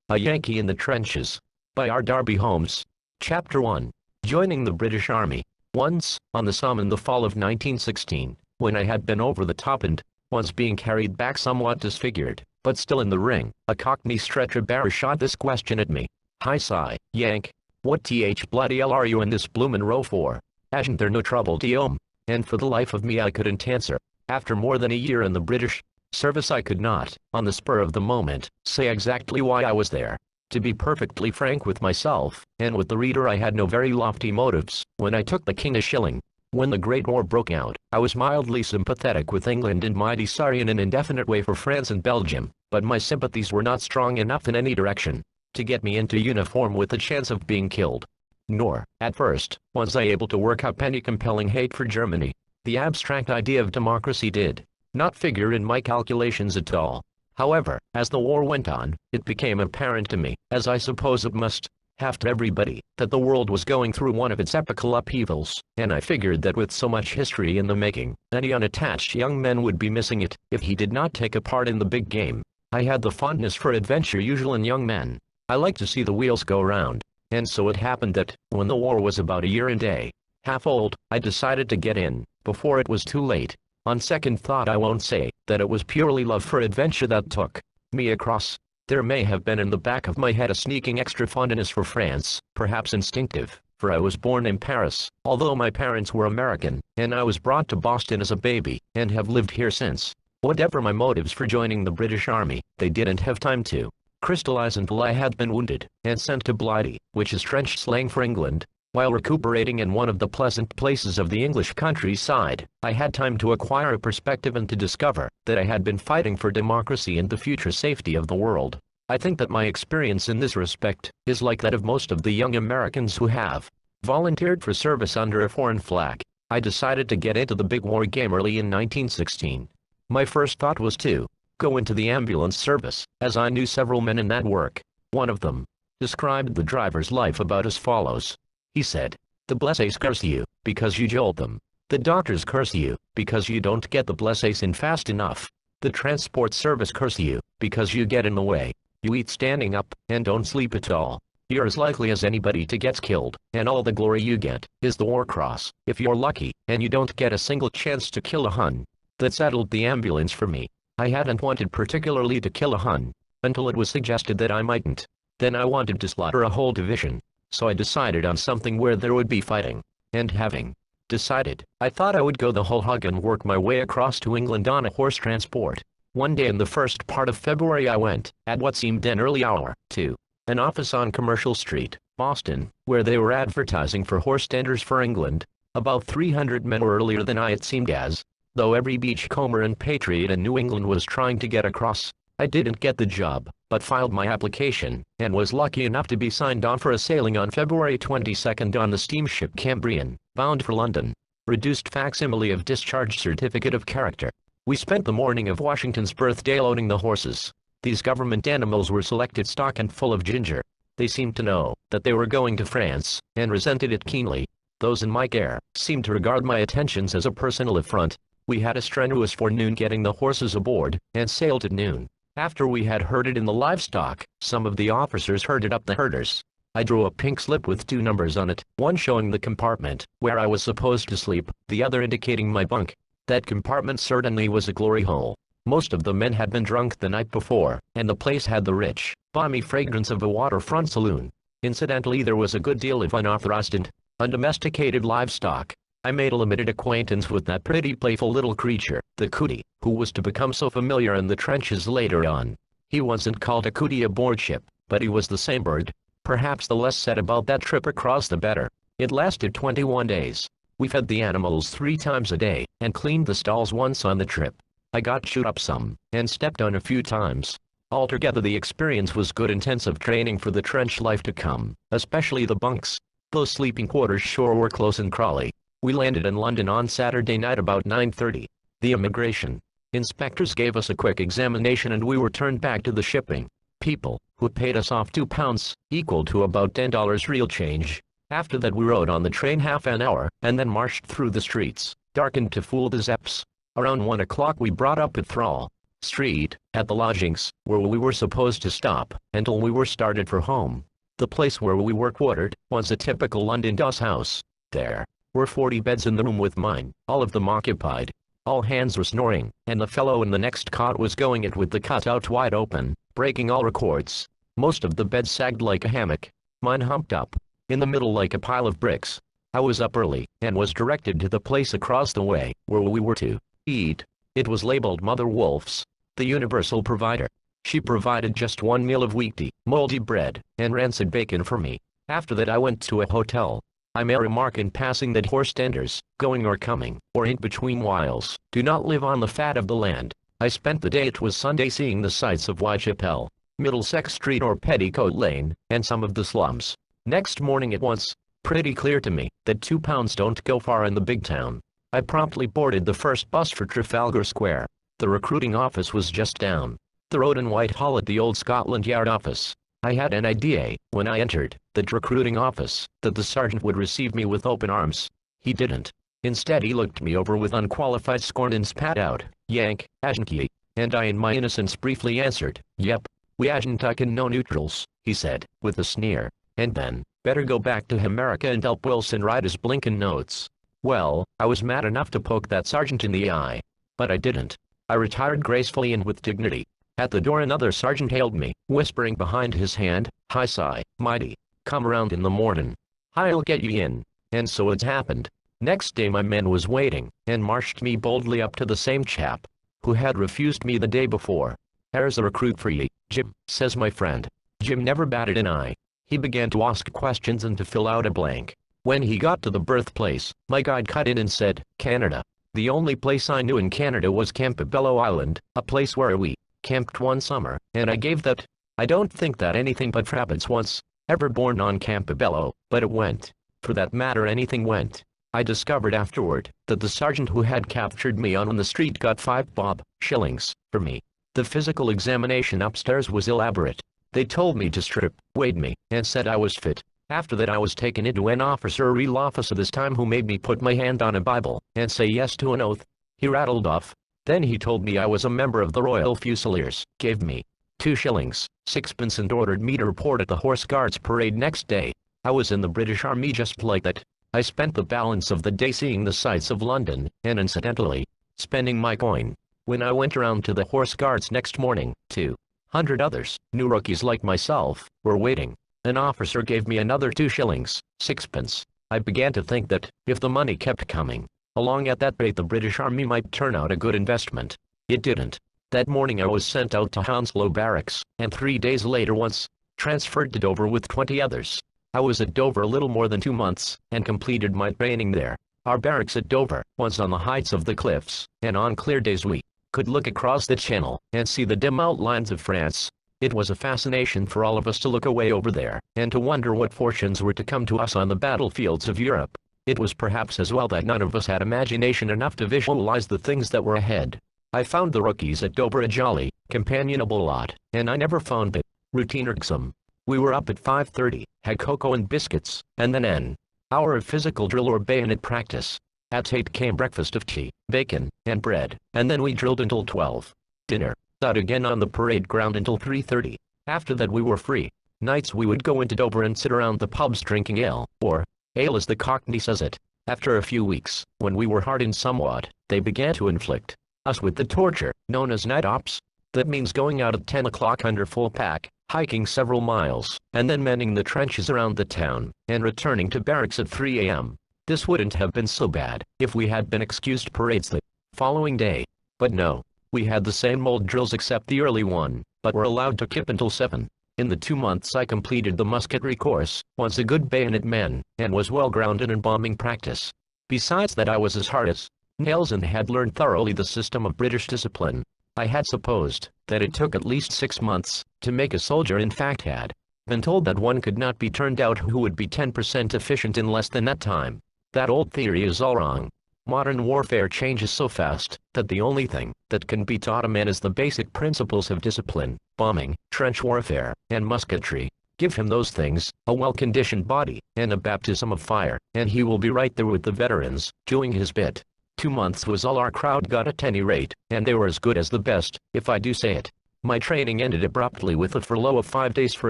A Yankee in the Trenches. By R. Darby Holmes. Chapter 1. Joining the British Army. Once, on the Somme in the fall of 1916, when I had been over the top and was being carried back somewhat disfigured, but still in the ring, a Cockney stretcher-bearer shot this question at me. "Hi Si, Yank. What bloody hell are you in this bloomin' row for? Hasn't there no trouble to you?" And for the life of me I couldn't answer. After more than a year in the British service I could not, on the spur of the moment, say exactly why I was there. To be perfectly frank with myself, and with the reader, I had no very lofty motives when I took the king a shilling. When the Great War broke out, I was mildly sympathetic with England and mighty sorry in an indefinite way for France and Belgium, but my sympathies were not strong enough in any direction to get me into uniform with the chance of being killed. Nor, at first, was I able to work up any compelling hate for Germany. The abstract idea of democracy did not figure in my calculations at all. However, as the war went on, it became apparent to me, as I suppose it must have to everybody, that the world was going through one of its epical upheavals, and I figured that with so much history in the making, any unattached young man would be missing it if he did not take a part in the big game. I had the fondness for adventure usual in young men. I liked to see the wheels go round, and so it happened that, when the war was about a year and a half old, I decided to get in, before it was too late. On second thought, I won't say that it was purely love for adventure that took me across. There may have been in the back of my head a sneaking extra fondness for France, perhaps instinctive, for I was born in Paris, although my parents were American, and I was brought to Boston as a baby, and have lived here since. Whatever my motives for joining the British Army, they didn't have time to crystallize until I had been wounded, and sent to Blighty, which is French slang for England. While recuperating in one of the pleasant places of the English countryside, I had time to acquire a perspective and to discover that I had been fighting for democracy and the future safety of the world. I think that my experience in this respect is like that of most of the young Americans who have volunteered for service under a foreign flag. I decided to get into the big war game early in 1916. My first thought was to go into the ambulance service, as I knew several men in that work. One of them described the driver's life about as follows. He said, "The blessés curse you, because you jolt them. The doctors curse you, because you don't get the blessés in fast enough. The transport service curse you, because you get in the way. You eat standing up, and don't sleep at all. You're as likely as anybody to get killed, and all the glory you get is the war cross, if you're lucky, and you don't get a single chance to kill a Hun." That settled the ambulance for me. I hadn't wanted particularly to kill a Hun, until it was suggested that I mightn't. Then I wanted to slaughter a whole division. So I decided on something where there would be fighting. And having decided, I thought I would go the whole hog and work my way across to England on a horse transport. One day in the first part of February I went, at what seemed an early hour, to an office on Commercial Street, Boston, where they were advertising for horse tenders for England. About 300 men were earlier than I, it seemed, as though every beachcomber and patriot in New England was trying to get across. I didn't get the job, but filed my application, and was lucky enough to be signed on for a sailing on February 22 on the steamship Cambrian, bound for London. Reduced facsimile of discharge certificate of character. We spent the morning of Washington's birthday loading the horses. These government animals were selected stock and full of ginger. They seemed to know that they were going to France, and resented it keenly. Those in my care seemed to regard my attentions as a personal affront. We had a strenuous forenoon getting the horses aboard, and sailed at noon. After we had herded in the livestock, some of the officers herded up the herders. I drew a pink slip with 2 numbers on it, one showing the compartment where I was supposed to sleep, the other indicating my bunk. That compartment certainly was a glory hole. Most of the men had been drunk the night before, and the place had the rich, balmy fragrance of a waterfront saloon. Incidentally, there was a good deal of unauthorized and undomesticated livestock. I made a limited acquaintance with that pretty playful little creature, the cootie, who was to become so familiar in the trenches later on. He wasn't called a cootie aboard ship, but he was the same bird. Perhaps the less said about that trip across the better. It lasted 21 days. We fed the animals 3 times a day, and cleaned the stalls once on the trip. I got chewed up some, and stepped on a few times. Altogether the experience was good intensive training for the trench life to come, especially the bunks. Those sleeping quarters sure were close and crawly. We landed in London on Saturday night about 9:30. The immigration inspectors gave us a quick examination and we were turned back to the shipping people, who paid us off £2, equal to about $10 real change. After that we rode on the train half an hour, and then marched through the streets, darkened to fool the Zeps. Around 1 o'clock we brought up at Thrall. Street, at the lodgings, where we were supposed to stop, until we were started for home. The place where we were quartered, was a typical London doss house. There were 40 beds in the room with mine, all of them occupied. All hands were snoring, and the fellow in the next cot was going it with the cutout wide open, breaking all records. Most of the beds sagged like a hammock, mine humped up in the middle like a pile of bricks. I was up early, and was directed to the place across the way, where we were to eat. It was labeled Mother Wolf's, the universal provider. She provided just one meal of weekday, moldy bread, and rancid bacon for me. After that I went to a hotel. I may remark in passing that horse tenders, going or coming, or in between whiles, do not live on the fat of the land. I spent the day, it was Sunday, seeing the sights of Whitechapel, Middlesex Street or Petticoat Lane, and some of the slums. Next morning it was pretty clear to me that £2 don't go far in the big town. I promptly boarded the first bus for Trafalgar Square. The recruiting office was just down the road in Whitehall at the old Scotland Yard office. I had an idea, when I entered the recruiting office, that the sergeant would receive me with open arms. He didn't. Instead he looked me over with unqualified scorn and spat out, Yankee, and I in my innocence briefly answered, "Yep, we agent can no neutrals," he said, with a sneer, and then, "Better go back to America and help Wilson write his blinkin' notes." Well, I was mad enough to poke that sergeant in the eye. But I didn't. I retired gracefully and with dignity. At the door another sergeant hailed me, whispering behind his hand, "Hi Si, mighty, come around in the mornin'. I'll get you in." And so it's happened. Next day my man was waiting, and marched me boldly up to the same chap who had refused me the day before. "Here's a recruit for ye, Jim," says my friend. Jim never batted an eye. He began to ask questions and to fill out a blank. When he got to the birthplace, my guide cut in and said, "Canada." The only place I knew in Canada was Campobello Island, a place where we camped one summer, and I gave that. I don't think that anything but rabbits once ever born on Campobello, but it went. For that matter, anything went. I discovered afterward that the sergeant who had captured me on the street got 5 bob shillings for me. The physical examination upstairs was elaborate. They told me to strip, weighed me, and said I was fit. After that I was taken into an officer, a real officer this time, who made me put my hand on a Bible and say yes to an oath. He rattled off. Then he told me I was a member of the Royal Fusiliers, gave me 2 shillings, 6pence, and ordered me to report at the Horse Guards parade next day. I was in the British Army just like that. I spent the balance of the day seeing the sights of London, and incidentally, spending my coin. When I went around to the Horse Guards next morning, 200 others, new rookies like myself, were waiting. An officer gave me another 2 shillings, 6pence. I began to think that, if the money kept coming along at that rate, the British Army might turn out a good investment. It didn't. That morning I was sent out to Hounslow Barracks, and 3 days later was transferred to Dover with 20 others. I was at Dover a little more than 2 months, and completed my training there. Our barracks at Dover was on the heights of the cliffs, and on clear days we could look across the channel and see the dim outlines of France. It was a fascination for all of us to look away over there, and to wonder what fortunes were to come to us on the battlefields of Europe. It was perhaps as well that none of us had imagination enough to visualize the things that were ahead. I found the rookies at Dover a jolly, companionable lot, and I never found the routine irksome. We were up at 5:30, had cocoa and biscuits, and then an hour of physical drill or bayonet practice. At 8 came breakfast of tea, bacon, and bread, and then we drilled until 12. Dinner. Out again on the parade ground until 3:30. After that we were free. Nights we would go into Dover and sit around the pubs drinking ale, or ale as the Cockney says it. After a few weeks, when we were hardened somewhat, they began to inflict us with the torture known as night ops. That means going out at 10 o'clock under full pack, hiking several miles, and then mending the trenches around the town, and returning to barracks at 3 a.m. This wouldn't have been so bad if we had been excused parades the following day. But no. We had the same old drills except the early one, but were allowed to kip until 7. In the 2 months I completed the musketry course, was a good bayonet man, and was well grounded in bombing practice. Besides that, I was as hard as nails and had learned thoroughly the system of British discipline. I had supposed that it took at least 6 months to make a soldier, in fact had been told that one could not be turned out who would be 10% efficient in less than that time. That old theory is all wrong. Modern warfare changes so fast that the only thing that can be taught a man is the basic principles of discipline, bombing, trench warfare, and musketry. Give him those things, a well-conditioned body, and a baptism of fire, and he will be right there with the veterans, doing his bit. 2 months was all our crowd got at any rate, and they were as good as the best, if I do say it. My training ended abruptly with a furlough of 5 days for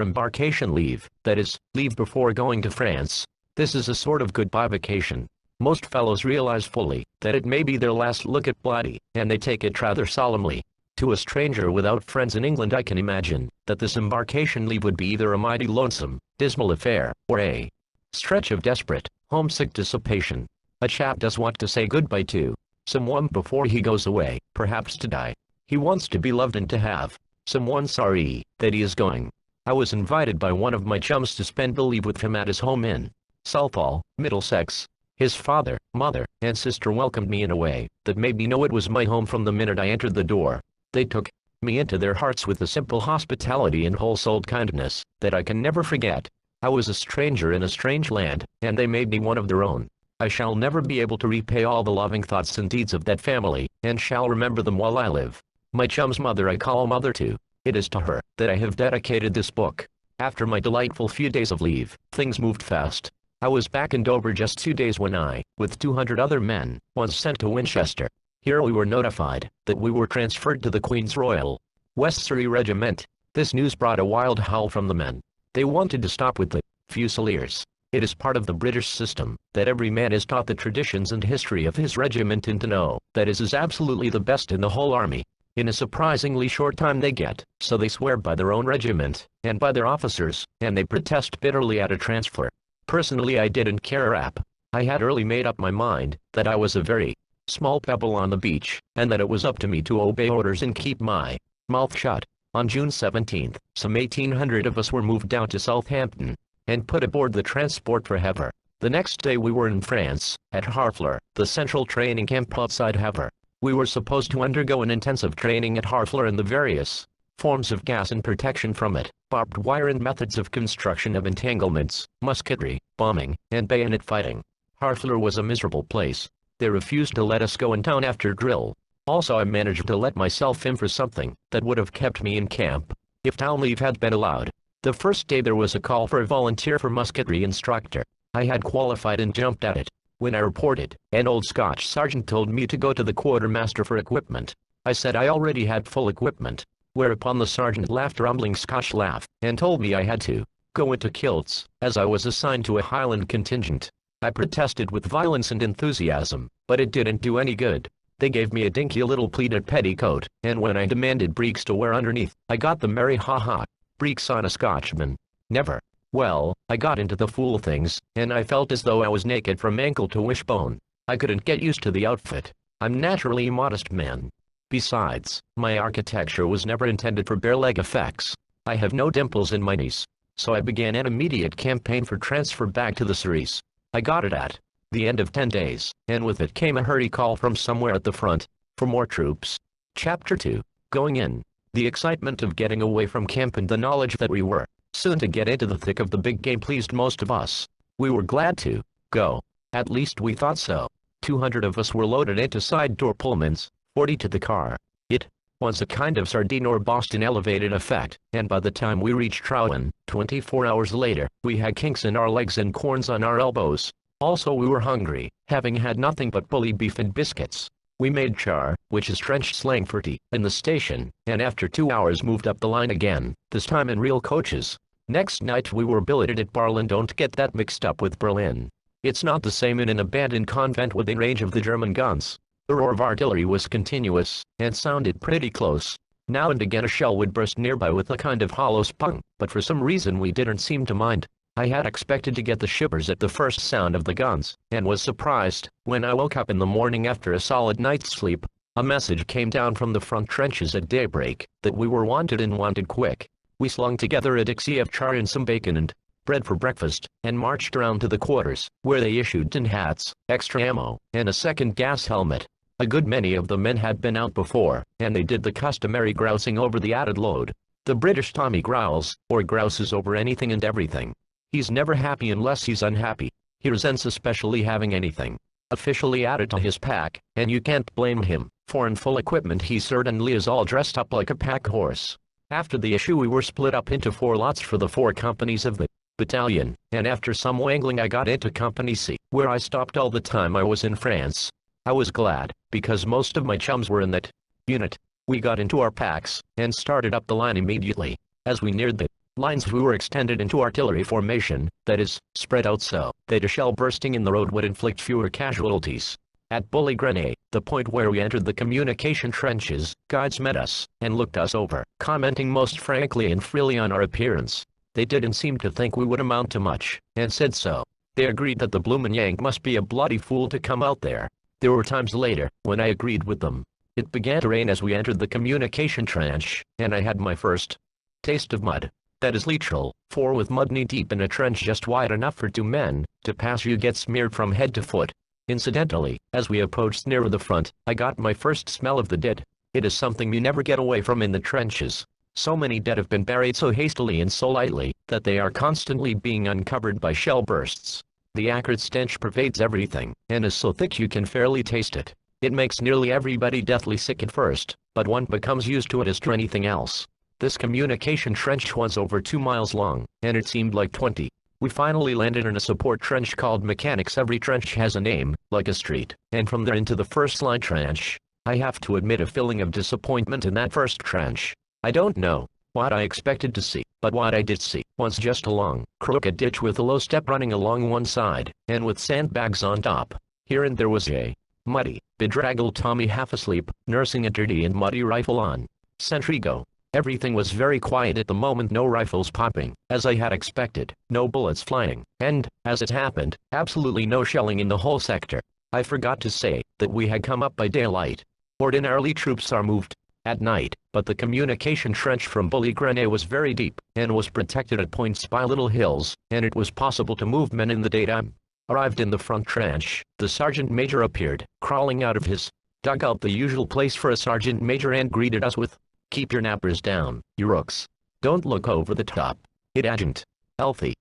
embarkation leave, that is, leave before going to France. This is a sort of goodbye vacation. Most fellows realize fully that it may be their last look at Blighty, and they take it rather solemnly. To a stranger without friends in England, I can imagine that this embarkation leave would be either a mighty lonesome, dismal affair, or a stretch of desperate, homesick dissipation. A chap does want to say goodbye to someone before he goes away, perhaps to die. He wants to be loved and to have someone sorry that he is going. I was invited by one of my chums to spend the leave with him at his home in Southall, Middlesex. His father, mother, and sister welcomed me in a way that made me know it was my home from the minute I entered the door. They took me into their hearts with a simple hospitality and whole-souled kindness that I can never forget. I was a stranger in a strange land, and they made me one of their own. I shall never be able to repay all the loving thoughts and deeds of that family, and shall remember them while I live. My chum's mother I call mother too. It is to her that I have dedicated this book. After my delightful few days of leave, things moved fast. I was back in Dover just 2 days when I, with 200 other men, was sent to Winchester. Here we were notified that we were transferred to the Queen's Royal West Surrey Regiment. This news brought a wild howl from the men. They wanted to stop with the Fusiliers. It is part of the British system that every man is taught the traditions and history of his regiment and to know that his is absolutely the best in the whole army. In a surprisingly short time they get, so they swear by their own regiment, and by their officers, and they protest bitterly at a transfer. Personally I didn't care a rap. I had early made up my mind that I was a very small pebble on the beach, and that it was up to me to obey orders and keep my mouth shut. On June 17th, some 1,800 of us were moved down to Southampton and put aboard the transport for Havre. The next day we were in France, at Harfleur, the central training camp outside Havre. We were supposed to undergo an intensive training at Harfleur in the various forms of gas and protection from it, barbed wire and methods of construction of entanglements, musketry, bombing, and bayonet fighting. Harfleur was a miserable place. They refused to let us go in town after drill. Also I managed to let myself in for something that would have kept me in camp, if town leave had been allowed. The first day there was a call for a volunteer for musketry instructor. I had qualified and jumped at it. When I reported, an old Scotch sergeant told me to go to the quartermaster for equipment. I said I already had full equipment, whereupon the sergeant laughed a rumbling Scotch laugh, and told me I had to go into kilts, as I was assigned to a Highland contingent. I protested with violence and enthusiasm, but it didn't do any good. They gave me a dinky little pleated petticoat, and when I demanded breeks to wear underneath, I got the merry ha-ha. Breeks on a Scotchman. Never. Well, I got into the fool things, and I felt as though I was naked from ankle to wishbone. I couldn't get used to the outfit. I'm naturally a modest man. Besides, my architecture was never intended for bare leg effects. I have no dimples in my knees. So I began an immediate campaign for transfer back to the Surreys. I got it at the end of 10 days, and with it came a hurry call from somewhere at the front for more troops. Chapter 2. Going in. The excitement of getting away from camp and the knowledge that we were soon to get into the thick of the big game pleased most of us. We were glad to go. At least we thought so. 200 of us were loaded into side-door Pullmans, 40 to the car. It was a kind of sardine or Boston elevated effect, and by the time we reached Rouen, 24 hours later, we had kinks in our legs and corns on our elbows. Also we were hungry, having had nothing but bully beef and biscuits. We made char, which is French slang for tea, in the station, and after 2 hours moved up the line again, this time in real coaches. Next night we were billeted at Barlin. Don't get that mixed up with Berlin. It's not the same in an abandoned convent within range of the German guns. The roar of artillery was continuous, and sounded pretty close. Now and again a shell would burst nearby with a kind of hollow spung, but for some reason we didn't seem to mind. I had expected to get the shivers at the first sound of the guns, and was surprised, when I woke up in the morning after a solid night's sleep. A message came down from the front trenches at daybreak, that we were wanted and wanted quick. We slung together a dixie of char and some bacon and bread for breakfast, and marched around to the quarters, where they issued tin hats, extra ammo, and a second gas helmet. A good many of the men had been out before, and they did the customary grousing over the added load. The British Tommy growls, or grouses over anything and everything. He's never happy unless he's unhappy. He resents especially having anything officially added to his pack, and you can't blame him, for in full equipment he certainly is all dressed up like a pack horse. After the issue we were split up into 4 lots for the 4 companies of the battalion, and after some wangling I got into Company C, where I stopped all the time I was in France. I was glad, because most of my chums were in that unit. We got into our packs, and started up the line immediately. As we neared the lines, we were extended into artillery formation, that is, spread out so that a shell bursting in the road would inflict fewer casualties. At Bully Grenade, the point where we entered the communication trenches, guides met us, and looked us over, commenting most frankly and freely on our appearance. They didn't seem to think we would amount to much, and said so. They agreed that the bloomin' Yank must be a bloody fool to come out there. There were times later, when I agreed with them. It began to rain as we entered the communication trench, and I had my first taste of mud. That is literal, for with mud knee-deep in a trench just wide enough for 2 men to pass, you get smeared from head to foot. Incidentally, as we approached nearer the front, I got my first smell of the dead. It is something you never get away from in the trenches. So many dead have been buried so hastily and so lightly, that they are constantly being uncovered by shell bursts. The acrid stench pervades everything, and is so thick you can fairly taste it. It makes nearly everybody deathly sick at first, but one becomes used to it as to anything else. This communication trench was over 2 miles long, and it seemed like 20. We finally landed in a support trench called Mechanics. Every trench has a name, like a street, and from there into the first line trench. I have to admit a feeling of disappointment in that first trench. I don't know what I expected to see, but what I did see was just a long, crooked ditch with a low step running along one side, and with sandbags on top. Here and there was a muddy, bedraggled Tommy half asleep, nursing a dirty and muddy rifle on sentry go. Everything was very quiet at the moment, no rifles popping, as I had expected, no bullets flying, and, as it happened, absolutely no shelling in the whole sector. I forgot to say that we had come up by daylight. Ordinarily troops are moved at night, but the communication trench from Bully Grenade was very deep, and was protected at points by little hills, and it was possible to move men in the daytime. Arrived in the front trench, the sergeant major appeared, crawling out of his dugout, the usual place for a sergeant major, and greeted us with, "Keep your nappers down, you rooks. Don't look over the top. It ain't healthy."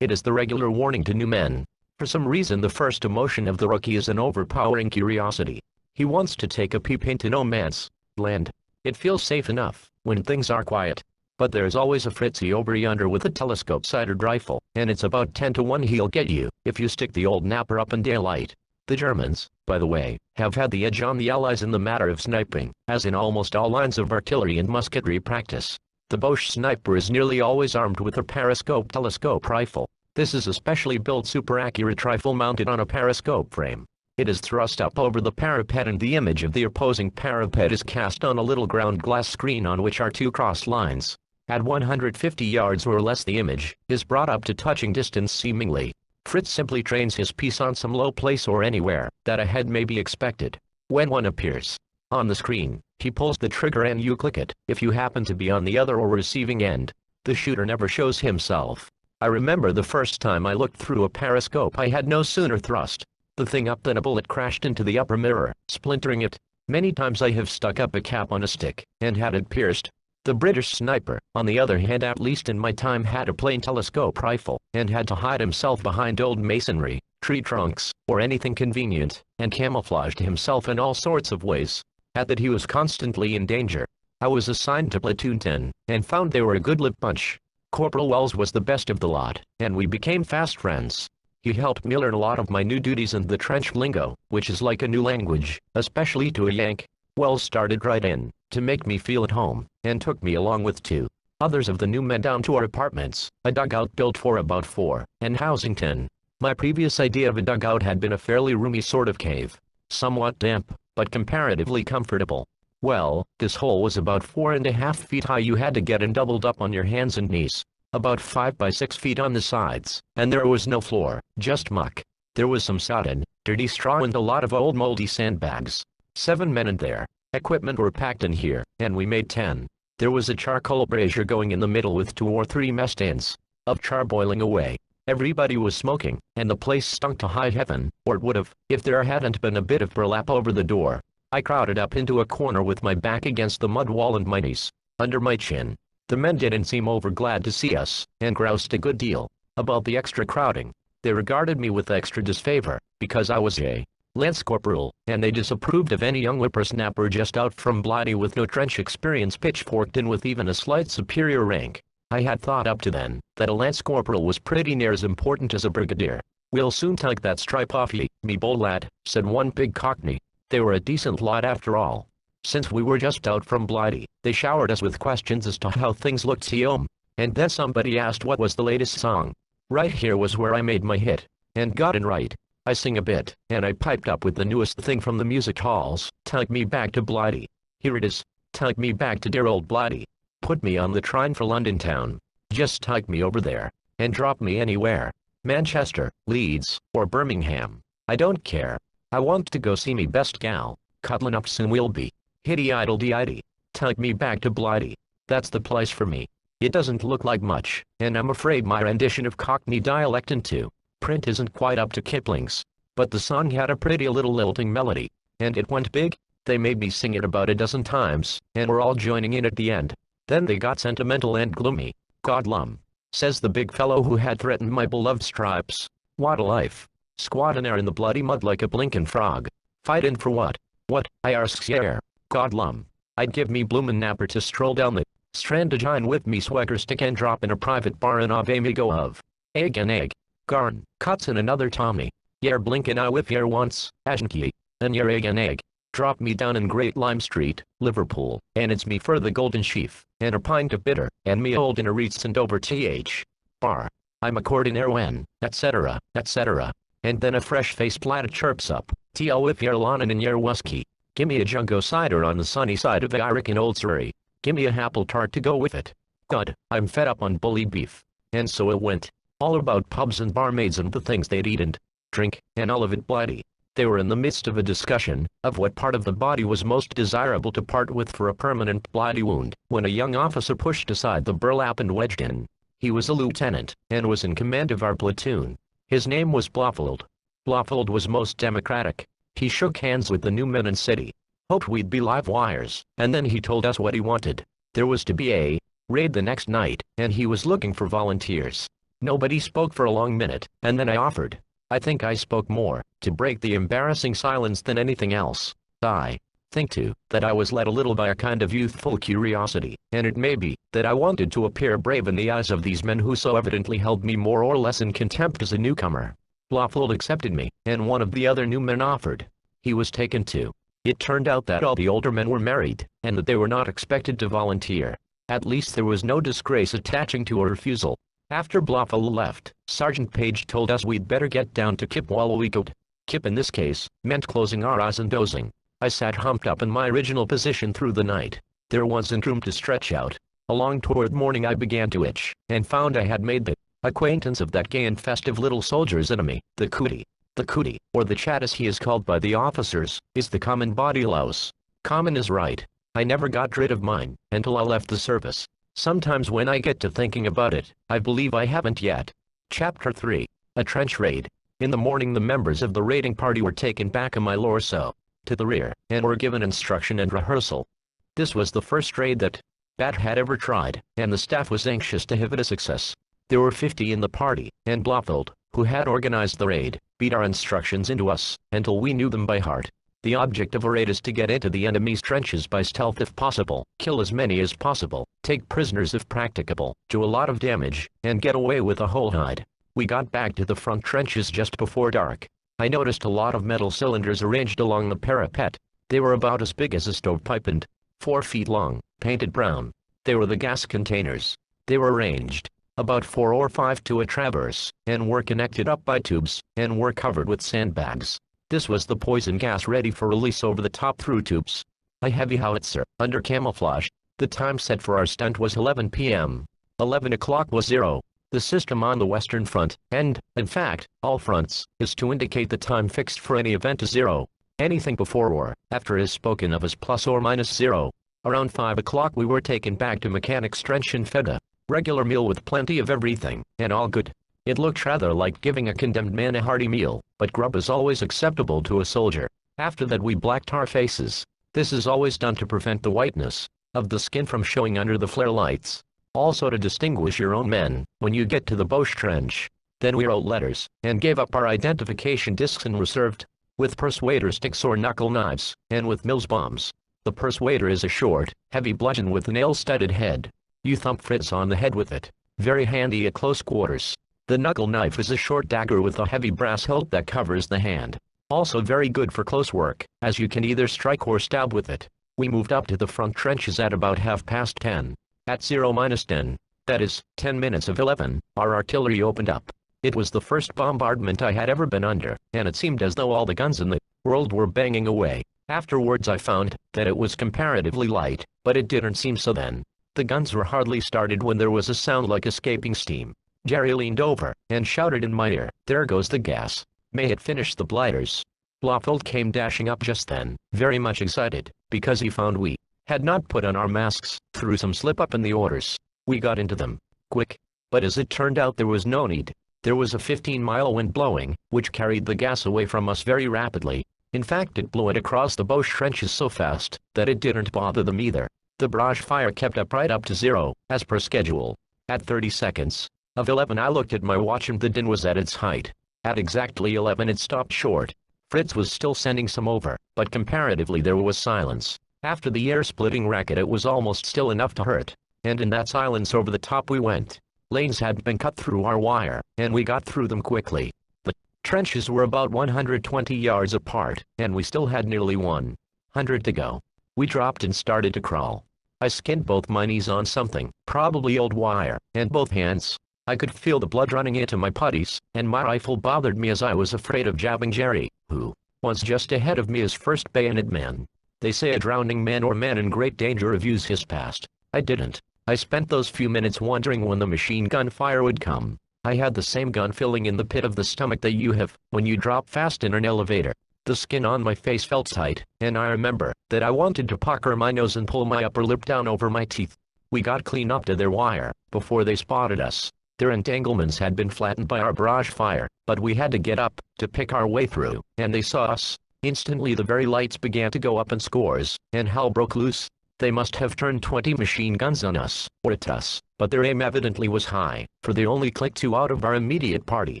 It is the regular warning to new men. For some reason the first emotion of the rookie is an overpowering curiosity. He wants to take a peep into no man's land. It feels safe enough when things are quiet. But there's always a Fritzy over yonder with a telescope-sighted rifle, and it's about 10 to 1 he'll get you if you stick the old napper up in daylight. The Germans, by the way, have had the edge on the Allies in the matter of sniping, as in almost all lines of artillery and musketry practice. The Boche sniper is nearly always armed with a periscope telescope rifle. This is a specially built super-accurate rifle mounted on a periscope frame. It is thrust up over the parapet, and the image of the opposing parapet is cast on a little ground glass screen on which are 2 crossed lines. At 150 yards or less the image is brought up to touching distance seemingly. Fritz simply trains his piece on some low place or anywhere that a head may be expected. When one appears on the screen, he pulls the trigger and you click it, if you happen to be on the other or receiving end. The shooter never shows himself. I remember the first time I looked through a periscope, I had no sooner thrust the thing up than a bullet crashed into the upper mirror, splintering it. Many times I have stuck up a cap on a stick and had it pierced. The British sniper, on the other hand, at least in my time, had a plain telescope rifle, and had to hide himself behind old masonry, tree trunks, or anything convenient, and camouflaged himself in all sorts of ways. At that he was constantly in danger. I was assigned to Platoon 10, and found they were a good-lived bunch. Corporal Wells was the best of the lot, and we became fast friends. He helped me learn a lot of my new duties and the trench lingo, which is like a new language, especially to a Yank. Wells started right in to make me feel at home, and took me along with 2 others of the new men down to our apartments, a dugout built for about 4, and housing 10. My previous idea of a dugout had been a fairly roomy sort of cave, somewhat damp, but comparatively comfortable. Well, this hole was about 4.5 feet high. You had to get in doubled up on your hands and knees, about 5 by 6 feet on the sides, and there was no floor, just muck. There was some sodden, dirty straw and a lot of old moldy sandbags. 7 men in there. Equipment were packed in here, and we made 10. There was a charcoal brazier going in the middle with 2 or 3 mess stands of char boiling away. Everybody was smoking, and the place stunk to high heaven, or it would have, if there hadn't been a bit of burlap over the door. I crowded up into a corner with my back against the mud wall and my knees under my chin. The men didn't seem over glad to see us, and groused a good deal about the extra crowding. They regarded me with extra disfavor, because I was a lance corporal, and they disapproved of any young whippersnapper just out from Blighty with no trench experience pitchforked in with even a slight superior rank. I had thought up to then that a lance corporal was pretty near as important as a brigadier. "We'll soon take that stripe off ye, me bold lad," said one big cockney. They were a decent lot after all. Since we were just out from Blighty, they showered us with questions as to how things looked to home. And then somebody asked what was the latest song. Right here was where I made my hit. And got in right. I sing a bit, and I piped up with the newest thing from the music halls. Take me back to Blighty. Here it is. Take me back to dear old Blighty. Put me on the train for London town. Just take me over there. And drop me anywhere. Manchester, Leeds, or Birmingham. I don't care. I want to go see me best gal. Cuddlin' up soon we'll be. Hitty-idle-de-iddy. Take me back to Blighty. That's the place for me. It doesn't look like much, and I'm afraid my rendition of Cockney dialect into print isn't quite up to Kipling's. But the song had a pretty little lilting melody, and it went big. They made me sing it about a dozen times, and we're all joining in at the end. Then they got sentimental and gloomy. "Godlum," says the big fellow who had threatened my beloved stripes. "What a life. Squatting there in the bloody mud like a blinkin' frog. Fightin' for what? What, I asks yer. Godlum. I'd give me bloomin' napper to stroll down the strand to jine with me swagger stick and drop in a private bar and ave me go of egg and egg. Garn, cuts and another Tommy. Yer blinkin' I whiff yer once, Yankee, and yer egg and egg. Drop me down in Great Lime Street, Liverpool, and it's me for the golden sheaf, and a pint of bitter, and me old in a reeds and over th. Bar. I'm accordin' er when, etc., etc. And then a fresh-faced lad chirps up, "T.O. whiff yer lonin' in yer wusky. Gimme a jungo cider on the sunny side of the Irick in Old Surrey. Gimme a apple tart to go with it. God, I'm fed up on bully beef." And so it went. All about pubs and barmaids and the things they'd eat and drink, and all of it Blighty. They were in the midst of a discussion of what part of the body was most desirable to part with for a permanent Blighty wound, when a young officer pushed aside the burlap and wedged in. He was a lieutenant, and was in command of our platoon. His name was Blofeld. Blofeld was most democratic. He shook hands with the new men and city. Hoped we'd be live wires, and then he told us what he wanted. There was to be a raid the next night, and he was looking for volunteers. Nobody spoke for a long minute, and then I offered. I think I spoke more, to break the embarrassing silence than anything else. I think too, that I was led a little by a kind of youthful curiosity, and it may be, that I wanted to appear brave in the eyes of these men who so evidently held me more or less in contempt as a newcomer. Blofeld accepted me, and one of the other new men offered. He was taken too. It turned out that all the older men were married, and that they were not expected to volunteer. At least there was no disgrace attaching to a refusal. After Blofeld left, Sergeant Page told us we'd better get down to Kip while we could. Kip in this case, meant closing our eyes and dozing. I sat humped up in my original position through the night. There wasn't room to stretch out. Along toward morning I began to itch, and found I had made the acquaintance of that gay and festive little soldier's enemy, the cootie. The cootie, or the chat as he is called by the officers, is the common body louse. Common is right. I never got rid of mine, until I left the service. Sometimes when I get to thinking about it, I believe I haven't yet. Chapter 3. A Trench Raid. In the morning the members of the raiding party were taken back a mile or so, to the rear, and were given instruction and rehearsal. This was the first raid that Bat had ever tried, and the staff was anxious to have it a success. There were 50 in the party, and Blofeld, who had organized the raid, beat our instructions into us, until we knew them by heart. The object of a raid is to get into the enemy's trenches by stealth if possible, kill as many as possible, take prisoners if practicable, do a lot of damage, and get away with a whole hide. We got back to the front trenches just before dark. I noticed a lot of metal cylinders arranged along the parapet. They were about as big as a stovepipe and 4 feet long, painted brown. They were the gas containers. They were arranged about 4 or 5 to a traverse, and were connected up by tubes, and were covered with sandbags. This was the poison gas ready for release over the top through tubes. A heavy howitzer, under camouflage. The time set for our stunt was 11 p.m. 11 o'clock was 0. The system on the Western Front, and, in fact, all fronts, is to indicate the time fixed for any event as 0. Anything before or after is spoken of as plus or minus 0. Around 5 o'clock we were taken back to Mechanics' Trench and fed a regular meal with plenty of everything, and all good. It looked rather like giving a condemned man a hearty meal, but grub is always acceptable to a soldier. After that we blacked our faces. This is always done to prevent the whiteness of the skin from showing under the flare lights. Also to distinguish your own men, when you get to the Boche trench. Then we wrote letters, and gave up our identification discs and were served with persuader sticks or knuckle knives, and with Mills bombs. The persuader is a short, heavy bludgeon with a nail-studded head. You thump Fritz on the head with it. Very handy at close quarters. The knuckle knife is a short dagger with a heavy brass hilt that covers the hand. Also very good for close work, as you can either strike or stab with it. We moved up to the front trenches at about 10:30. At 0-10, that is, 10 minutes of 11, our artillery opened up. It was the first bombardment I had ever been under, and it seemed as though all the guns in the world were banging away. Afterwards I found that it was comparatively light, but it didn't seem so then. The guns were hardly started when there was a sound like escaping steam. Jerry leaned over and shouted in my ear, "There goes the gas. May it finish the blighters." Blofeld came dashing up just then, very much excited, because he found we had not put on our masks, through some slip-up in the orders. We got into them, quick, but as it turned out there was no need. There was a 15-mile wind blowing, which carried the gas away from us very rapidly. In fact, it blew it across the Boche trenches so fast that it didn't bother them either. The barrage fire kept up right up to 0, as per schedule. At 30 seconds of 11 I looked at my watch and the din was at its height. At exactly 11 it stopped short. Fritz was still sending some over, but comparatively there was silence. After the air-splitting racket it was almost still enough to hurt, and in that silence over the top we went. Lanes had been cut through our wire, and we got through them quickly. The trenches were about 120 yards apart, and we still had nearly 100 to go. We dropped and started to crawl. I skinned both my knees on something, probably old wire, and both hands. I could feel the blood running into my puttees, and my rifle bothered me as I was afraid of jabbing Jerry, who was just ahead of me as first bayonet man. They say a drowning man or man in great danger reviews his past. I didn't. I spent those few minutes wondering when the machine gun fire would come. I had the same gun filling in the pit of the stomach that you have when you drop fast in an elevator. The skin on my face felt tight, and I remember that I wanted to pucker my nose and pull my upper lip down over my teeth. We got clean up to their wire before they spotted us. Their entanglements had been flattened by our barrage fire, but we had to get up to pick our way through, and they saw us. Instantly the very lights began to go up in scores, and hell broke loose. They must have turned 20 machine guns on us, or at us, but their aim evidently was high, for they only clicked 2 out of our immediate party.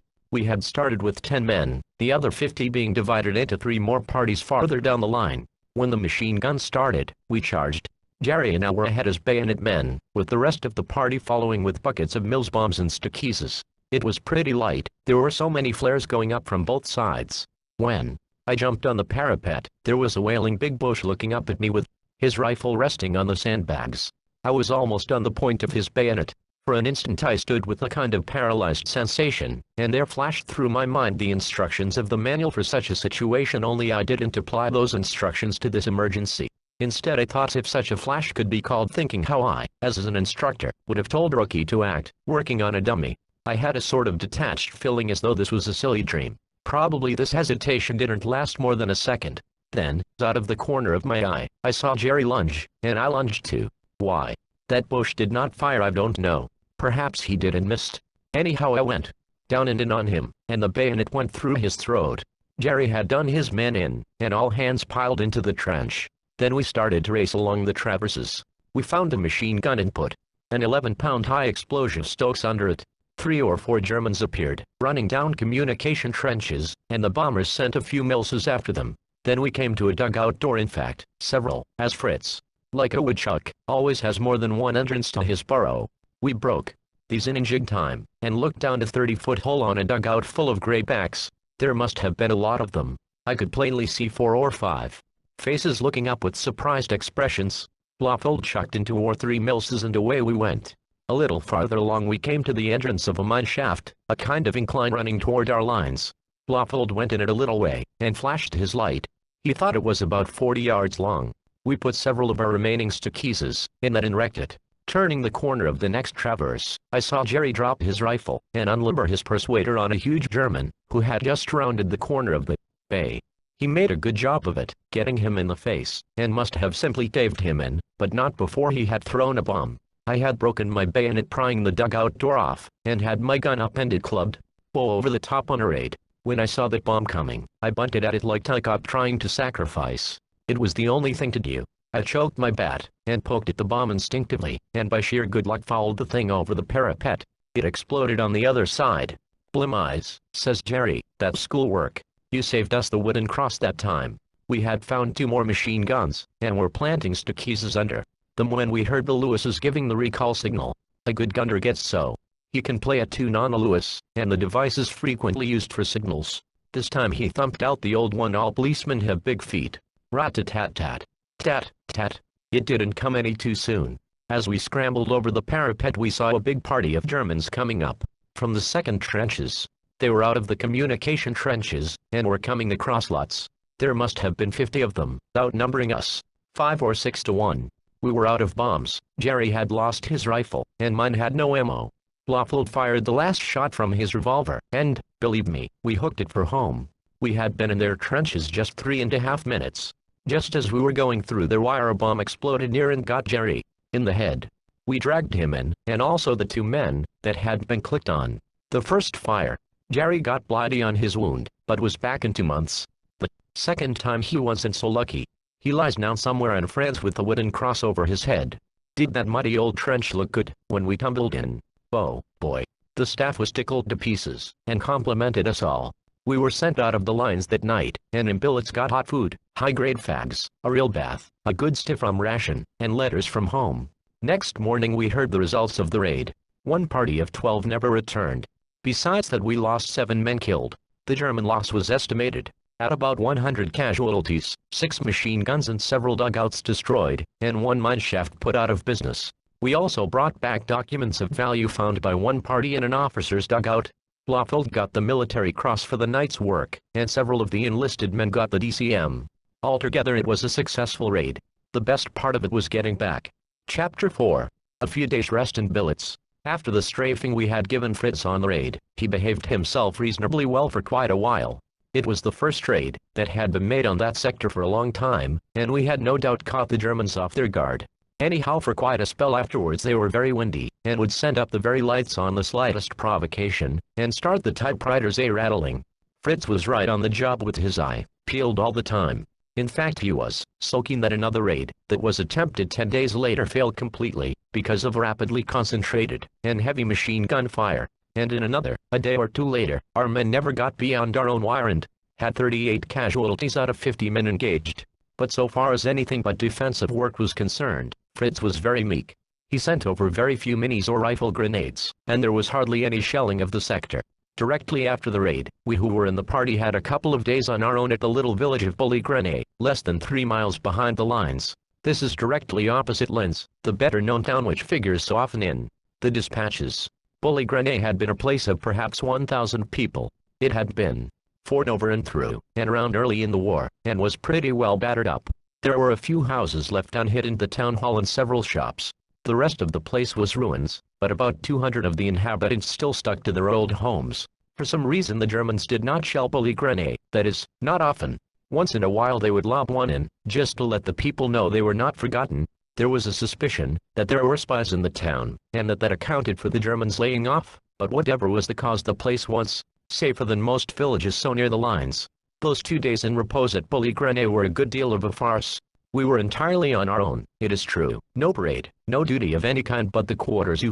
We had started with 10 men, the other 50 being divided into 3 more parties farther down the line. When the machine gun started, we charged. Jerry and I were ahead as bayonet men, with the rest of the party following with buckets of Mills bombs and stakesas. It was pretty light, there were so many flares going up from both sides. When I jumped on the parapet, there was a wailing big Boche looking up at me with his rifle resting on the sandbags. I was almost on the point of his bayonet. For an instant I stood with a kind of paralyzed sensation, and there flashed through my mind the instructions of the manual for such a situation, only I didn't apply those instructions to this emergency. Instead I thought if such a flash could be called, thinking how I, as an instructor, would have told a rookie to act, working on a dummy. I had a sort of detached feeling as though this was a silly dream. Probably this hesitation didn't last more than a second. Then, out of the corner of my eye, I saw Jerry lunge, and I lunged too. Why that Boche did not fire I don't know. Perhaps he did and missed. Anyhow I went down and in on him, and the bayonet went through his throat. Jerry had done his men in, and all hands piled into the trench. Then we started to race along the traverses. We found a machine gun and put an 11-pound high explosive Stokes under it. 3 or 4 Germans appeared, running down communication trenches, and the bombers sent a few Millses after them. Then we came to a dugout door, in fact, several, as Fritz, like a woodchuck, always has more than one entrance to his burrow. We broke these in jig time, and looked down a 30-foot hole on a dugout full of graybacks. There must have been a lot of them. I could plainly see 4 or 5 faces looking up with surprised expressions. Blofeld chucked in 2 or 3 Millses and away we went. A little farther along we came to the entrance of a mine shaft, a kind of incline running toward our lines. Blofeld went in it a little way, and flashed his light. He thought it was about 40 yards long. We put several of our remaining stakesas in that and wrecked it. Turning the corner of the next traverse, I saw Jerry drop his rifle and unlimber his persuader on a huge German, who had just rounded the corner of the bay. He made a good job of it, getting him in the face, and must have simply caved him in, but not before he had thrown a bomb. I had broken my bayonet prying the dugout door off, and had my gun upended clubbed full over the top on a raid. When I saw that bomb coming, I bunted at it like Tycop trying to sacrifice. It was the only thing to do. I choked my bat, and poked at the bomb instinctively, and by sheer good luck fouled the thing over the parapet. It exploded on the other side. "Blim eyes," says Jerry, "that's schoolwork. You saved us the wooden cross that time." We had found 2 more machine guns, and were planting stakesas under them when we heard the Lewis's giving the recall signal. A good gunner gets so he can play a tune on a Lewis, and the device is frequently used for signals. This time he thumped out the old one. All policemen have big feet. Rat-a-tat-tat. Tat-tat. It didn't come any too soon. As we scrambled over the parapet, we saw a big party of Germans coming up from the second trenches. They were out of the communication trenches and were coming across lots. There must have been 50 of them, outnumbering us 5 or 6 to 1. We were out of bombs. Jerry had lost his rifle, and mine had no ammo. Blofeld fired the last shot from his revolver, and, believe me, we hooked it for home. We had been in their trenches just 3.5 minutes. Just as we were going through their wire, a bomb exploded near and got Jerry in the head. We dragged him in, and also the 2 men that had been clicked on. The first fire, Jerry got bloody on his wound, but was back in 2 months. The second time he wasn't so lucky. He lies now somewhere in France with a wooden cross over his head. Did that muddy old trench look good when we tumbled in? Oh, boy. The staff was tickled to pieces, and complimented us all. We were sent out of the lines that night, and in billets got hot food, high-grade fags, a real bath, a good stiff ration, and letters from home. Next morning we heard the results of the raid. One party of 12 never returned. Besides that, we lost 7 men killed. The German loss was estimated at about 100 casualties, 6 machine guns and several dugouts destroyed, and 1 mineshaft put out of business. We also brought back documents of value found by one party in an officer's dugout. Blofeld got the military cross for the night's work, and several of the enlisted men got the DCM. Altogether it was a successful raid. The best part of it was getting back. Chapter 4. A few days rest in billets. After the strafing we had given Fritz on the raid, he behaved himself reasonably well for quite a while. It was the first raid that had been made on that sector for a long time, and we had no doubt caught the Germans off their guard. Anyhow, for quite a spell afterwards they were very windy, and would send up the very lights on the slightest provocation, and start the typewriters a-rattling. Fritz was right on the job with his eye peeled all the time. In fact, he was so keen that another raid that was attempted 10 days later failed completely, because of rapidly concentrated and heavy machine gun fire, and in another, a day or 2 later, our men never got beyond our own wire and had 38 casualties out of 50 men engaged. But so far as anything but defensive work was concerned, Fritz was very meek. He sent over very few minis or rifle grenades, and there was hardly any shelling of the sector. Directly after the raid, we who were in the party had a couple of days on our own at the little village of Bully-Grenay, less than 3 miles behind the lines. This is directly opposite Linz, the better-known town which figures so often in the dispatches. Bully-Grenay had been a place of perhaps 1,000 people. It had been fought over and through and around early in the war, and was pretty well battered up. There were a few houses left unhit and the town hall and several shops. The rest of the place was ruins, but about 200 of the inhabitants still stuck to their old homes. For some reason the Germans did not shell Bully-Grenay, that is, not often. Once in a while they would lob one in, just to let the people know they were not forgotten. There was a suspicion that there were spies in the town, and that accounted for the Germans laying off, but whatever was the cause, the place was safer than most villages so near the lines. Those 2 days in repose at Bully-Grenay were a good deal of a farce. We were entirely on our own, it is true. No parade, no duty of any kind but the quarters.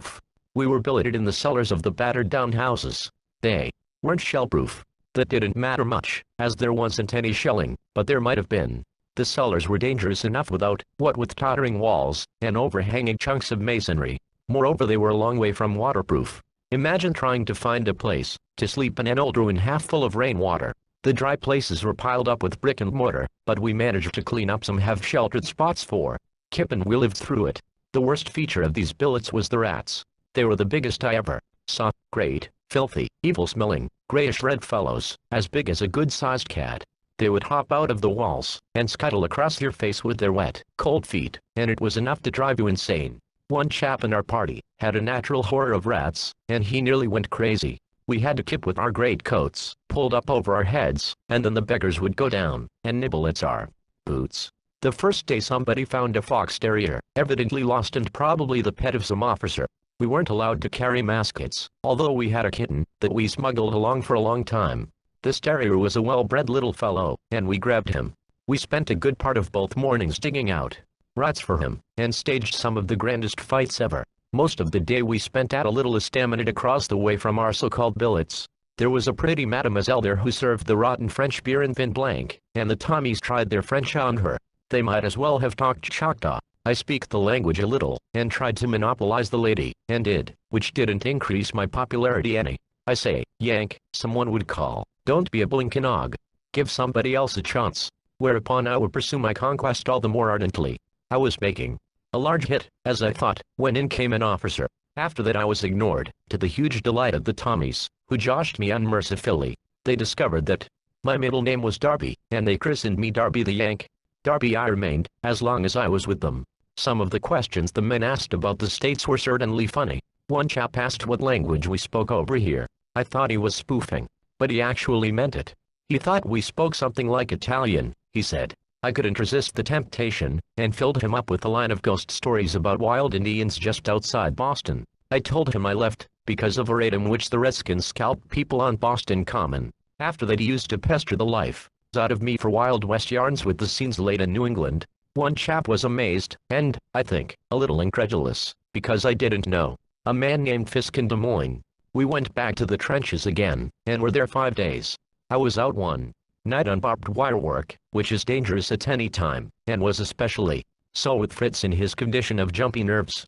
We were billeted in the cellars of the battered-down houses. They weren't shell-proof. That didn't matter much, as there wasn't any shelling, but there might have been. The cellars were dangerous enough without, what with tottering walls and overhanging chunks of masonry. Moreover, they were a long way from waterproof. Imagine trying to find a place to sleep in an old ruin half full of rainwater. The dry places were piled up with brick and mortar, but we managed to clean up some half-sheltered spots for Kip, and we lived through it. The worst feature of these billets was the rats. They were the biggest I ever saw. Great, filthy, evil-smelling, grayish-red fellows, as big as a good-sized cat. They would hop out of the walls and scuttle across your face with their wet, cold feet, and it was enough to drive you insane. One chap in our party had a natural horror of rats, and he nearly went crazy. We had to keep with our greatcoats pulled up over our heads, and then the beggars would go down and nibble at our boots. The first day somebody found a fox terrier, evidently lost and probably the pet of some officer. We weren't allowed to carry muskets, although we had a kitten that we smuggled along for a long time. This terrier was a well-bred little fellow, and we grabbed him. We spent a good part of both mornings digging out rats for him, and staged some of the grandest fights ever. Most of the day we spent at a little estaminet across the way from our so-called billets. There was a pretty mademoiselle there who served the rotten French beer in Vin Blanc, and the Tommies tried their French on her. They might as well have talked Choctaw. I speak the language a little, and tried to monopolize the lady, and did, which didn't increase my popularity any. I say, Yank, someone would call. Don't be a blinkin' og. Give somebody else a chance. Whereupon I would pursue my conquest all the more ardently. I was making a large hit, as I thought, when in came an officer. After that I was ignored, to the huge delight of the Tommies, who joshed me unmercifully. They discovered that my middle name was Darby, and they christened me Darby the Yank. Darby I remained, as long as I was with them. Some of the questions the men asked about the States were certainly funny. One chap asked what language we spoke over here. I thought he was spoofing, but he actually meant it. He thought we spoke something like Italian, he said. I couldn't resist the temptation, and filled him up with a line of ghost stories about wild Indians just outside Boston. I told him I left, because of a raid in which the Redskins scalped people on Boston Common. After that he used to pester the life out of me for Wild West yarns with the scenes laid in New England. One chap was amazed, and, I think, a little incredulous, because I didn't know a man named Fisk in Des Moines. We went back to the trenches again, and were there 5 days. I was out one night on barbed wire work, which is dangerous at any time, and was especially so with Fritz in his condition of jumpy nerves.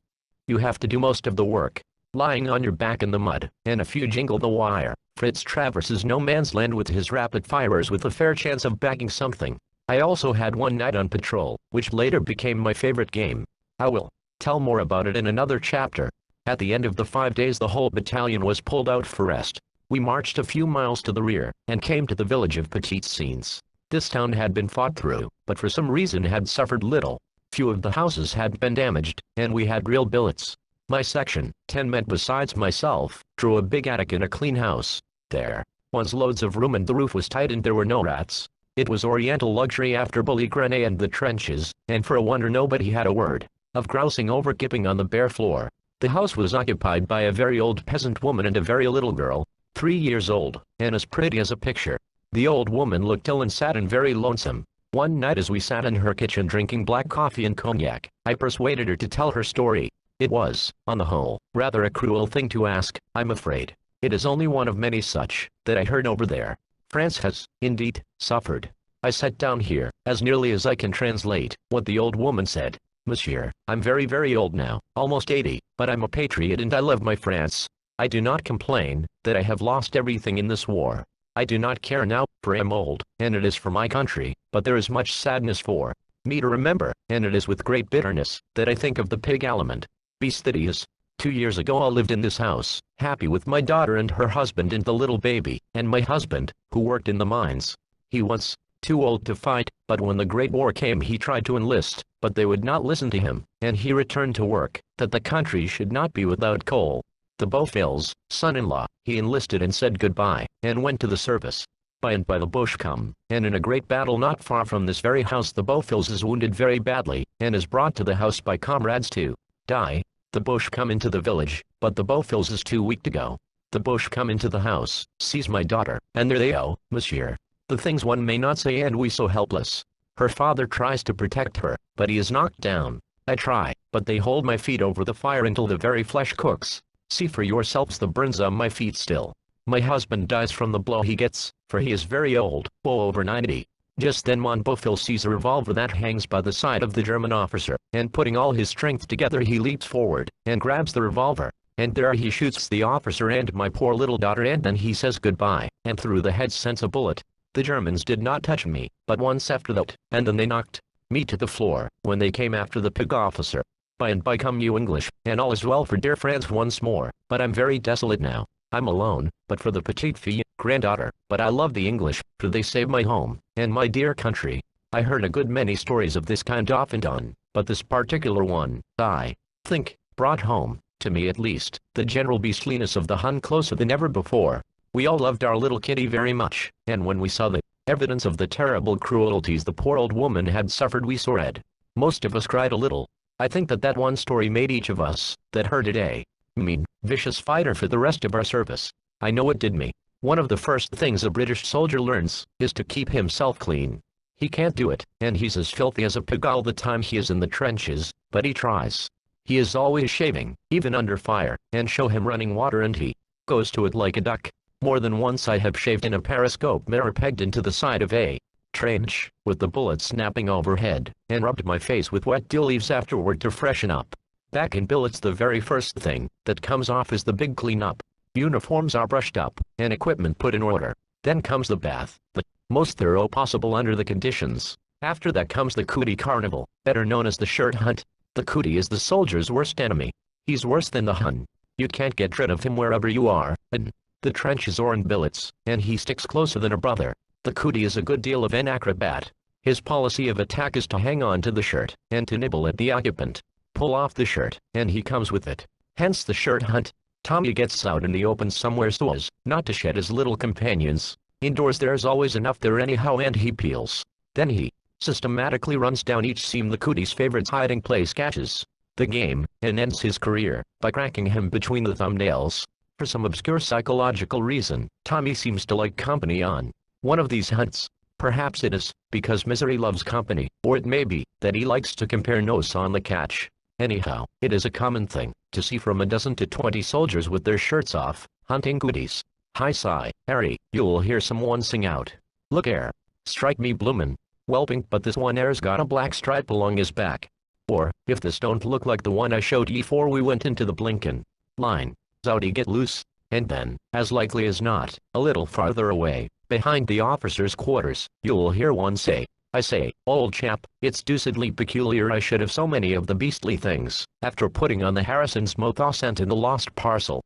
You have to do most of the work, lying on your back in the mud, and if you jingle the wire, Fritz traverses no man's land with his rapid firers with a fair chance of bagging something. I also had one night on patrol, which later became my favorite game. I will tell more about it in another chapter. At the end of the 5 days the whole battalion was pulled out for rest. We marched a few miles to the rear, and came to the village of Petite Scenes. This town had been fought through, but for some reason had suffered little. Few of the houses had been damaged, and we had real billets. My section, 10 men besides myself, drew a big attic in a clean house. There was loads of room and the roof was tight and there were no rats. It was Oriental luxury after Bully Grenay and the trenches, and for a wonder nobody had a word of grousing over kipping on the bare floor. The house was occupied by a very old peasant woman and a very little girl, 3 years old, and as pretty as a picture. The old woman looked ill and sad and very lonesome. One night as we sat in her kitchen drinking black coffee and cognac, I persuaded her to tell her story. It was, on the whole, rather a cruel thing to ask, I'm afraid. It is only one of many such that I heard over there. France has, indeed, suffered. I set down here, as nearly as I can translate, what the old woman said. Monsieur, I'm very very old now, almost 80, but I'm a patriot and I love my France. I do not complain that I have lost everything in this war. I do not care now, for I am old, and it is for my country, but there is much sadness for me to remember, and it is with great bitterness that I think of the pig element. Beast that he is. 2 years ago I lived in this house, happy with my daughter and her husband and the little baby, and my husband, who worked in the mines. He was too old to fight, but when the Great War came he tried to enlist, but they would not listen to him, and he returned to work, that the country should not be without coal. The Beaufils, son-in-law, he enlisted and said goodbye, and went to the service. By and by the Boche come, and in a great battle not far from this very house the Beaufils is wounded very badly, and is brought to the house by comrades to die. The Boche come into the village, but the Beaufils is too weak to go. The Boche come into the house, sees my daughter, and there they go, monsieur. The things one may not say and we so helpless. Her father tries to protect her, but he is knocked down. I try, but they hold my feet over the fire until the very flesh cooks. See for yourselves the burns on my feet still. My husband dies from the blow he gets, for he is very old, over 90. Just then mon Beaufil sees a revolver that hangs by the side of the German officer, and putting all his strength together he leaps forward, and grabs the revolver, and there he shoots the officer and my poor little daughter and then he says goodbye, and through the head sends a bullet. The Germans did not touch me, but once after that, and then they knocked me to the floor, when they came after the pig officer. By and by come you English, and all is well for dear France once more, but I'm very desolate now. I'm alone, but for the petite fille, granddaughter, but I love the English, for they saved my home, and my dear country. I heard a good many stories of this kind often done, but this particular one, I think, brought home, to me at least, the general beastliness of the Hun closer than ever before. We all loved our little kitty very much, and when we saw the evidence of the terrible cruelties the poor old woman had suffered we saw red. Most of us cried a little. I think that one story made each of us, that heard it a mean, vicious fighter for the rest of our service. I know it did me. One of the first things a British soldier learns, is to keep himself clean. He can't do it, and he's as filthy as a pig all the time he is in the trenches, but he tries. He is always shaving, even under fire, and show him running water and he goes to it like a duck. More than once I have shaved in a periscope mirror pegged into the side of a trench, with the bullet snapping overhead, and rubbed my face with wet deal leaves afterward to freshen up. Back in billets the very first thing that comes off is the big clean-up. Uniforms are brushed up, and equipment put in order. Then comes the bath, the most thorough possible under the conditions. After that comes the cootie carnival, better known as the shirt hunt. The cootie is the soldier's worst enemy. He's worse than the Hun. You can't get rid of him wherever you are, in the trenches or in billets, and he sticks closer than a brother. The cootie is a good deal of an acrobat. His policy of attack is to hang on to the shirt, and to nibble at the occupant. Pull off the shirt, and he comes with it. Hence the shirt hunt. Tommy gets out in the open somewhere so as not to shed his little companions. Indoors there's always enough there anyhow, and he peels. Then he systematically runs down each seam the cootie's favorite hiding place catches the game, and ends his career by cracking him between the thumbnails. For some obscure psychological reason, Tommy seems to like company on one of these hunts. Perhaps it is because misery loves company, or it may be that he likes to compare notes on the catch. Anyhow, it is a common thing to see from a dozen to 20 soldiers with their shirts off, hunting cooties. Hi sigh, Harry, you'll hear someone sing out. Look ere, strike me bloomin', whelping, but this one air's got a black stripe along his back. Or, if this don't look like the one I showed ye 'fore we went into the blinkin' line, out he get loose, and then, as likely as not, a little farther away, behind the officers' quarters, you'll hear one say, I say, old chap, it's deucedly peculiar I should have so many of the beastly things, after putting on the Harrison's mouth sent in the lost parcel.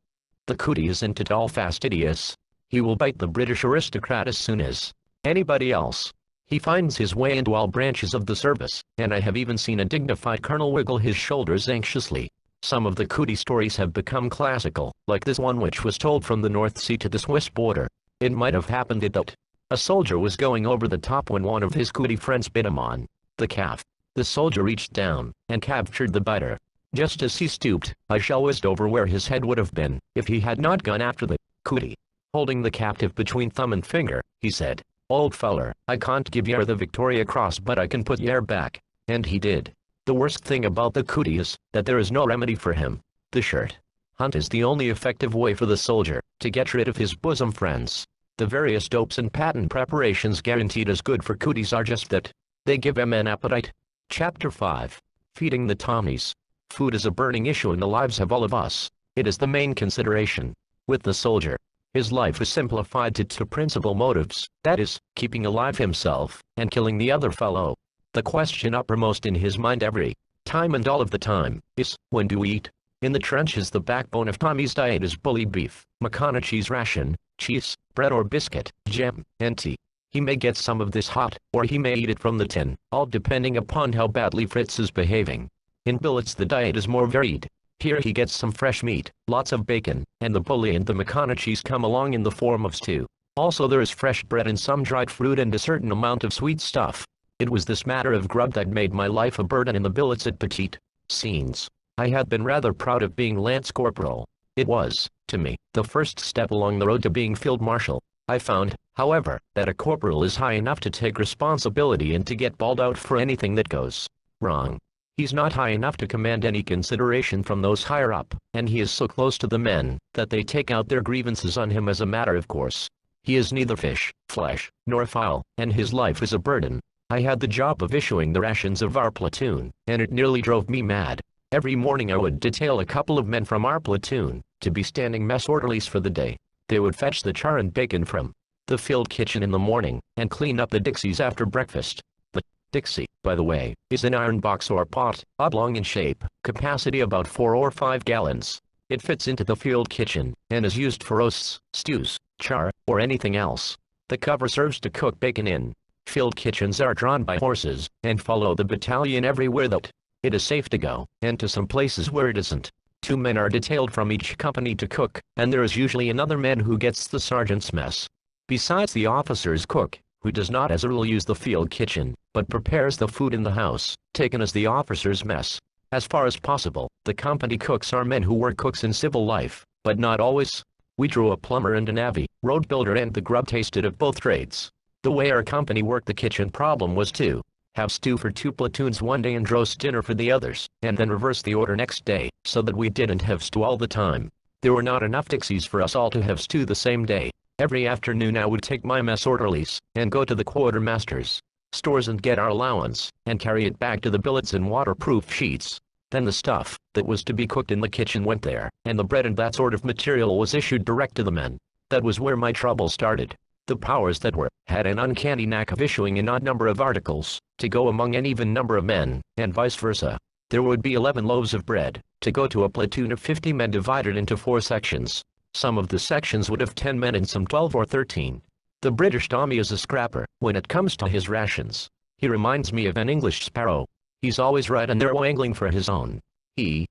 The cootie isn't at all fastidious. He will bite the British aristocrat as soon as anybody else. He finds his way into all branches of the service, and I have even seen a dignified colonel wiggle his shoulders anxiously. Some of the cootie stories have become classical, like this one which was told from the North Sea to the Swiss border. It might have happened that a soldier was going over the top when one of his cootie friends bit him on the calf. The soldier reached down and captured the biter. Just as he stooped, I shell whizzed over where his head would have been, if he had not gone after the cootie. Holding the captive between thumb and finger, he said, Old feller, I can't give yer the Victoria Cross, but I can put yer back. And he did. The worst thing about the cootie is that there is no remedy for him. The shirt hunt is the only effective way for the soldier to get rid of his bosom friends. The various dopes and patent preparations guaranteed as good for cooties are just that. They give him an appetite. Chapter 5. Feeding the Tommies. Food is a burning issue in the lives of all of us. It is the main consideration. With the soldier, his life is simplified to two principal motives, that is, keeping alive himself, and killing the other fellow. The question uppermost in his mind every time and all of the time, is, when do we eat? In the trenches the backbone of Tommy's diet is bully beef, McConaughey's ration, cheese, bread or biscuit, jam, and tea. He may get some of this hot, or he may eat it from the tin, all depending upon how badly Fritz is behaving. In billets the diet is more varied. Here he gets some fresh meat, lots of bacon, and the bully and the McConaughey's come along in the form of stew. Also there is fresh bread and some dried fruit and a certain amount of sweet stuff. It was this matter of grub that made my life a burden in the billets at Petite Scenes. I had been rather proud of being Lance Corporal. It was, to me, the first step along the road to being Field Marshal. I found, however, that a corporal is high enough to take responsibility and to get bawled out for anything that goes wrong. He's not high enough to command any consideration from those higher up, and he is so close to the men that they take out their grievances on him as a matter of course. He is neither fish, flesh, nor fowl, and his life is a burden. I had the job of issuing the rations of our platoon, and it nearly drove me mad. Every morning I would detail a couple of men from our platoon to be standing mess orderlies for the day. They would fetch the char and bacon from the field kitchen in the morning, and clean up the dixies after breakfast. The dixie, by the way, is an iron box or pot, oblong in shape, capacity about 4 or 5 gallons. It fits into the field kitchen, and is used for roasts, stews, char, or anything else. The cover serves to cook bacon in. Field kitchens are drawn by horses, and follow the battalion everywhere that it is safe to go, and to some places where it isn't. 2 men are detailed from each company to cook, and there is usually another man who gets the sergeant's mess. Besides the officer's cook, who does not as a rule use the field kitchen, but prepares the food in the house, taken as the officer's mess. As far as possible, the company cooks are men who were cooks in civil life, but not always. We drew a plumber and a navvy, road builder, and the grub tasted of both trades. The way our company worked the kitchen problem was to have stew for 2 platoons one day and roast dinner for the others, and then reverse the order next day, so that we didn't have stew all the time. There were not enough dixies for us all to have stew the same day. Every afternoon I would take my mess orderlies, and go to the quartermaster's stores and get our allowance, and carry it back to the billets in waterproof sheets. Then the stuff that was to be cooked in the kitchen went there, and the bread and that sort of material was issued direct to the men. That was where my trouble started. The powers that were had an uncanny knack of issuing an odd number of articles to go among an even number of men, and vice versa. There would be 11 loaves of bread to go to a platoon of 50 men divided into 4 sections. Some of the sections would have 10 men and some 12 or 13. The British Tommy is a scrapper when it comes to his rations. He reminds me of an English sparrow. He's always right and they're angling for his own. He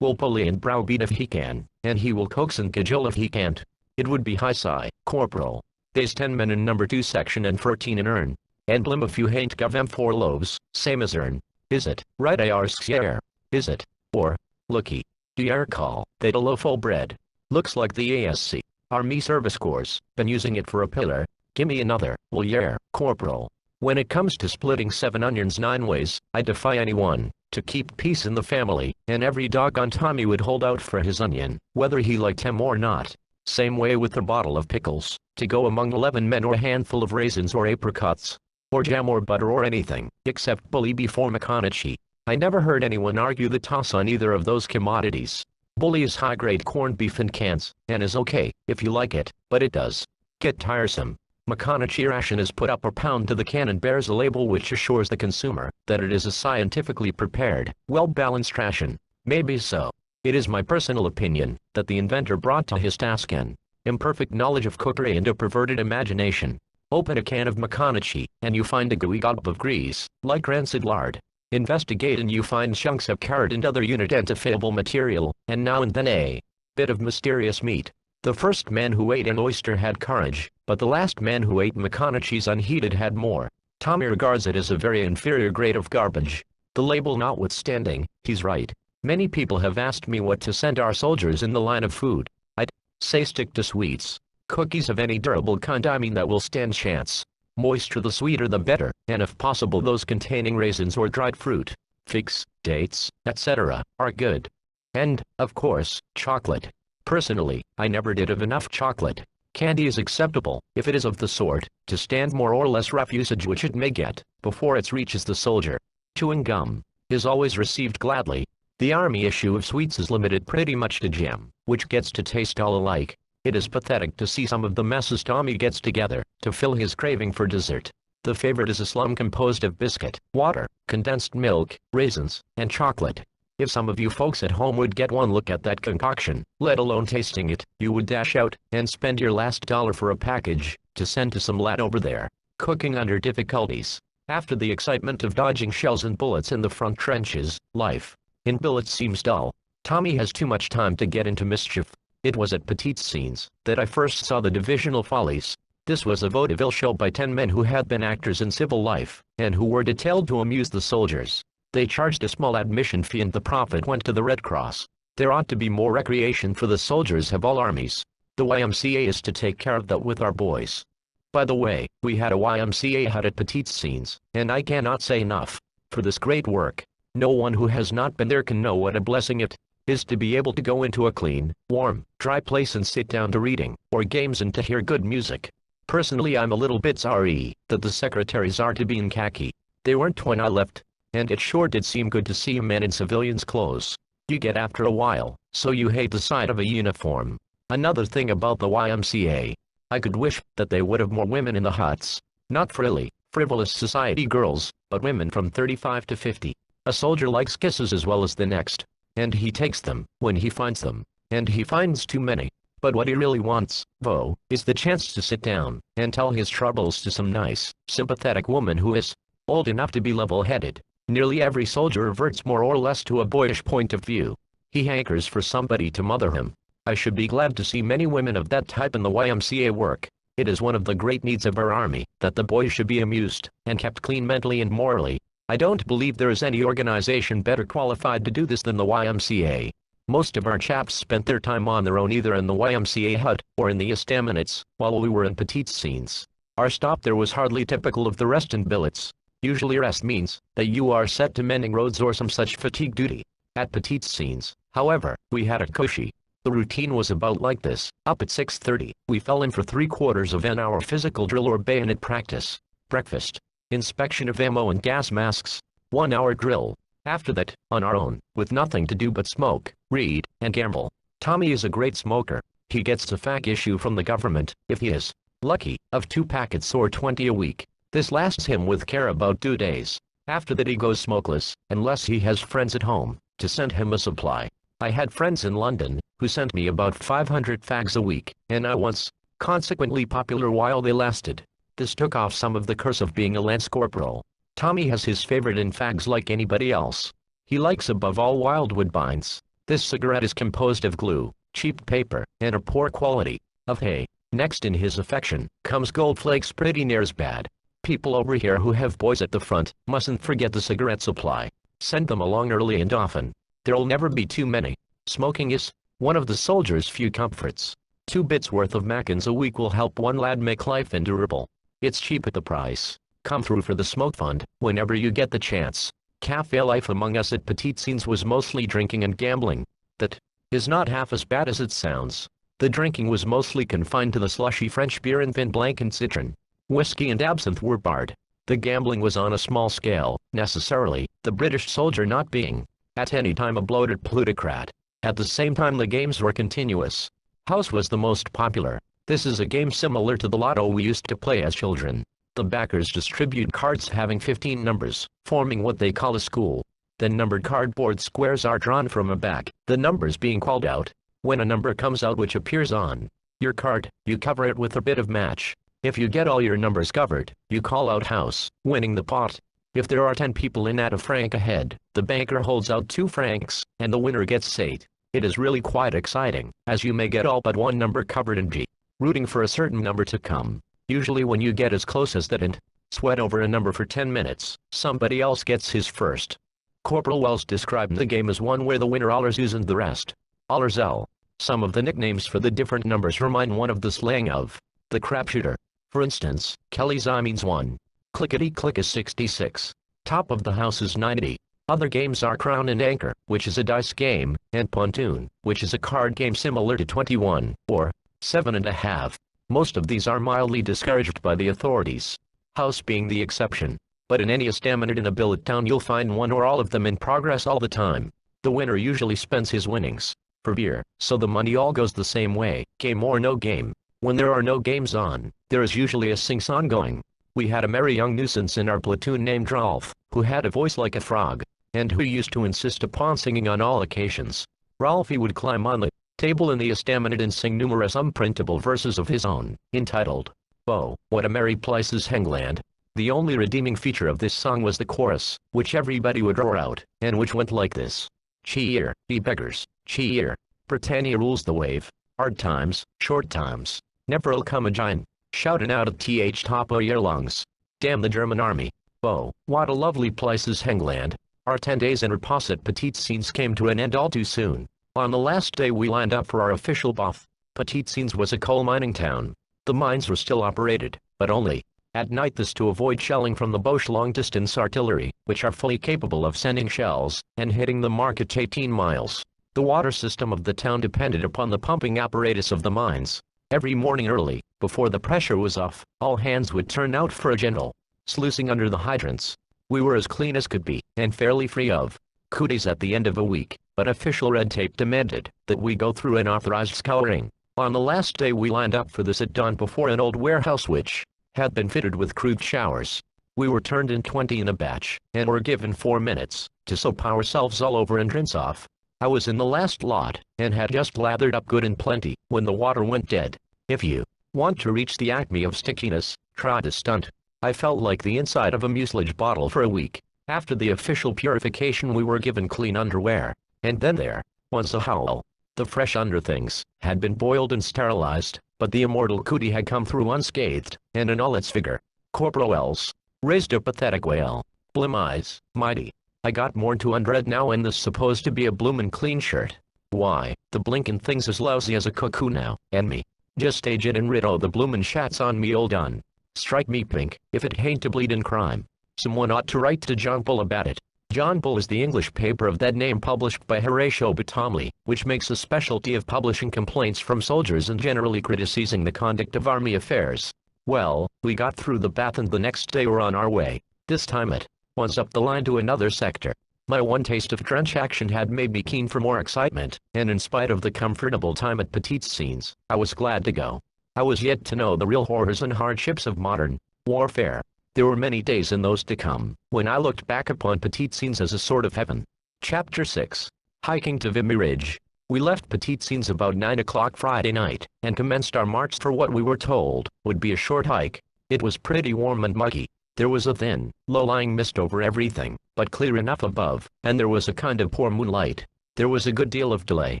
will bully and browbeat if he can, and he will coax and cajole if he can't. It would be high sigh, corporal. There's 10 men in number 2 section and 14 in urn. And blim if you hain't give them 4 loaves, same as urn. Is it, right I arsk yer? Is it? Or, looky, do yer call that a loaf o' bread? Looks like the ASC, Army Service Corps, been using it for a pillar. Gimme another, will yer, corporal. When it comes to splitting 7 onions 9 ways, I defy anyone to keep peace in the family, and every doggone Tommy would hold out for his onion, whether he liked him or not. Same way with the bottle of pickles, to go among 11 men or a handful of raisins or apricots, or jam or butter or anything, except bully before McConaughey. I never heard anyone argue the toss on either of those commodities. Bully is high-grade corned beef in cans, and is okay, if you like it, but it does get tiresome. McConaughey ration is put up a pound to the can and bears a label which assures the consumer that it is a scientifically prepared, well-balanced ration. Maybe so. It is my personal opinion that the inventor brought to his task an imperfect knowledge of cookery and a perverted imagination. Open a can of McConaughey, and you find a gooey gob of grease, like rancid lard. Investigate and you find chunks of carrot and other unidentifiable material, and now and then a bit of mysterious meat. The first man who ate an oyster had courage, but the last man who ate McConaughey's unheeded had more. Tommy regards it as a very inferior grade of garbage. The label notwithstanding, he's right. Many people have asked me what to send our soldiers in the line of food. I'd say stick to sweets. Cookies of any durable kind, I mean that will stand chance. Moisture the sweeter the better, and if possible those containing raisins or dried fruit, figs, dates, etc., are good. And, of course, chocolate. Personally, I never did have enough chocolate. Candy is acceptable, if it is of the sort to stand more or less rough usage which it may get, before it reaches the soldier. Chewing gum is always received gladly. The army issue of sweets is limited pretty much to jam, which gets to taste all alike. It is pathetic to see some of the messes Tommy gets together to fill his craving for dessert. The favorite is a slum composed of biscuit, water, condensed milk, raisins, and chocolate. If some of you folks at home would get one look at that concoction, let alone tasting it, you would dash out and spend your last dollar for a package to send to some lad over there, cooking under difficulties. After the excitement of dodging shells and bullets in the front trenches, life in billets seems dull. Tommy has too much time to get into mischief. It was at Petit's Scenes that I first saw the Divisional Follies. This was a vaudeville show by 10 men who had been actors in civil life, and who were detailed to amuse the soldiers. They charged a small admission fee and the profit went to the Red Cross. There ought to be more recreation for the soldiers of all armies. The YMCA is to take care of that with our boys. By the way, we had a YMCA hut at Petit's Scenes, and I cannot say enough for this great work. No one who has not been there can know what a blessing it is to be able to go into a clean, warm, dry place and sit down to reading, or games and to hear good music. Personally, I'm a little bit sorry that the secretaries are to be in khaki. They weren't when I left, and it sure did seem good to see a man in civilian's clothes. You get after a while, so you hate the sight of a uniform. Another thing about the YMCA. I could wish that they would have more women in the huts. Not frilly, frivolous society girls, but women from 35 to 50. A soldier likes kisses as well as the next. And he takes them, when he finds them. And he finds too many. But what he really wants, though, is the chance to sit down and tell his troubles to some nice, sympathetic woman who is old enough to be level-headed. Nearly every soldier reverts more or less to a boyish point of view. He hankers for somebody to mother him. I should be glad to see many women of that type in the YMCA work. It is one of the great needs of our army, that the boys should be amused, and kept clean mentally and morally. I don't believe there is any organization better qualified to do this than the YMCA. Most of our chaps spent their time on their own either in the YMCA hut, or in the estaminets, while we were in Petit's Scenes. Our stop there was hardly typical of the rest in billets. Usually rest means that you are set to mending roads or some such fatigue duty. At Petit's Scenes, however, we had it cushy. The routine was about like this. Up at 6:30, we fell in for 3/4 of an hour physical drill or bayonet practice. Breakfast. Inspection of ammo and gas masks. 1 hour drill. After that, on our own, with nothing to do but smoke, read, and gamble. Tommy is a great smoker. He gets a fag issue from the government, if he is lucky, of 2 packets or 20 a week. This lasts him with care about 2 days. After that he goes smokeless, unless he has friends at home to send him a supply. I had friends in London who sent me about 500 fags a week, and I was consequently popular while they lasted. This took off some of the curse of being a lance corporal. Tommy has his favorite in fags like anybody else. He likes above all wild woodbines. This cigarette is composed of glue, cheap paper, and a poor quality of hay. Next in his affection comes gold flakes, pretty near as bad. People over here who have boys at the front mustn't forget the cigarette supply. Send them along early and often. There'll never be too many. Smoking is one of the soldier's few comforts. 2 bits worth of Mackins a week will help one lad make life endurable. It's cheap at the price. Come through for the smoke fund whenever you get the chance. Cafe life among us at Petite Scenes was mostly drinking and gambling. That is not half as bad as it sounds. The drinking was mostly confined to the slushy French beer and vin blanc and citron. Whiskey and absinthe were barred. The gambling was on a small scale, necessarily, the British soldier not being, at any time, a bloated plutocrat. At the same time the games were continuous. House was the most popular. This is a game similar to the lotto we used to play as children. The backers distribute cards having 15 numbers, forming what they call a school. Then numbered cardboard squares are drawn from a back, the numbers being called out. When a number comes out which appears on your card, you cover it with a bit of match. If you get all your numbers covered, you call out house, winning the pot. If there are 10 people in at a franc ahead, the banker holds out 2 francs, and the winner gets 8. It is really quite exciting, as you may get all but one number covered and be rooting for a certain number to come. Usually when you get as close as that and sweat over a number for 10 minutes, somebody else gets his first. Corporal Wells described the game as one where the winner allers use and the rest allers L. Some of the nicknames for the different numbers remind one of the slang of the crapshooter. For instance, Kelly's I means 1. Clickety-click is 66. Top of the house is 90. Other games are Crown and Anchor, which is a dice game, and Pontoon, which is a card game similar to 21, or 7.5. Most of these are mildly discouraged by the authorities, house being the exception. But in any estaminet in a billet town you'll find one or all of them in progress all the time. The winner usually spends his winnings for beer, so the money all goes the same way, game or no game. When there are no games on, there is usually a sing-song going. We had a merry young nuisance in our platoon named Rolf, who had a voice like a frog, and who used to insist upon singing on all occasions. Rolfie would climb on the table in the estaminet and sing numerous unprintable verses of his own, entitled, "Oh, what a merry place is Hengland." The only redeeming feature of this song was the chorus, which everybody would roar out, and which went like this. Cheer, ye beggars, cheer. Britannia rules the wave. Hard times, short times, never'll come a giant, shouting out at top of your lungs. Damn the German army. Oh, what a lovely place is Hengland. Our 10 days in repose at Petite Scenes came to an end all too soon. On the last day we lined up for our official bath. Petite Scenes was a coal mining town. The mines were still operated, but only at night, this to avoid shelling from the Boche long-distance artillery, which are fully capable of sending shells and hitting the mark at 18 miles. The water system of the town depended upon the pumping apparatus of the mines. Every morning early, before the pressure was off, all hands would turn out for a gentle sluicing under the hydrants. We were as clean as could be, and fairly free of cooties at the end of a week, but official red tape demanded that we go through an authorized scouring. On the last day we lined up for this at dawn before an old warehouse which had been fitted with crude showers. We were turned in 20 in a batch, and were given 4 minutes to soap ourselves all over and rinse off. I was in the last lot, and had just lathered up good and plenty, when the water went dead. If you want to reach the acme of stickiness, try the stunt. I felt like the inside of a mucilage bottle for a week. After the official purification we were given clean underwear, and then there was a howl. The fresh underthings had been boiled and sterilized, but the immortal cootie had come through unscathed, and in all its vigor. Corporal Wells raised a pathetic wail. Blim eyes, mighty. I got more 200 now in this supposed to be a bloomin' clean shirt. Why, the blinkin' thing's as lousy as a cuckoo now, and me just aged and rid o' the bloomin' shats on me old un. Strike me pink, if it hain't a bleedin' crime. Someone ought to write to John Bull about it. John Bull is the English paper of that name published by Horatio Bottomley, which makes a specialty of publishing complaints from soldiers and generally criticizing the conduct of army affairs. Well, we got through the bath and the next day were on our way, this time at once up the line to another sector. My one taste of trench action had made me keen for more excitement, and in spite of the comfortable time at Petite Scenes, I was glad to go. I was yet to know the real horrors and hardships of modern warfare. There were many days in those to come, when I looked back upon Petite Scenes as a sort of heaven. Chapter 6. Hiking to Vimy Ridge. We left Petite Scenes about 9 o'clock Friday night, and commenced our march for what we were told would be a short hike. It was pretty warm and muggy. There was a thin, low-lying mist over everything, but clear enough above, and there was a kind of poor moonlight. There was a good deal of delay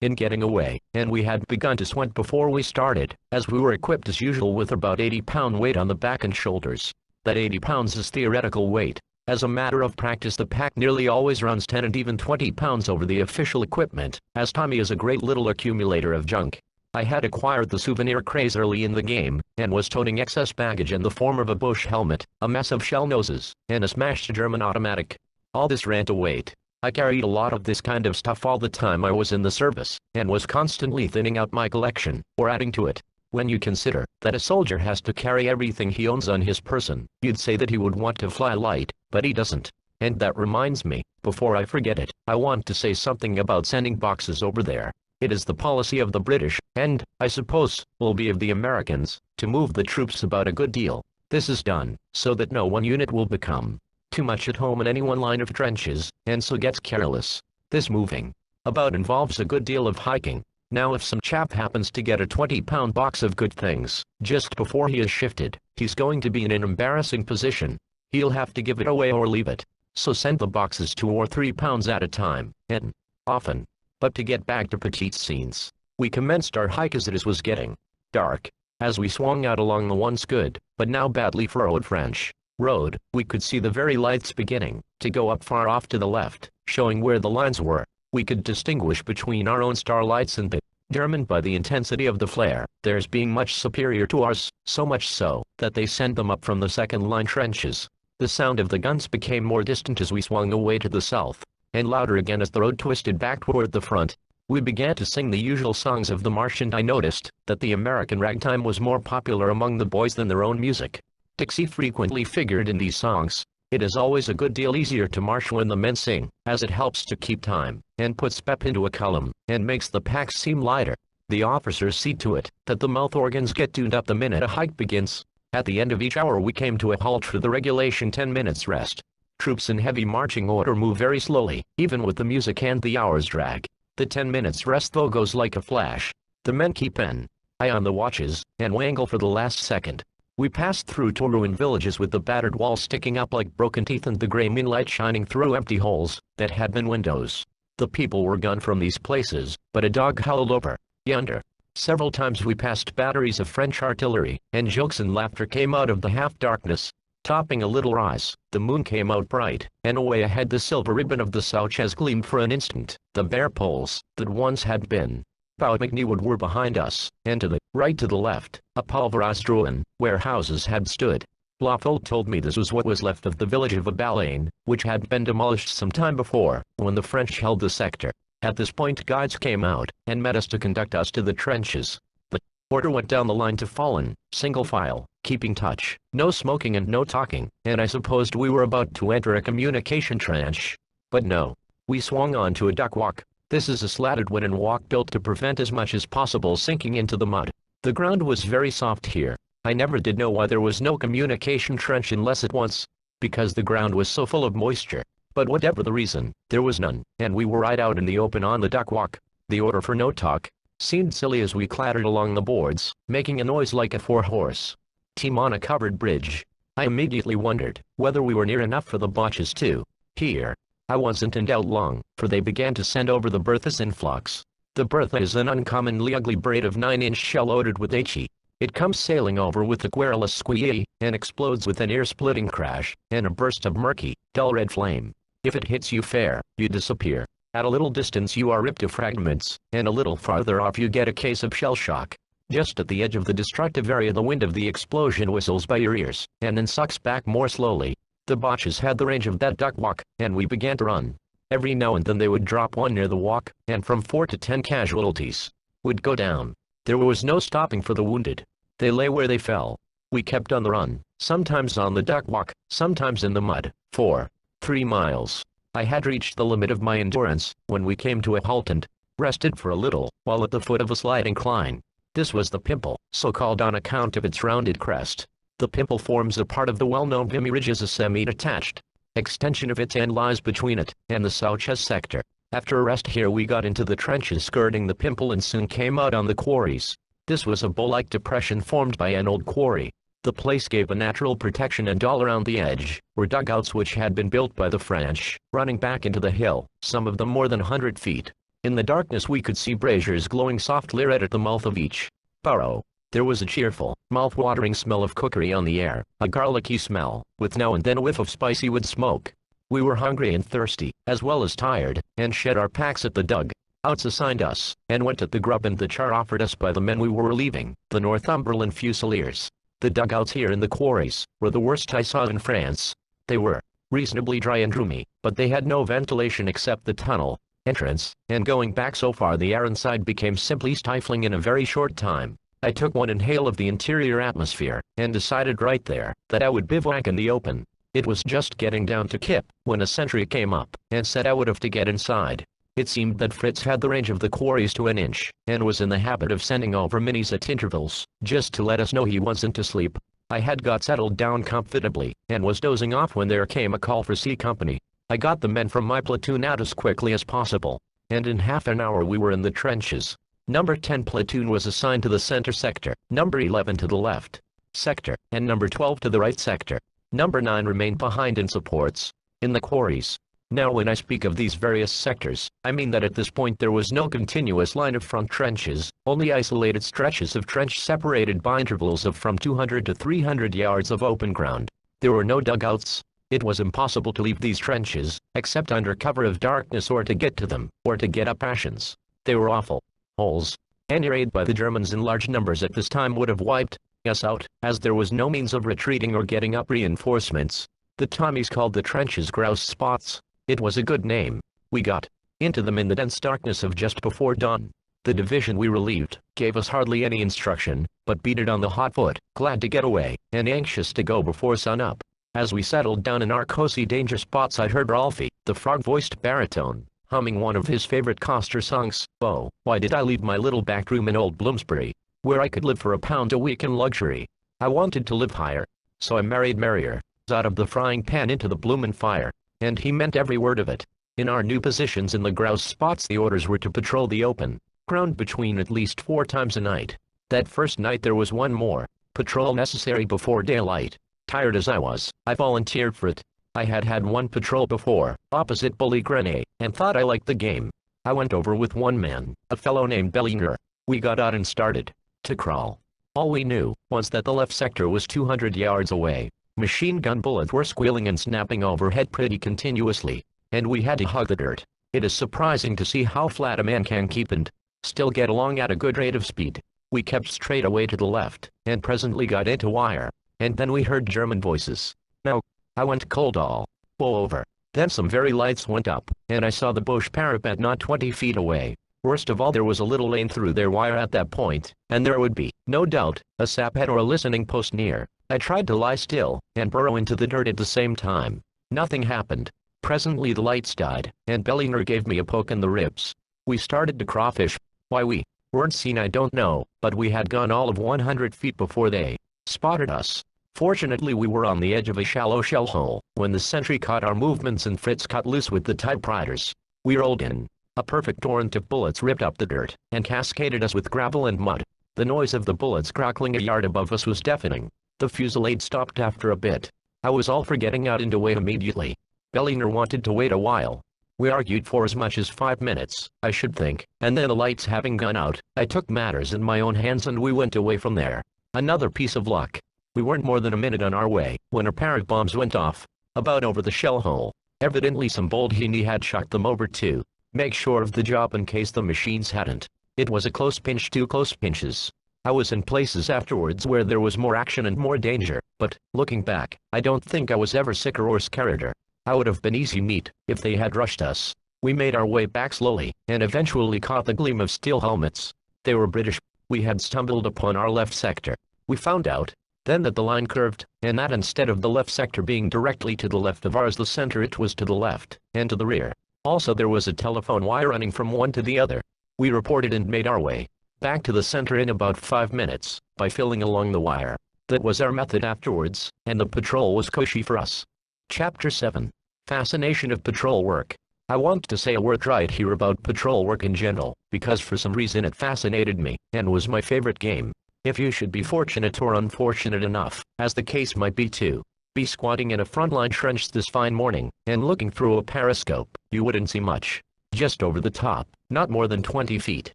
in getting away, and we had begun to sweat before we started, as we were equipped as usual with about 80-pound weight on the back and shoulders. That 80 pounds is theoretical weight. As a matter of practice, the pack nearly always runs 10 and even 20 pounds over the official equipment, as Tommy is a great little accumulator of junk. I had acquired the souvenir craze early in the game, and was toting excess baggage in the form of a bush helmet, a mess of shell noses, and a smashed German automatic. All this ran to weight. I carried a lot of this kind of stuff all the time I was in the service, and was constantly thinning out my collection, or adding to it. When you consider that a soldier has to carry everything he owns on his person, you'd say that he would want to fly light, but he doesn't. And that reminds me, before I forget it, I want to say something about sending boxes over there. It is the policy of the British, and, I suppose, will be of the Americans, to move the troops about a good deal. This is done, so that no one unit will become too much at home in any one line of trenches, and so gets careless. This moving about involves a good deal of hiking. Now if some chap happens to get a 20-pound box of good things, just before he is shifted, he's going to be in an embarrassing position. He'll have to give it away or leave it. So send the boxes 2 or 3 pounds at a time, and often. But to get back to Petite Scenes, we commenced our hike as it was getting dark. As we swung out along the once good, but now badly furrowed French road, we could see the very lights beginning to go up far off to the left, showing where the lines were. We could distinguish between our own starlights and the German by the intensity of the flare, theirs being much superior to ours, so much so that they sent them up from the second-line trenches. The sound of the guns became more distant as we swung away to the south, and louder again as the road twisted back toward the front. We began to sing the usual songs of the march, and I noticed that the American ragtime was more popular among the boys than their own music. Dixie frequently figured in these songs. It is always a good deal easier to march when the men sing, as it helps to keep time, and puts pep into a column, and makes the packs seem lighter. The officers see to it that the mouth organs get tuned up the minute a hike begins. At the end of each hour we came to a halt for the regulation 10 minutes rest. Troops in heavy marching order move very slowly, even with the music and the hours drag. The 10 minutes rest though goes like a flash. The men keep an eye on the watches, and wangle for the last second. We passed through 2 ruined villages with the battered walls sticking up like broken teeth and the grey moonlight shining through empty holes that had been windows. The people were gone from these places, but a dog howled over yonder. Several times we passed batteries of French artillery, and jokes and laughter came out of the half-darkness. Topping a little rise, the moon came out bright, and away ahead the silver ribbon of the Souchez gleamed for an instant. The bare poles that once had been Bout McNewood were behind us, and to the right to the left, a pulverized ruin, where houses had stood. Blofeld told me this was what was left of the village of Abalain, which had been demolished some time before, when the French held the sector. At this point guides came out, and met us to conduct us to the trenches. The order went down the line to fall in single file, keeping touch, no smoking and no talking, and I supposed we were about to enter a communication trench. But no. We swung on to a duck walk. This is a slatted wooden walk built to prevent as much as possible sinking into the mud. The ground was very soft here. I never did know why there was no communication trench unless it was because the ground was so full of moisture. But whatever the reason, there was none, and we were right out in the open on the duck walk. The order for no talk seemed silly as we clattered along the boards, making a noise like a 4-horse team on a covered bridge. I immediately wondered whether we were near enough for the Boches to hear. I wasn't in doubt long, for they began to send over the Berthas in flux. The Bertha is an uncommonly ugly braid of 9-inch shell loaded with HE. It comes sailing over with a querulous squeak, and explodes with an ear-splitting crash, and a burst of murky, dull red flame. If it hits you fair, you disappear. At a little distance you are ripped to fragments, and a little farther off you get a case of shell shock. Just at the edge of the destructive area the wind of the explosion whistles by your ears, and then sucks back more slowly. The Boches had the range of that duck walk, and we began to run. Every now and then they would drop one near the walk, and from 4 to 10 casualties would go down. There was no stopping for the wounded. They lay where they fell. We kept on the run, sometimes on the duck walk, sometimes in the mud, for 3 miles. I had reached the limit of my endurance when we came to a halt and rested for a little while at the foot of a slight incline. This was the Pimple, so called on account of its rounded crest. The Pimple forms a part of the well-known Vimy Ridge as a semi-detached extension of its end lies between it and the Sauches sector. After a rest here we got into the trenches skirting the Pimple and soon came out on the quarries. This was a bowl-like depression formed by an old quarry. The place gave a natural protection, and all around the edge were dugouts which had been built by the French, running back into the hill, some of them more than 100 feet. In the darkness we could see braziers glowing softly red at the mouth of each burrow. There was a cheerful, mouth-watering smell of cookery on the air, a garlicky smell, with now and then a whiff of spicy wood smoke. We were hungry and thirsty, as well as tired, and shed our packs at the dugouts assigned us, and went at the grub and the char offered us by the men we were relieving, the Northumberland Fusiliers. The dugouts here in the quarries were the worst I saw in France. They were reasonably dry and roomy, but they had no ventilation except the tunnel entrance, and going back so far the air inside became simply stifling in a very short time. I took one inhale of the interior atmosphere, and decided right there that I would bivouac in the open. It was just getting down to Kip, when a sentry came up, and said I would have to get inside. It seemed that Fritz had the range of the quarries to an inch, and was in the habit of sending over minis at intervals, just to let us know he wasn't asleep. I had got settled down comfortably, and was dozing off when there came a call for C Company. I got the men from my platoon out as quickly as possible, and in half an hour we were in the trenches. Number 10 platoon was assigned to the center sector, number 11 to the left sector, and number 12 to the right sector. Number 9 remained behind in supports in the quarries. Now when I speak of these various sectors, I mean that at this point there was no continuous line of front trenches, only isolated stretches of trench separated by intervals of from 200 to 300 yards of open ground. There were no dugouts. It was impossible to leave these trenches, except under cover of darkness, or to get to them, or to get up rations. They were awful holes. Any raid by the Germans in large numbers at this time would have wiped us out, as there was no means of retreating or getting up reinforcements. The Tommies called the trenches grouse spots. It was a good name. We got into them in the dense darkness of just before dawn. The division we relieved gave us hardly any instruction, but beat it on the hot foot, glad to get away, and anxious to go before sunup. As we settled down in our cozy danger spots I heard Ralphie, the frog-voiced baritone, humming one of his favorite Coster songs. Oh, why did I leave my little back room in old Bloomsbury, where I could live for £1 a week in luxury? I wanted to live higher, so I married Marrier, out of the frying pan into the bloomin' fire. And he meant every word of it. In our new positions in the grouse spots the orders were to patrol the open ground between at least 4 times a night. That first night there was one more patrol necessary before daylight. Tired as I was, I volunteered for it. I had had one patrol before, opposite Bully Grenay, and thought I liked the game. I went over with one man, a fellow named Bellinger. We got out and started to crawl. All we knew was that the left sector was 200 yards away. Machine gun bullets were squealing and snapping overhead pretty continuously, and we had to hug the dirt. It is surprising to see how flat a man can keep and still get along at a good rate of speed. We kept straight away to the left, and presently got into wire, and then we heard German voices. Now, I went cold all over. Then some very lights went up, and I saw the bush parapet not 20 feet away. Worst of all, there was a little lane through their wire at that point, and there would be, no doubt, a saphead or a listening post near. I tried to lie still, and burrow into the dirt at the same time. Nothing happened. Presently the lights died, and Bellinger gave me a poke in the ribs. We started to crawfish. Why we weren't seen I don't know, but we had gone all of 100 feet before they spotted us. Fortunately we were on the edge of a shallow shell hole, when the sentry caught our movements and Fritz cut loose with the typewriters. We rolled in. A perfect torrent of bullets ripped up the dirt, and cascaded us with gravel and mud. The noise of the bullets crackling a yard above us was deafening. The fusillade stopped after a bit. I was all for getting out and away immediately. Bellinger wanted to wait a while. We argued for as much as 5 minutes, I should think, and then the lights having gone out, I took matters in my own hands and we went away from there. Another piece of luck. We weren't more than a minute on our way, when a pair of bombs went off, about over the shell hole. Evidently some bold Heaney had shot them over to make sure of the job in case the machines hadn't. It was a close pinch, 2 close pinches. I was in places afterwards where there was more action and more danger, but, looking back, I don't think I was ever sicker or scareder. I would have been easy meat, if they had rushed us. We made our way back slowly, and eventually caught the gleam of steel helmets. They were British. We had stumbled upon our left sector. We found out Then that the line curved, and that instead of the left sector being directly to the left of ours the center it was to the left, and to the rear. Also there was a telephone wire running from one to the other. We reported and made our way back to the center in about 5 minutes, by filling along the wire. That was our method afterwards, and the patrol was cushy for us. Chapter 7. Fascination of patrol work. I want to say a word right here about patrol work in general, because for some reason it fascinated me, and was my favorite game. If you should be fortunate or unfortunate enough, as the case might be to be squatting in a frontline trench this fine morning, and looking through a periscope, you wouldn't see much. Just over the top, not more than 20 feet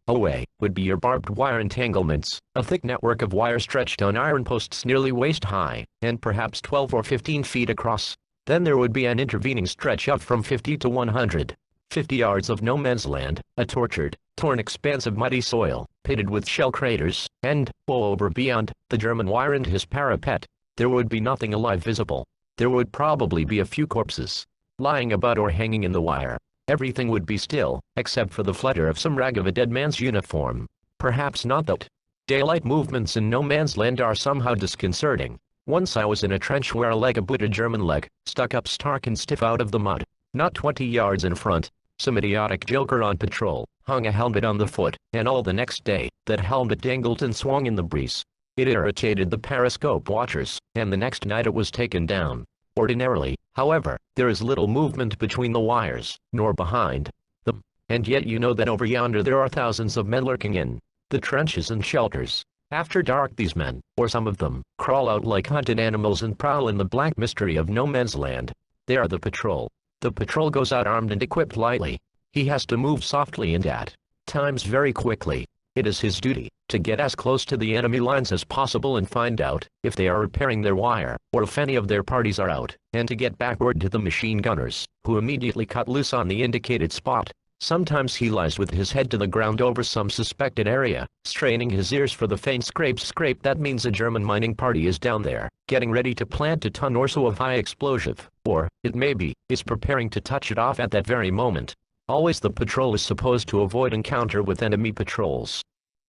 away, would be your barbed wire entanglements, a thick network of wire stretched on iron posts nearly waist high, and perhaps 12 or 15 feet across. Then there would be an intervening stretch of from 50 to 150 yards of no man's land, a tortured, torn expanse of muddy soil, pitted with shell craters, and, over beyond, the German wire and his parapet, there would be nothing alive visible. There would probably be a few corpses lying about or hanging in the wire. Everything would be still, except for the flutter of some rag of a dead man's uniform. Perhaps not that. Daylight movements in no man's land are somehow disconcerting. Once I was in a trench where a leg, a booted German leg, stuck up stark and stiff out of the mud, not 20 yards in front. Some idiotic joker on patrol hung a helmet on the foot, and all the next day, that helmet dangled and swung in the breeze. It irritated the periscope watchers, and the next night it was taken down. Ordinarily, however, there is little movement between the wires, nor behind them, and yet you know that over yonder there are thousands of men lurking in the trenches and shelters. After dark these men, or some of them, crawl out like hunted animals and prowl in the black mystery of no man's land. They are the patrol. The patrol goes out armed and equipped lightly. He has to move softly and at times very quickly. It is his duty to get as close to the enemy lines as possible and find out if they are repairing their wire, or if any of their parties are out, and to get backward to the machine gunners, who immediately cut loose on the indicated spot. Sometimes he lies with his head to the ground over some suspected area, straining his ears for the faint scrape. That means a German mining party is down there, getting ready to plant a ton or so of high explosive, or, it may be, is preparing to touch it off at that very moment. Always the patrol is supposed to avoid encounter with enemy patrols.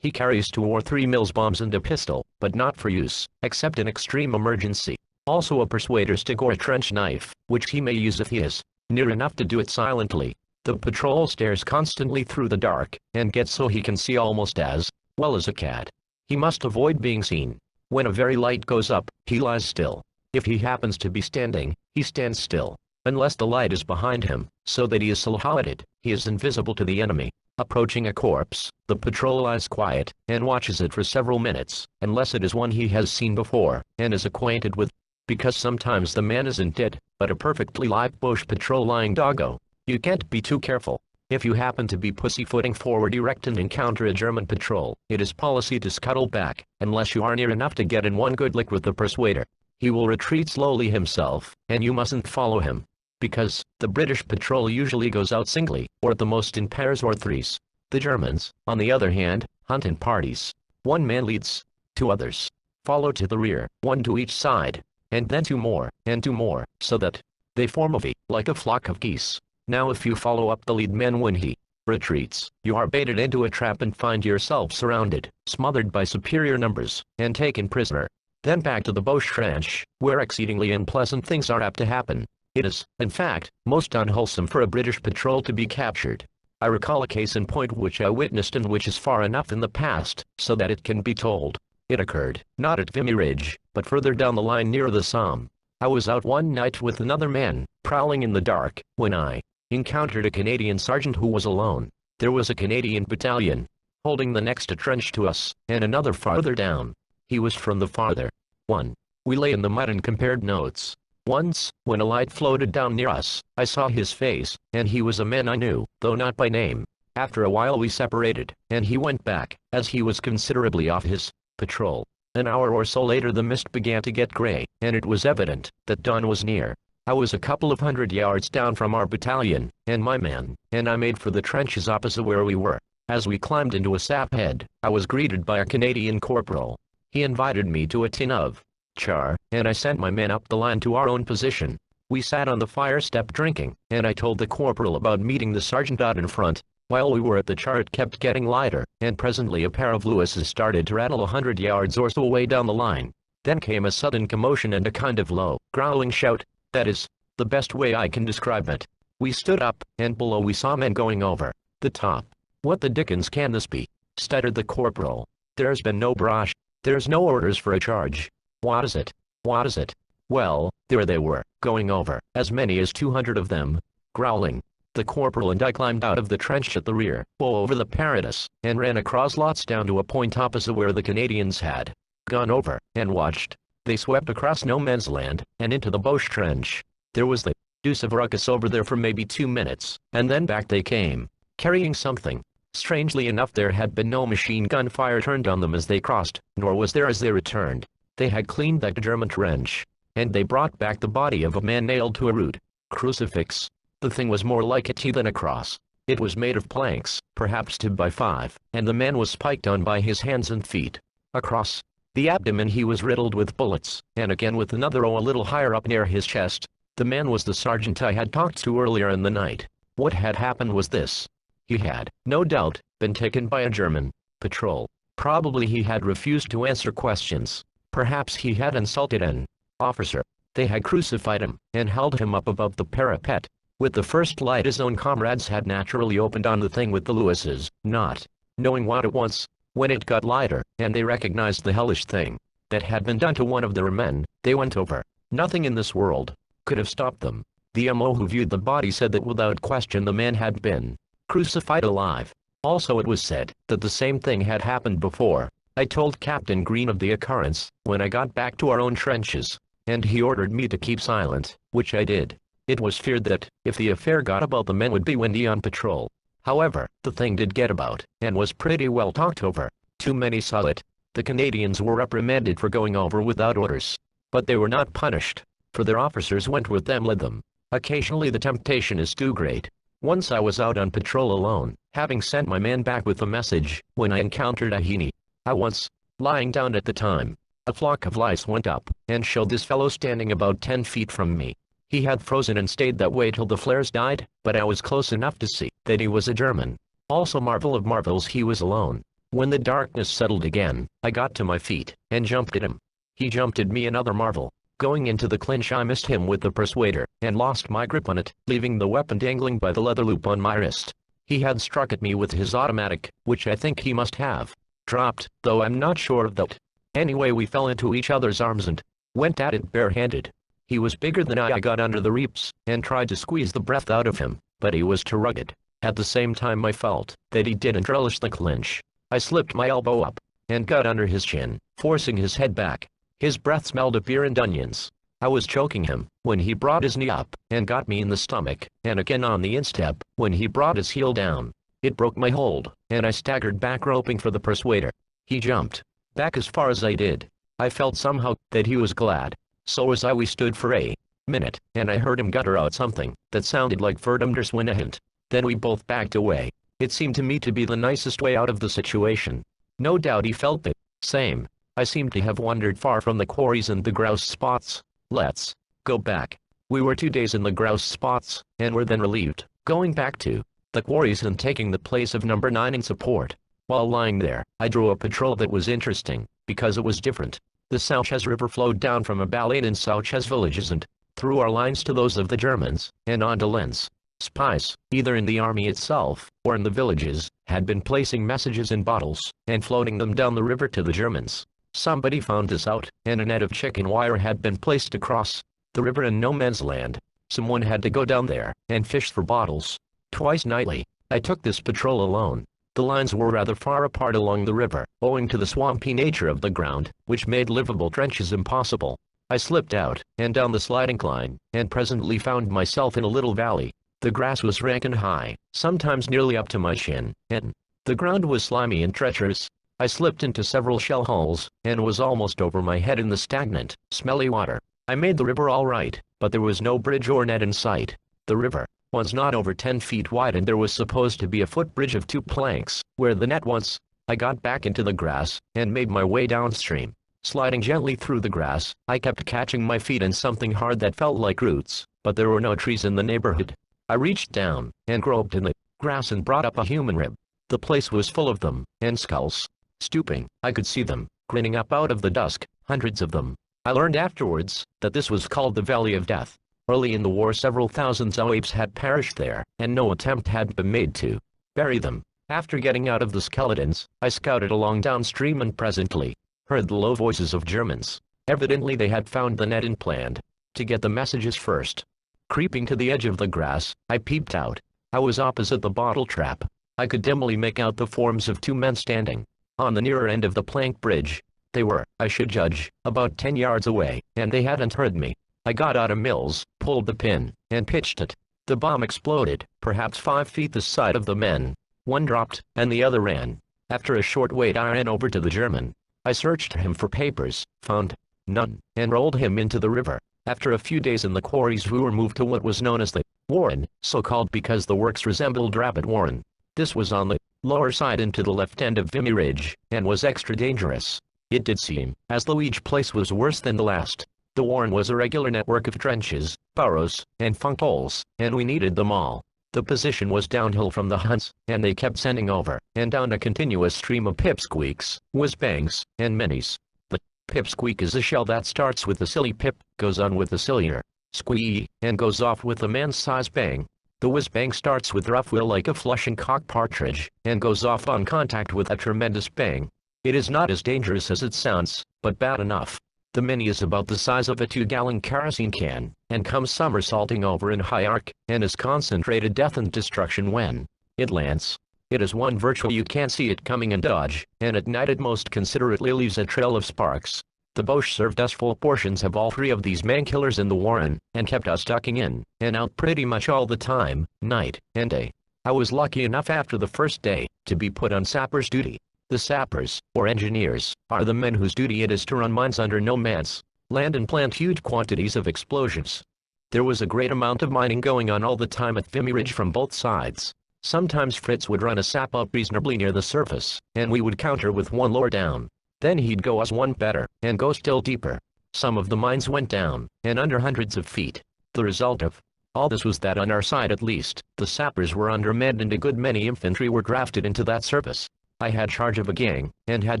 He carries 2 or 3 Mills bombs and a pistol, but not for use, except in extreme emergency. Also a persuader stick or a trench knife, which he may use if he is near enough to do it silently. The patrol stares constantly through the dark, and gets so he can see almost as well as a cat. He must avoid being seen. When a very light goes up, he lies still. If he happens to be standing, he stands still, unless the light is behind him, so that he is silhouetted, he is invisible to the enemy. Approaching a corpse, the patrol lies quiet, and watches it for several minutes, unless it is one he has seen before, and is acquainted with, because sometimes the man isn't dead, but a perfectly live bush patrol lying doggo. You can't be too careful. If you happen to be pussyfooting forward erect and encounter a German patrol, it is policy to scuttle back, unless you are near enough to get in one good lick with the persuader. He will retreat slowly himself, and you mustn't follow him, because the British patrol usually goes out singly, or at the most in pairs or threes. The Germans, on the other hand, hunt in parties. One man leads, 2 others follow to the rear, 1 to each side, and then 2 more, and 2 more, so that they form a V, like a flock of geese. Now if you follow up the lead man when he retreats, you are baited into a trap and find yourself surrounded, smothered by superior numbers, and taken prisoner. Then back to the Boche trench, where exceedingly unpleasant things are apt to happen. It is, in fact, most unwholesome for a British patrol to be captured. I recall a case in point which I witnessed and which is far enough in the past, so that it can be told. It occurred, not at Vimy Ridge, but further down the line near the Somme. I was out one night with another man, prowling in the dark, when I encountered a Canadian sergeant who was alone. There was a Canadian battalion holding the next trench to us, and another farther down. He was from the farther one. We lay in the mud and compared notes. Once, when a light floated down near us, I saw his face, and he was a man I knew, though not by name. After a while we separated, and he went back, as he was considerably off his patrol. An hour or so later the mist began to get gray, and it was evident that dawn was near. I was a couple of 100 yards down from our battalion, and my man, and I made for the trenches opposite where we were. As we climbed into a sap head, I was greeted by a Canadian corporal. He invited me to a tin of char, and I sent my men up the line to our own position. We sat on the fire step drinking, and I told the corporal about meeting the sergeant out in front. While we were at the char it kept getting lighter, and presently a pair of Lewises started to rattle 100 yards or so away down the line. Then came a sudden commotion and a kind of low, growling shout. That is the best way I can describe it. We stood up, and below we saw men going over the top. What the dickens can this be? Stuttered the corporal. There's been no brush. There's no orders for a charge. What is it? What is it? Well, there they were, going over, as many as 200 of them, growling. The corporal and I climbed out of the trench at the rear, over the paratus, and ran across lots down to a point opposite where the Canadians had gone over, and watched. They swept across no man's land, and into the Boche trench. There was the deuce of ruckus over there for maybe 2 minutes, and then back they came, carrying something. Strangely enough, there had been no machine gun fire turned on them as they crossed, nor was there as they returned. They had cleaned that German trench, and they brought back the body of a man nailed to a rude crucifix. The thing was more like a T than a cross. It was made of planks, perhaps 2 by 5, and the man was spiked on by his hands and feet. Across the abdomen he was riddled with bullets, and again with another a little higher up near his chest. The man was the sergeant I had talked to earlier in the night. What had happened was this. He had, no doubt, been taken by a German patrol. Probably he had refused to answer questions. Perhaps he had insulted an officer. They had crucified him, and held him up above the parapet. With the first light his own comrades had naturally opened on the thing with the Lewises, not knowing what it was. When it got lighter, and they recognized the hellish thing that had been done to one of their men, they went over. Nothing in this world could have stopped them. The MO who viewed the body said that without question the man had been crucified alive. Also it was said that the same thing had happened before. I told Captain Green of the occurrence when I got back to our own trenches, and he ordered me to keep silent, which I did. It was feared that, if the affair got about, the men would be windy on patrol. However, the thing did get about, and was pretty well talked over. Too many saw it. The Canadians were reprimanded for going over without orders. But they were not punished, for their officers went with them, led them. Occasionally the temptation is too great. Once I was out on patrol alone, having sent my man back with a message, when I encountered a Heaney. I was lying down at the time. A flock of lice went up, and showed this fellow standing about 10 feet from me. He had frozen and stayed that way till the flares died, but I was close enough to see that he was a German. Also, marvel of marvels, he was alone. When the darkness settled again, I got to my feet, and jumped at him. He jumped at me, another marvel. Going into the clinch I missed him with the persuader, and lost my grip on it, leaving the weapon dangling by the leather loop on my wrist. He had struck at me with his automatic, which I think he must have dropped, though I'm not sure of that. Anyway, we fell into each other's arms and went at it barehanded. He was bigger than I got under the reaps, and tried to squeeze the breath out of him, but he was too rugged. At the same time I felt that he didn't relish the clinch. I slipped my elbow up, and got under his chin, forcing his head back. His breath smelled of beer and onions. I was choking him, when he brought his knee up, and got me in the stomach, and again on the instep, when he brought his heel down. It broke my hold, and I staggered back, groping for the persuader. He jumped back as far as I did. I felt somehow that he was glad. So was I. We stood for a minute, and I heard him gutter out something that sounded like "Verdammt." Then we both backed away. It seemed to me to be the nicest way out of the situation. No doubt he felt the same. I seemed to have wandered far from the quarries and the grouse spots. Let's go back. We were 2 days in the grouse spots, and were then relieved, going back to the quarries and taking the place of number 9 in support. While lying there, I drew a patrol that was interesting, because it was different. The Sauches River flowed down from a Balade in Sauches villages and through our lines to those of the Germans, and on to Linz. Spies, either in the army itself, or in the villages, had been placing messages in bottles, and floating them down the river to the Germans. Somebody found this out, and a net of chicken wire had been placed across the river in no man's land. Someone had to go down there, and fish for bottles. Twice nightly, I took this patrol alone. The lines were rather far apart along the river, owing to the swampy nature of the ground, which made livable trenches impossible. I slipped out, and down the slight incline, and presently found myself in a little valley. The grass was rank and high, sometimes nearly up to my chin, and the ground was slimy and treacherous. I slipped into several shell holes, and was almost over my head in the stagnant, smelly water. I made the river all right, but there was no bridge or net in sight. The river was not over 10 feet wide, and there was supposed to be a footbridge of 2 planks, where the net was. I got back into the grass, and made my way downstream. Sliding gently through the grass, I kept catching my feet in something hard that felt like roots, but there were no trees in the neighborhood. I reached down, and groped in the grass and brought up a human rib. The place was full of them, and skulls. Stooping, I could see them, grinning up out of the dusk, hundreds of them. I learned afterwards that this was called the Valley of Death. Early in the war several thousand Zoapes had perished there, and no attempt had been made to bury them. After getting out of the skeletons, I scouted along downstream and presently heard the low voices of Germans. Evidently they had found the net and planned to get the messages first. Creeping to the edge of the grass, I peeped out. I was opposite the bottle trap. I could dimly make out the forms of two men standing on the nearer end of the plank bridge. They were, I should judge, about 10 yards away, and they hadn't heard me. I got out a Mills, pulled the pin, and pitched it. The bomb exploded, perhaps 5 feet the side of the men. One dropped, and the other ran. After a short wait I ran over to the German. I searched him for papers, found none, and rolled him into the river. After a few days in the quarries we were moved to what was known as the Warren, so called because the works resembled Rabbit Warren. This was on the lower side into the left end of Vimy Ridge, and was extra dangerous. It did seem as though each place was worse than the last. The Warren was a regular network of trenches, burrows, and funk holes, and we needed them all. The position was downhill from the Hunts, and they kept sending over and down a continuous stream of pipsqueaks, whiz-bangs, and minis. The pipsqueak is a shell that starts with the silly pip, goes on with the sillier squee, and goes off with a man-sized bang. The whiz-bang starts with rough wheel like a flushing cock partridge, and goes off on contact with a tremendous bang. It is not as dangerous as it sounds, but bad enough. The mini is about the size of a 2-gallon kerosene can, and comes somersaulting over in high arc, and is concentrated death and destruction when it lands. It is one virtually you can't see it coming and dodge, and at night it most considerately leaves a trail of sparks. The Boche served us full portions of all 3 of these man-killers in the Warren, and kept us ducking in and out pretty much all the time, night and day. I was lucky enough after the first day to be put on sappers duty. The sappers, or engineers, are the men whose duty it is to run mines under no man's land and plant huge quantities of explosives. There was a great amount of mining going on all the time at Vimy Ridge from both sides. Sometimes Fritz would run a sap up reasonably near the surface, and we would counter with one lower down. Then he'd go us one better, and go still deeper. Some of the mines went down, and under hundreds of feet. The result of all this was that on our side at least, the sappers were undermanned and a good many infantry were drafted into that service. I had charge of a gang, and had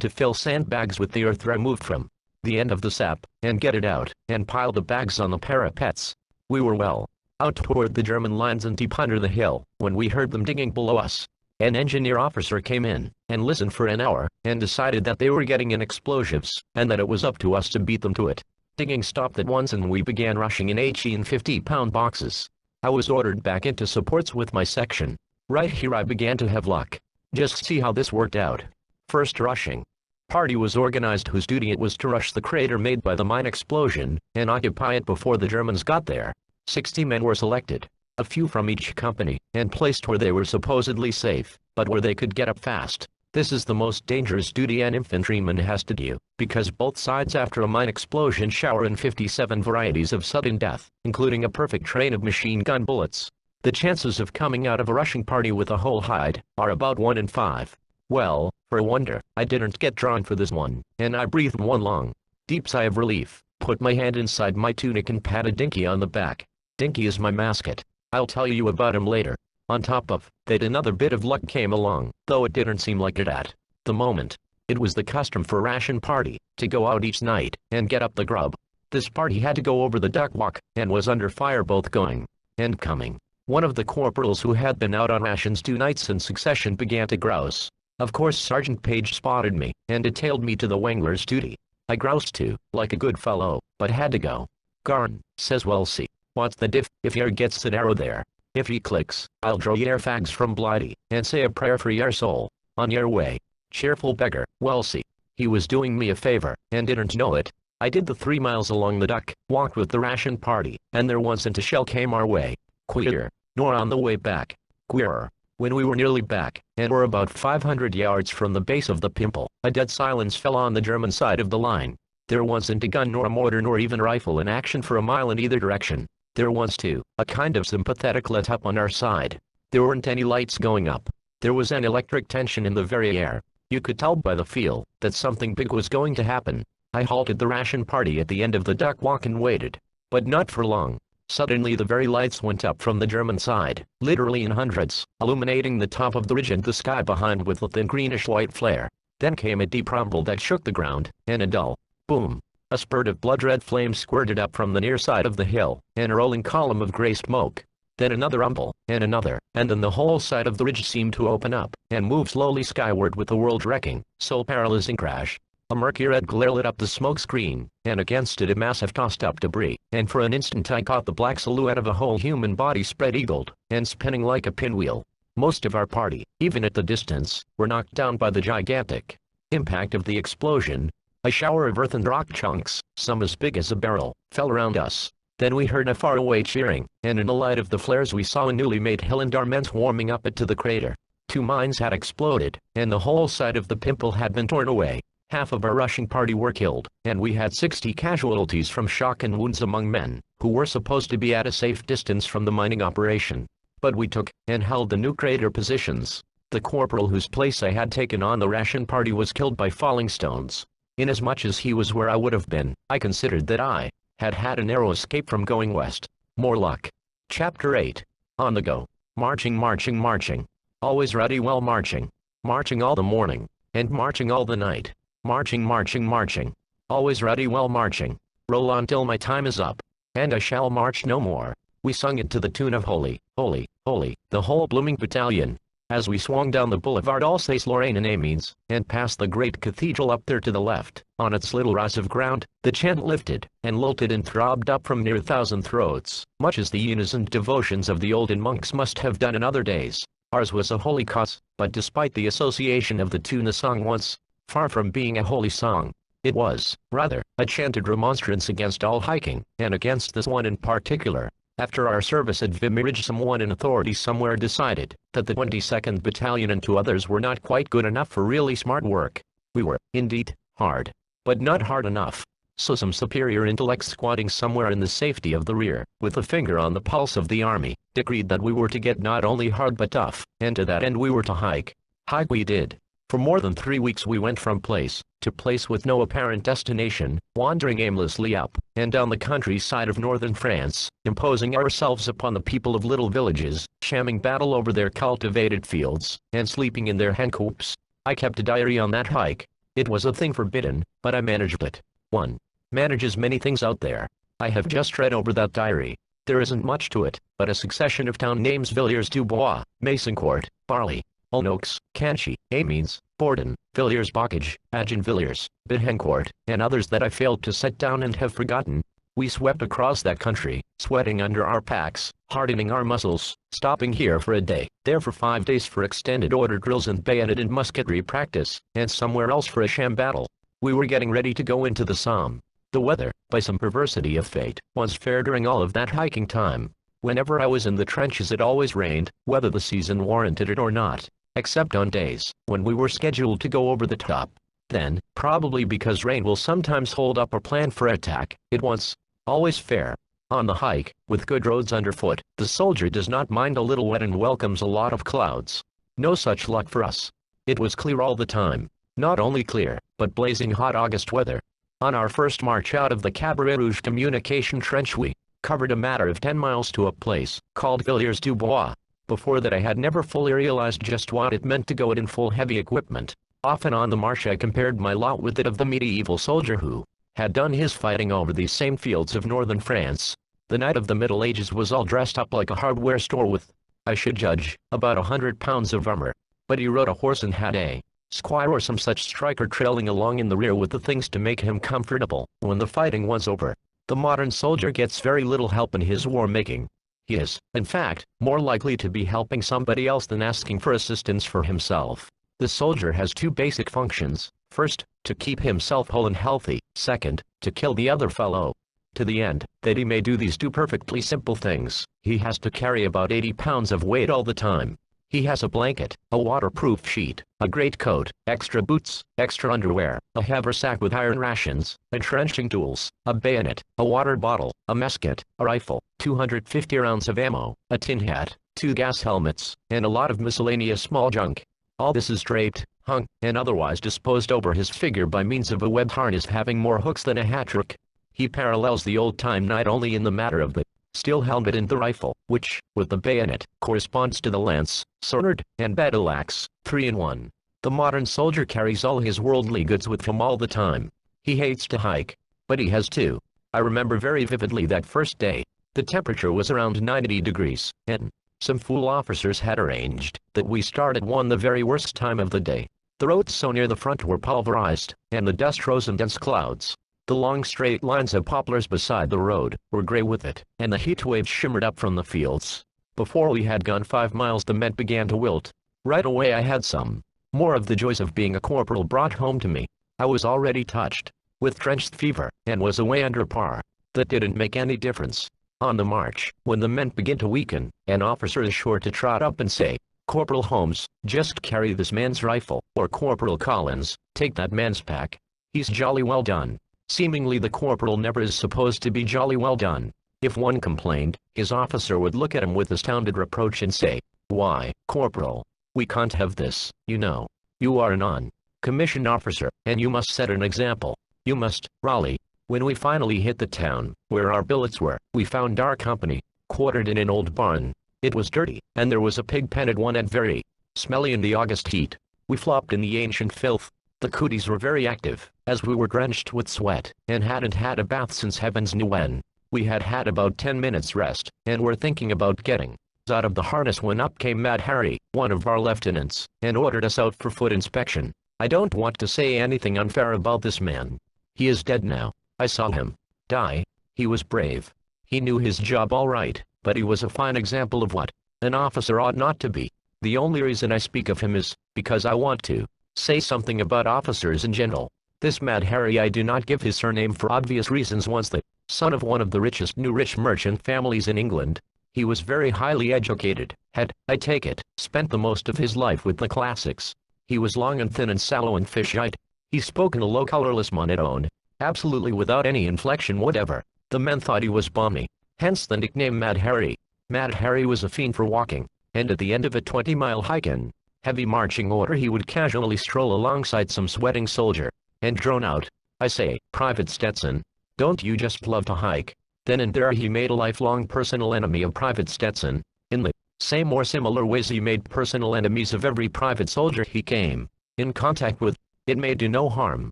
to fill sandbags with the earth removed from the end of the sap, and get it out, and pile the bags on the parapets. We were well out toward the German lines and deep under the hill, when we heard them digging below us. An engineer officer came in, and listened for an hour, and decided that they were getting in explosives, and that it was up to us to beat them to it. Digging stopped at once and we began rushing in HE and 50-pound boxes. I was ordered back into supports with my section. Right here I began to have luck. Just see how this worked out. First rushing party was organized whose duty it was to rush the crater made by the mine explosion, and occupy it before the Germans got there. 60 men were selected, a few from each company, and placed where they were supposedly safe, but where they could get up fast. This is the most dangerous duty an infantryman has to do, because both sides after a mine explosion shower in 57 varieties of sudden death, including a perfect train of machine gun bullets. The chances of coming out of a rushing party with a whole hide are about 1 in 5. Well, for a wonder, I didn't get drawn for this one, and I breathed one long, deep sigh of relief, put my hand inside my tunic and patted Dinky on the back. Dinky is my mascot. I'll tell you about him later. On top of that, another bit of luck came along, though it didn't seem like it at the moment. It was the custom for a ration party to go out each night and get up the grub. This party had to go over the duck walk, and was under fire both going and coming. One of the corporals who had been out on rations 2 nights in succession began to grouse. Of course Sergeant Page spotted me, and detailed me to the Wangler's duty. I groused too, like a good fellow, but had to go. "Garn," says Wellesley. "What's the diff, if yer gets an arrow there? If he clicks, I'll draw yer fags from Blighty, and say a prayer for yer soul. On yer way." Cheerful beggar, Wellesley. He was doing me a favor, and didn't know it. I did the 3 miles along the duck, walked with the ration party, and there wasn't a shell came our way. Queer. Nor on the way back. Queerer. When we were nearly back, and were about 500 yards from the base of the pimple, a dead silence fell on the German side of the line. There wasn't a gun nor a mortar nor even rifle in action for a mile in either direction. There was too, a kind of sympathetic let up on our side. There weren't any lights going up. There was an electric tension in the very air. You could tell by the feel that something big was going to happen. I halted the ration party at the end of the duck walk and waited. But not for long. Suddenly the very lights went up from the German side, literally in hundreds, illuminating the top of the ridge and the sky behind with a thin greenish-white flare. Then came a deep rumble that shook the ground, and a dull boom. A spurt of blood-red flame squirted up from the near side of the hill, and a rolling column of gray smoke. Then another rumble, and another, and then the whole side of the ridge seemed to open up, and move slowly skyward with the world-wrecking, soul-paralyzing crash. A murky red glare lit up the smoke screen, and against it a mass of tossed-up debris, and for an instant I caught the black silhouette of a whole human body spread-eagled, and spinning like a pinwheel. Most of our party, even at the distance, were knocked down by the gigantic impact of the explosion. A shower of earth and rock chunks, some as big as a barrel, fell around us. Then we heard a faraway cheering, and in the light of the flares we saw a newly made hill and our men swarming up it to the crater. 2 mines had exploded, and the whole side of the pimple had been torn away. Half of our rushing party were killed, and we had 60 casualties from shock and wounds among men, who were supposed to be at a safe distance from the mining operation. But we took, and held the new crater positions. The corporal whose place I had taken on the ration party was killed by falling stones. Inasmuch as he was where I would have been, I considered that I had had a narrow escape from going west. More luck. Chapter 8. On the go. Marching, marching, marching. Always ready, well marching. Marching all the morning, and marching all the night. Marching, marching, marching. Always ready, well marching. Roll on till my time is up, and I shall march no more. We sung it to the tune of Holy, Holy, Holy, the whole blooming battalion. As we swung down the boulevard Alsace-Lorraine in Amiens, and past the great cathedral up there to the left, on its little rise of ground, the chant lifted, and lilted and throbbed up from near 1,000 throats, much as the unison devotions of the olden monks must have done in other days. Ours was a holy cause, but despite the association of the tune the song once, far from being a holy song, it was, rather, a chanted remonstrance against all hiking, and against this one in particular. After our service at Vimerage, someone in authority somewhere decided that the 22nd Battalion and 2 others were not quite good enough for really smart work. We were, indeed, hard, but not hard enough. So some superior intellect squatting somewhere in the safety of the rear, with a finger on the pulse of the army, decreed that we were to get not only hard but tough, and to that end we were to hike. Hike we did. For more than 3 weeks we went from place to place with no apparent destination, wandering aimlessly up and down the countryside of northern France, imposing ourselves upon the people of little villages, shamming battle over their cultivated fields, and sleeping in their hencoops. I kept a diary on that hike. It was a thing forbidden, but I managed it. 1. Manages many things out there. I have just read over that diary. There isn't much to it, but a succession of town names: Villiers-du-Bois, Maisoncourt, Barley, Olnox, Canchy, Amiens, Borden, Villiers-Bocage, Agen-Villiers, Bihencourt, and others that I failed to set down and have forgotten. We swept across that country, sweating under our packs, hardening our muscles, stopping here for a day, there for 5 days for extended order drills and bayonet and musketry practice, and somewhere else for a sham battle. We were getting ready to go into the Somme. The weather, by some perversity of fate, was fair during all of that hiking time. Whenever I was in the trenches it always rained, whether the season warranted it or not, except on days when we were scheduled to go over the top. Then, probably because rain will sometimes hold up our plan for attack, it was always fair. On the hike, with good roads underfoot, the soldier does not mind a little wet and welcomes a lot of clouds. No such luck for us. It was clear all the time. Not only clear, but blazing hot August weather. On our first march out of the Cabaret Rouge communication trench we covered a matter of 10 miles to a place called Villiers-du-Bois. Before that I had never fully realized just what it meant to go in full heavy equipment. Often on the march I compared my lot with that of the medieval soldier who had done his fighting over these same fields of northern France. The knight of the Middle Ages was all dressed up like a hardware store with, I should judge, about 100 pounds of armor. But he rode a horse and had a squire or some such striker trailing along in the rear with the things to make him comfortable. When the fighting was over, the modern soldier gets very little help in his war making. He is, in fact, more likely to be helping somebody else than asking for assistance for himself. The soldier has 2 basic functions: first, to keep himself whole and healthy; second, to kill the other fellow. To the end that he may do these 2 perfectly simple things, he has to carry about 80 pounds of weight all the time. He has a blanket, a waterproof sheet, a greatcoat, extra boots, extra underwear, a haversack with iron rations, entrenching tools, a bayonet, a water bottle, a musket, a rifle, 250 rounds of ammo, a tin hat, 2 gas helmets, and a lot of miscellaneous small junk. All this is draped, hung, and otherwise disposed over his figure by means of a webbed harness having more hooks than a hat-trick. He parallels the old-time knight only in the matter of the steel helmet and the rifle, which, with the bayonet, corresponds to the lance, sword, and battle axe, 3 in 1. The modern soldier carries all his worldly goods with him all the time. He hates to hike. but he has too. I remember very vividly that first day. The temperature was around 90 degrees, and some fool officers had arranged that we start at the very worst time of the day. The roads so near the front were pulverized, and the dust rose in dense clouds. The long straight lines of poplars beside the road were gray with it, and the heat waves shimmered up from the fields. Before we had gone 5 miles the men began to wilt. Right away I had some more of the joys of being a corporal brought home to me. I was already touched with trench fever, and was away under par. That didn't make any difference. On the march, when the men begin to weaken, an officer is sure to trot up and say, "Corporal Holmes, just carry this man's rifle," or "Corporal Collins, take that man's pack. He's jolly well done." Seemingly the corporal never is supposed to be jolly well done. If one complained, his officer would look at him with astounded reproach and say, "Why, Corporal, we can't have this, you know. You are a non-commissioned officer, and you must set an example. You must rally." When we finally hit the town, where our billets were, we found our company quartered in an old barn. It was dirty, and there was a pig pen at one end very smelly in the August heat. We flopped in the ancient filth. The cooties were very active, as we were drenched with sweat, and hadn't had a bath since heavens knew when. We had had about 10 minutes rest, and were thinking about getting out of the harness when up came Mad Harry, one of our lieutenants, and ordered us out for foot inspection. I don't want to say anything unfair about this man. He is dead now. I saw him die. He was brave. He knew his job all right, but he was a fine example of what an officer ought not to be. The only reason I speak of him is because I want to say something about officers in general. This Mad Harry, I do not give his surname for obvious reasons, was the son of one of the richest new rich merchant families in England. He was very highly educated, had, I take it, spent the most of his life with the classics. He was long and thin and sallow and fish-eyed. He spoke in a low colorless monotone, absolutely without any inflection whatever. The men thought he was balmy, hence the nickname Mad Harry. Mad Harry was a fiend for walking, and at the end of a 20-mile hike in heavy marching order he would casually stroll alongside some sweating soldier, and drone out, "I say, Private Stetson, don't you just love to hike?" Then and there he made a lifelong personal enemy of Private Stetson, in the same or similar ways he made personal enemies of every private soldier he came in contact with. It may do no harm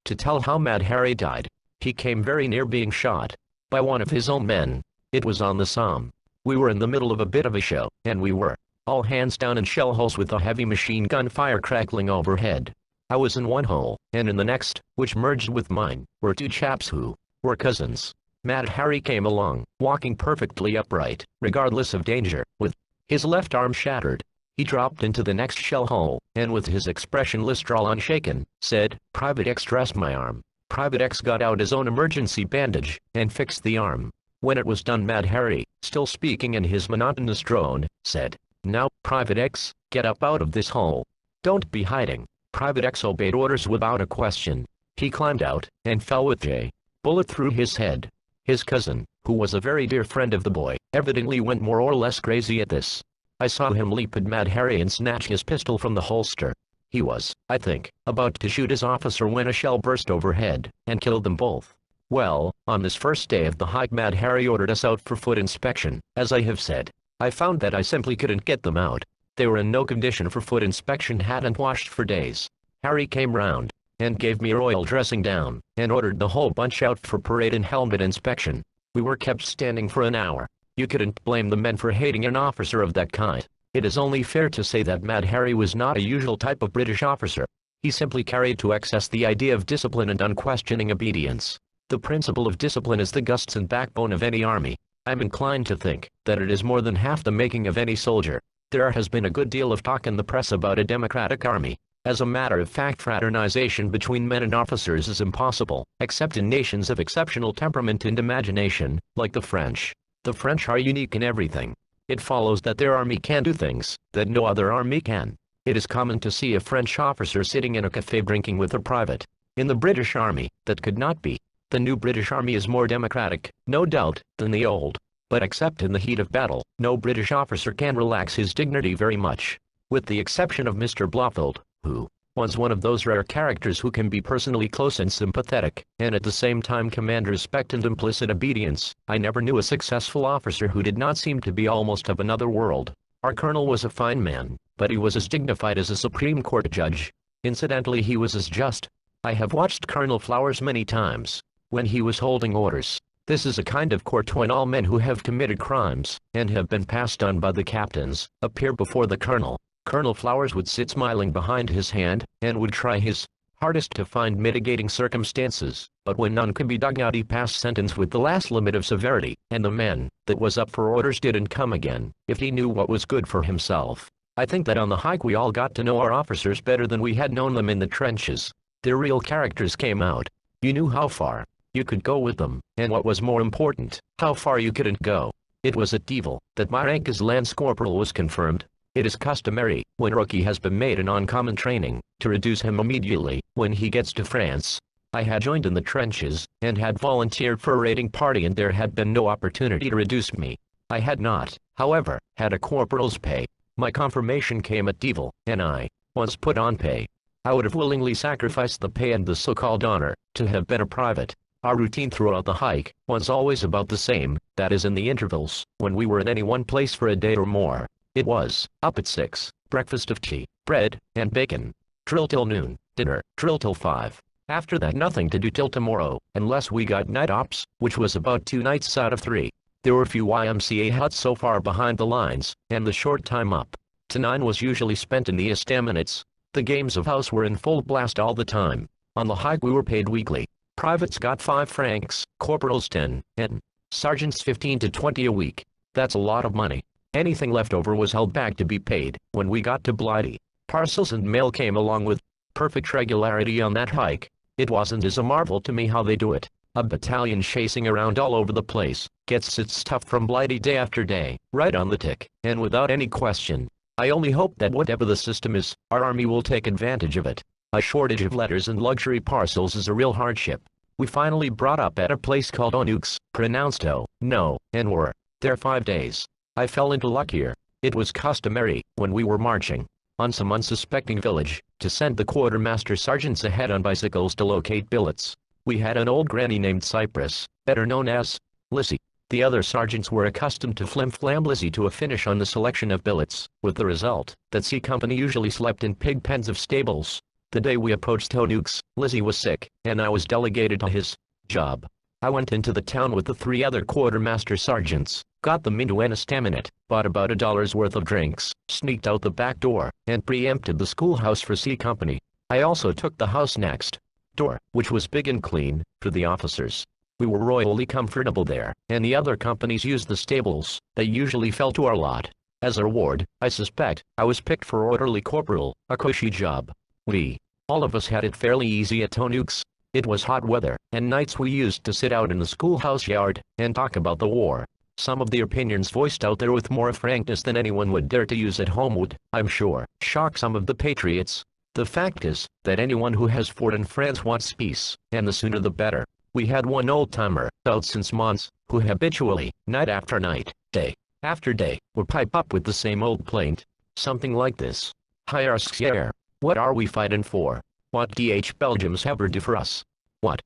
to tell how Mad Harry died. He came very near being shot by one of his own men. It was on the Somme. We were in the middle of a bit of a show, and we were all hands down in shell holes with a heavy machine gun fire crackling overhead. I was in one hole, and in the next, which merged with mine, were two chaps who were cousins. Mad Harry came along, walking perfectly upright, regardless of danger, with his left arm shattered. He dropped into the next shell hole, and with his expressionless drawl unshaken, said, "Private X dressed my arm." Private X got out his own emergency bandage, and fixed the arm. When it was done Mad Harry, still speaking in his monotonous drone, said, "Now, Private X, get up out of this hole. Don't be hiding." Private X obeyed orders without a question. He climbed out, and fell with a bullet through his head. His cousin, who was a very dear friend of the boy, evidently went more or less crazy at this. I saw him leap at Mad Harry and snatch his pistol from the holster. He was, I think, about to shoot his officer when a shell burst overhead, and killed them both. Well, on this first day of the hike Mad Harry ordered us out for foot inspection. As I have said, I found that I simply couldn't get them out. They were in no condition for foot inspection, hadn't washed for days. Harry came round, and gave me a royal dressing down, and ordered the whole bunch out for parade and helmet inspection. We were kept standing for an hour. You couldn't blame the men for hating an officer of that kind. It is only fair to say that Mad Harry was not a usual type of British officer. He simply carried to excess the idea of discipline and unquestioning obedience. The principle of discipline is the guts and backbone of any army. I'm inclined to think that it is more than half the making of any soldier. There has been a good deal of talk in the press about a democratic army. As a matter of fact, fraternization between men and officers is impossible, except in nations of exceptional temperament and imagination, like the French. The French are unique in everything. It follows that their army can do things that no other army can. It is common to see a French officer sitting in a cafe drinking with a private. In the British Army, that could not be. The new British Army is more democratic, no doubt, than the old. But except in the heat of battle, no British officer can relax his dignity very much. With the exception of Mr. Blofeld, who was one of those rare characters who can be personally close and sympathetic, and at the same time command respect and implicit obedience, I never knew a successful officer who did not seem to be almost of another world. Our colonel was a fine man, but he was as dignified as a Supreme Court judge. Incidentally, he was as just. I have watched Colonel Flowers many times. when he was holding orders. This is a kind of court when all men who have committed crimes, and have been passed on by the captains, appear before the colonel. Colonel Flowers would sit smiling behind his hand, and would try his hardest to find mitigating circumstances, but when none could be dug out he passed sentence with the last limit of severity, and the man that was up for orders didn't come again, if he knew what was good for himself. I think that on the hike we all got to know our officers better than we had known them in the trenches. Their real characters came out. You knew how far you could go with them, and what was more important, how far you couldn't go. It was at Deville that my rank as Lance Corporal was confirmed. It is customary, when a rookie has been made an uncommon training, to reduce him immediately, when he gets to France. I had joined in the trenches, and had volunteered for a raiding party, and there had been no opportunity to reduce me. I had not, however, had a corporal's pay. My confirmation came at Deville, and I, once put on pay, I would have willingly sacrificed the pay and the so-called honor, to have been a private. Our routine throughout the hike was always about the same, that is in the intervals, when we were in any one place for a day or more. It was, up at 6, breakfast of tea, bread, and bacon. Drill till noon, dinner, drill till 5. After that nothing to do till tomorrow, unless we got night ops, which was about 2 nights out of 3. There were few YMCA huts so far behind the lines, and the short time up to 9 was usually spent in the estaminets. The games of house were in full blast all the time. On the hike we were paid weekly. Privates got 5 francs, corporals 10, and sergeants 15 to 20 a week. That's a lot of money. Anything left over was held back to be paid. When we got to Blighty, parcels and mail came along with perfect regularity on that hike. It wasn't as a marvel to me how they do it. A battalion chasing around all over the place, gets its stuff from Blighty day after day, right on the tick, and without any question. I only hope that whatever the system is, our army will take advantage of it. A shortage of letters and luxury parcels is a real hardship. We finally brought up at a place called Onux, pronounced O, no, and were there 5 days. I fell into luck here. It was customary, when we were marching on some unsuspecting village, to send the quartermaster sergeants ahead on bicycles to locate billets. We had an old granny named Cypress, better known as Lizzie. The other sergeants were accustomed to flim-flam Lizzie to a finish on the selection of billets, with the result that C Company usually slept in pig pens of stables. The day we approached Onux, Lizzie was sick, and I was delegated to his job. I went into the town with the 3 other quartermaster sergeants, got them into an estaminet, bought about $1 worth of drinks, sneaked out the back door, and preempted the schoolhouse for C Company. I also took the house next door, which was big and clean, for the officers. We were royally comfortable there, and the other companies used the stables. They usually fell to our lot. As a reward, I suspect, I was picked for orderly corporal, a cushy job. We, all of us had it fairly easy at Onux. It was hot weather, and nights we used to sit out in the schoolhouse yard, and talk about the war. Some of the opinions voiced out there with more frankness than anyone would dare to use at home would, I'm sure, shock some of the patriots. The fact is, that anyone who has fought in France wants peace, and the sooner the better. We had one old-timer, out since months, who habitually, night after night, day after day, would pipe up with the same old plaint. Something like this. Hi Arsier. What are we fighting for? What DH Belgians ever do for us? What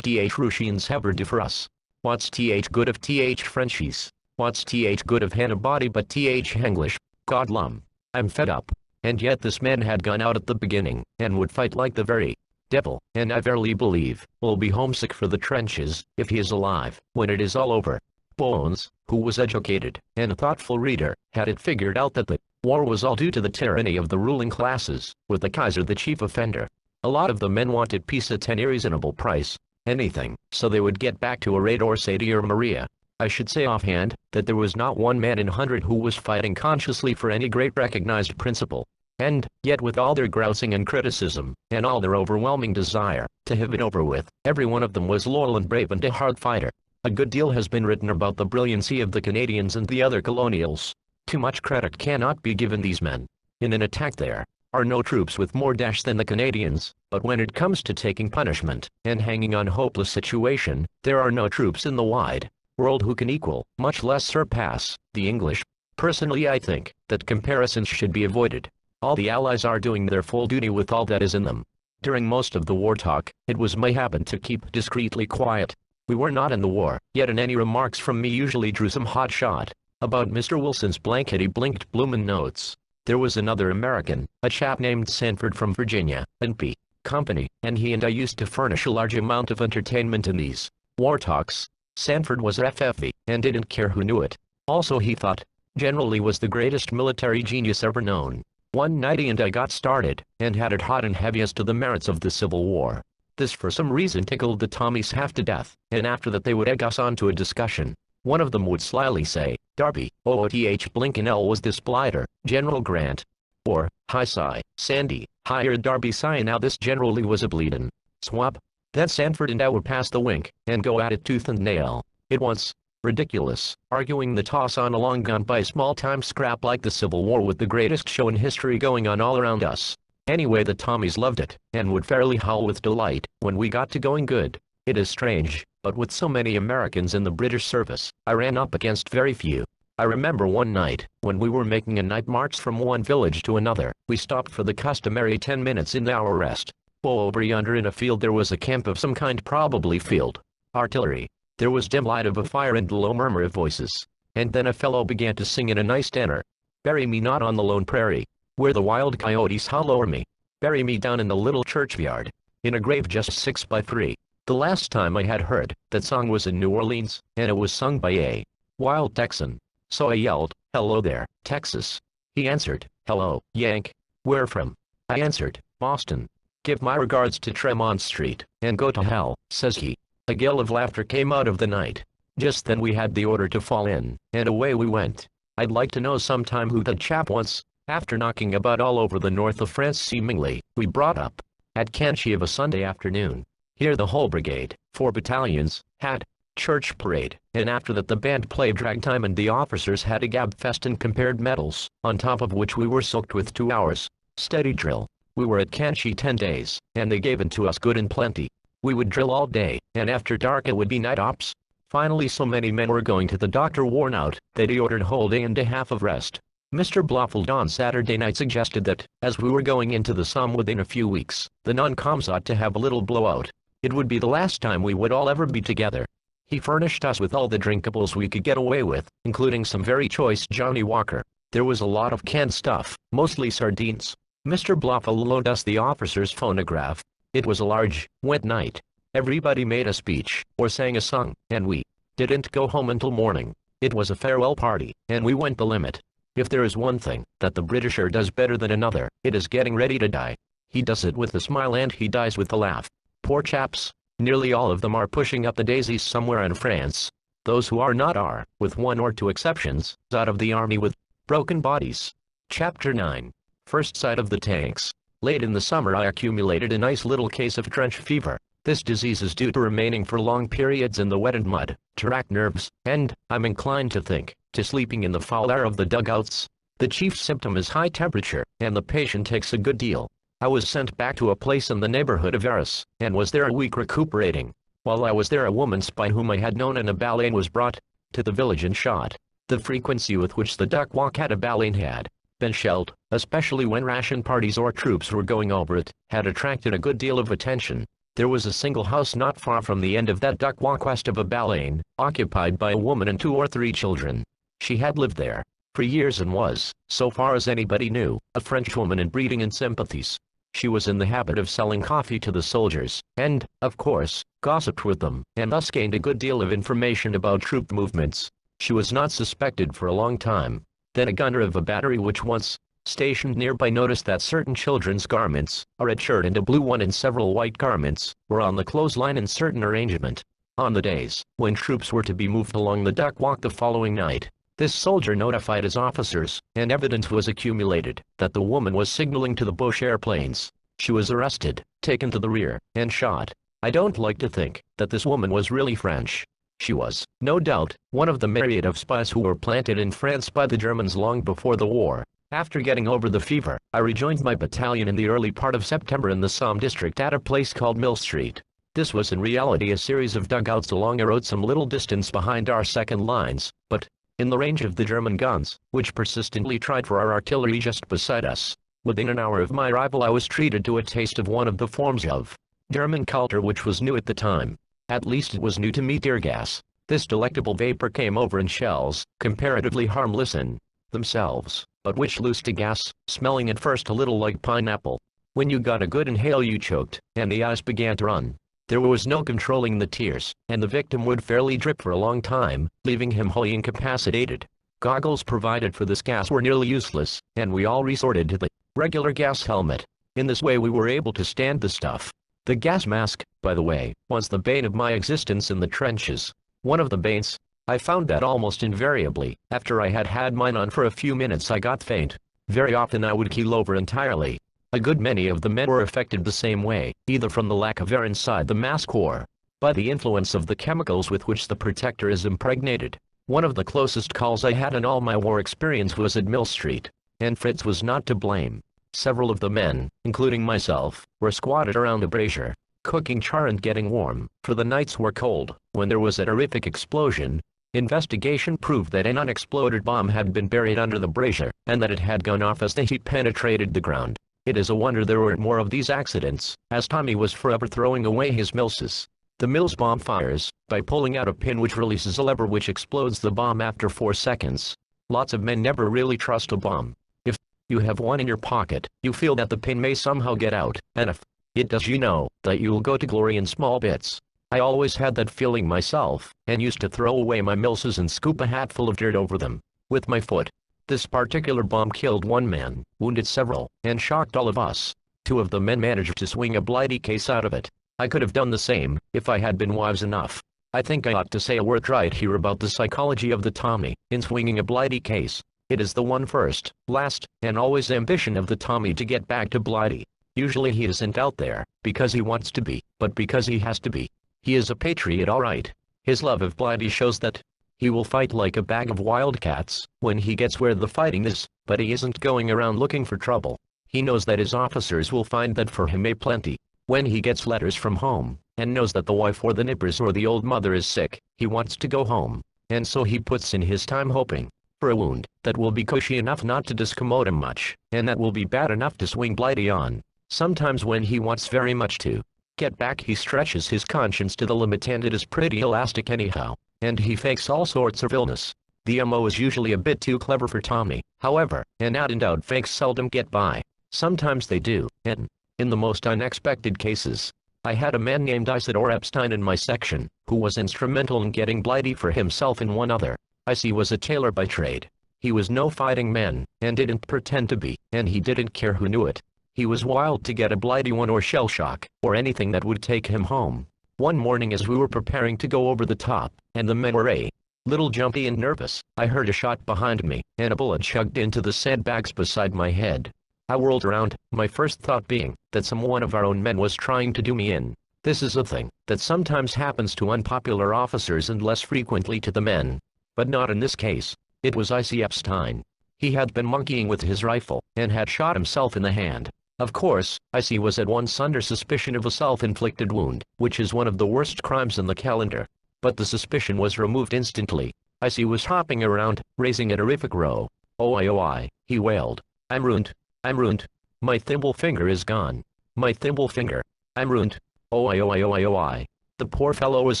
DH Russians ever do for us? What's TH good of TH Frenchies? What's TH good of Hannibody but TH English? Godlum. I'm fed up. And yet this man had gone out at the beginning, and would fight like the very devil, and I verily believe, will be homesick for the trenches, if he is alive, when it is all over. Bones, who was educated, and a thoughtful reader, had it figured out that the war was all due to the tyranny of the ruling classes, with the Kaiser the chief offender. A lot of the men wanted peace at any reasonable price, anything, so they would get back to a raid or Sadie or Maria. I should say offhand, that there was not one man in 100 who was fighting consciously for any great recognized principle. And, yet with all their grousing and criticism, and all their overwhelming desire to have it over with, every one of them was loyal and brave and a hard fighter. A good deal has been written about the brilliancy of the Canadians and the other colonials. Too much credit cannot be given these men. In an attack there are no troops with more dash than the Canadians, but when it comes to taking punishment, and hanging on hopeless situation, there are no troops in the wide world who can equal, much less surpass, the English. Personally I think that comparisons should be avoided. All the Allies are doing their full duty with all that is in them. During most of the war talk, it was my habit to keep discreetly quiet. We were not in the war, yet and any remarks from me usually drew some hot shot. About Mr. Wilson's blankety blinked bloomin' notes. There was another American, a chap named Sanford from Virginia, and P. company, and he and I used to furnish a large amount of entertainment in these war talks. Sanford was FFV, and didn't care who knew it. Also he thought, generally was the greatest military genius ever known. One night he and I got started, and had it hot and heavy as to the merits of the Civil War. This for some reason tickled the Tommies half to death, and after that they would egg us on to a discussion. One of them would slyly say, "Darby, OOTH Blinken L was this blighter, General Grant." Or, "Hi Cy, Sandy, hired Darby Cy." Now this generally was a bleedin' swab. Then Sanford and I would pass the wink, and go at it tooth and nail. It was ridiculous, arguing the toss on a long gone by small-time scrap like the Civil War with the greatest show in history going on all around us. Anyway, the Tommies loved it, and would fairly howl with delight when we got to going good. It is strange, but with so many Americans in the British service, I ran up against very few. I remember one night, when we were making a night march from one village to another, we stopped for the customary 10 minutes in our rest. Over yonder in a field there was a camp of some kind, probably field artillery. There was dim light of a fire and low murmur of voices. And then a fellow began to sing in a nice tenor. "Bury me not on the lone prairie, where the wild coyotes howl o'er me. Bury me down in the little churchyard, in a grave just 6 by 3. The last time I had heard that song was in New Orleans, and it was sung by a wild Texan. So I yelled, 'Hello there, Texas.' He answered, 'Hello, Yank. Where from?' I answered, 'Boston.' 'Give my regards to Tremont Street, and go to hell,' says he. A gale of laughter came out of the night. Just then we had the order to fall in, and away we went. I'd like to know sometime who that chap was. After knocking about all over the north of France seemingly, we brought up at Canchy of a Sunday afternoon. Here the whole brigade, 4 battalions, had church parade, and after that the band played ragtime and the officers had a gab fest and compared medals, on top of which we were soaked with 2 hours steady drill. We were at Canchy 10 days, and they gave it to us good and plenty. We would drill all day, and after dark it would be night ops. Finally so many men were going to the doctor worn out, that he ordered a whole day and a half of rest. Mr. Blofeld on Saturday night suggested that, as we were going into the Somme within a few weeks, the non-coms ought to have a little blowout. It would be the last time we would all ever be together. He furnished us with all the drinkables we could get away with, including some very choice Johnny Walker. There was a lot of canned stuff, mostly sardines. Mr. Blofeld loaned us the officer's phonograph. It was a large, wet night. Everybody made a speech, or sang a song, and we didn't go home until morning. It was a farewell party, and we went the limit. If there is one thing that the Britisher does better than another, it is getting ready to die. He does it with a smile and he dies with a laugh. Poor chaps, nearly all of them are pushing up the daisies somewhere in France. Those who are not are, with 1 or 2 exceptions, out of the army with broken bodies. Chapter 9. First sight of the tanks. Late in the summer I accumulated a nice little case of trench fever. This disease is due to remaining for long periods in the wet and mud, to rack nerves, and, I'm inclined to think, to sleeping in the foul air of the dugouts. The chief symptom is high temperature, and the patient takes a good deal. I was sent back to a place in the neighborhood of Arras, and was there a week recuperating. While I was there a woman spy whom I had known in a baleine was brought to the village and shot. The frequency with which the duck walk at a baleine had been shelled, especially when ration parties or troops were going over it, had attracted a good deal of attention. There was a single house not far from the end of that duck walk west of a baleine, occupied by a woman and 2 or 3 children. She had lived there for years and was, so far as anybody knew, a Frenchwoman and breeding in sympathies. She was in the habit of selling coffee to the soldiers, and, of course, gossiped with them, and thus gained a good deal of information about troop movements. She was not suspected for a long time. Then a gunner of a battery which once stationed nearby noticed that certain children's garments, a red shirt and a blue one and several white garments, were on the clothesline in certain arrangement. On the days when troops were to be moved along the duck walk the following night, this soldier notified his officers, and evidence was accumulated that the woman was signaling to the Bush airplanes. She was arrested, taken to the rear, and shot. I don't like to think that this woman was really French. She was, no doubt, one of the myriad of spies who were planted in France by the Germans long before the war. After getting over the fever, I rejoined my battalion in the early part of September in the Somme district at a place called Mill Street. This was in reality a series of dugouts along a road some little distance behind our second lines, but in the range of the German guns, which persistently tried for our artillery just beside us. Within an hour of my arrival I was treated to a taste of one of the forms of German culture which was new at the time. At least it was new to me. Tear gas. This delectable vapor came over in shells, comparatively harmless in themselves, but which loosed a gas, smelling at first a little like pineapple. When you got a good inhale you choked, and the eyes began to run. There was no controlling the tears, and the victim would fairly drip for a long time, leaving him wholly incapacitated. Goggles provided for this gas were nearly useless, and we all resorted to the regular gas helmet. In this way we were able to stand the stuff. The gas mask, by the way, was the bane of my existence in the trenches. One of the banes. I found that almost invariably, after I had had mine on for a few minutes I got faint. Very often I would keel over entirely. A good many of the men were affected the same way, either from the lack of air inside the mask or by the influence of the chemicals with which the protector is impregnated. One of the closest calls I had in all my war experience was at Mill Street, and Fritz was not to blame. Several of the men, including myself, were squatted around a brazier, cooking char and getting warm, for the nights were cold, when there was a terrific explosion. Investigation proved that an unexploded bomb had been buried under the brazier, and that it had gone off as the heat penetrated the ground. It is a wonder there weren't more of these accidents, as Tommy was forever throwing away his Millses. The Mills bomb fires, by pulling out a pin which releases a lever which explodes the bomb after 4 seconds. Lots of men never really trust a bomb. If you have one in your pocket, you feel that the pin may somehow get out, and if it does you know that you'll go to glory in small bits. I always had that feeling myself, and used to throw away my Millses and scoop a hatful of dirt over them, with my foot. This particular bomb killed one man, wounded several, and shocked all of us. 2 of the men managed to swing a Blighty case out of it. I could have done the same, if I had been wise enough. I think I ought to say a word right here about the psychology of the Tommy, in swinging a Blighty case. It is the one first, last, and always ambition of the Tommy to get back to Blighty. Usually he isn't out there, because he wants to be, but because he has to be. He is a patriot all right. His love of Blighty shows that. He will fight like a bag of wildcats, when he gets where the fighting is, but he isn't going around looking for trouble. He knows that his officers will find that for him plenty. When he gets letters from home, and knows that the wife or the nippers or the old mother is sick, he wants to go home, and so he puts in his time hoping for a wound that will be cushy enough not to discommode him much, and that will be bad enough to swing Blighty on. Sometimes when he wants very much to get back he stretches his conscience to the limit, and it is pretty elastic anyhow, and he fakes all sorts of illness. The MO is usually a bit too clever for Tommy, however, and out-and-out fakes seldom get by. Sometimes they do, and in the most unexpected cases. I had a man named Isidore Epstein in my section, who was instrumental in getting Blighty for himself and one other. Icy was a tailor by trade. He was no fighting man, and didn't pretend to be, and he didn't care who knew it. He was wild to get a Blighty one or shell shock, or anything that would take him home. One morning as we were preparing to go over the top, and the men were a little jumpy and nervous, I heard a shot behind me, and a bullet chugged into the sandbags beside my head. I whirled around, my first thought being that some one of our own men was trying to do me in. This is a thing that sometimes happens to unpopular officers and less frequently to the men. But not in this case. It was Icy Epstein. He had been monkeying with his rifle, and had shot himself in the hand. Of course, Icy was at once under suspicion of a self-inflicted wound, which is one of the worst crimes in the calendar. But the suspicion was removed instantly. Icy was hopping around, raising a terrific row. Oh I, he wailed. I'm ruined. I'm ruined. My thimble finger is gone. My thimble finger. I'm ruined. Oh I. The poor fellow was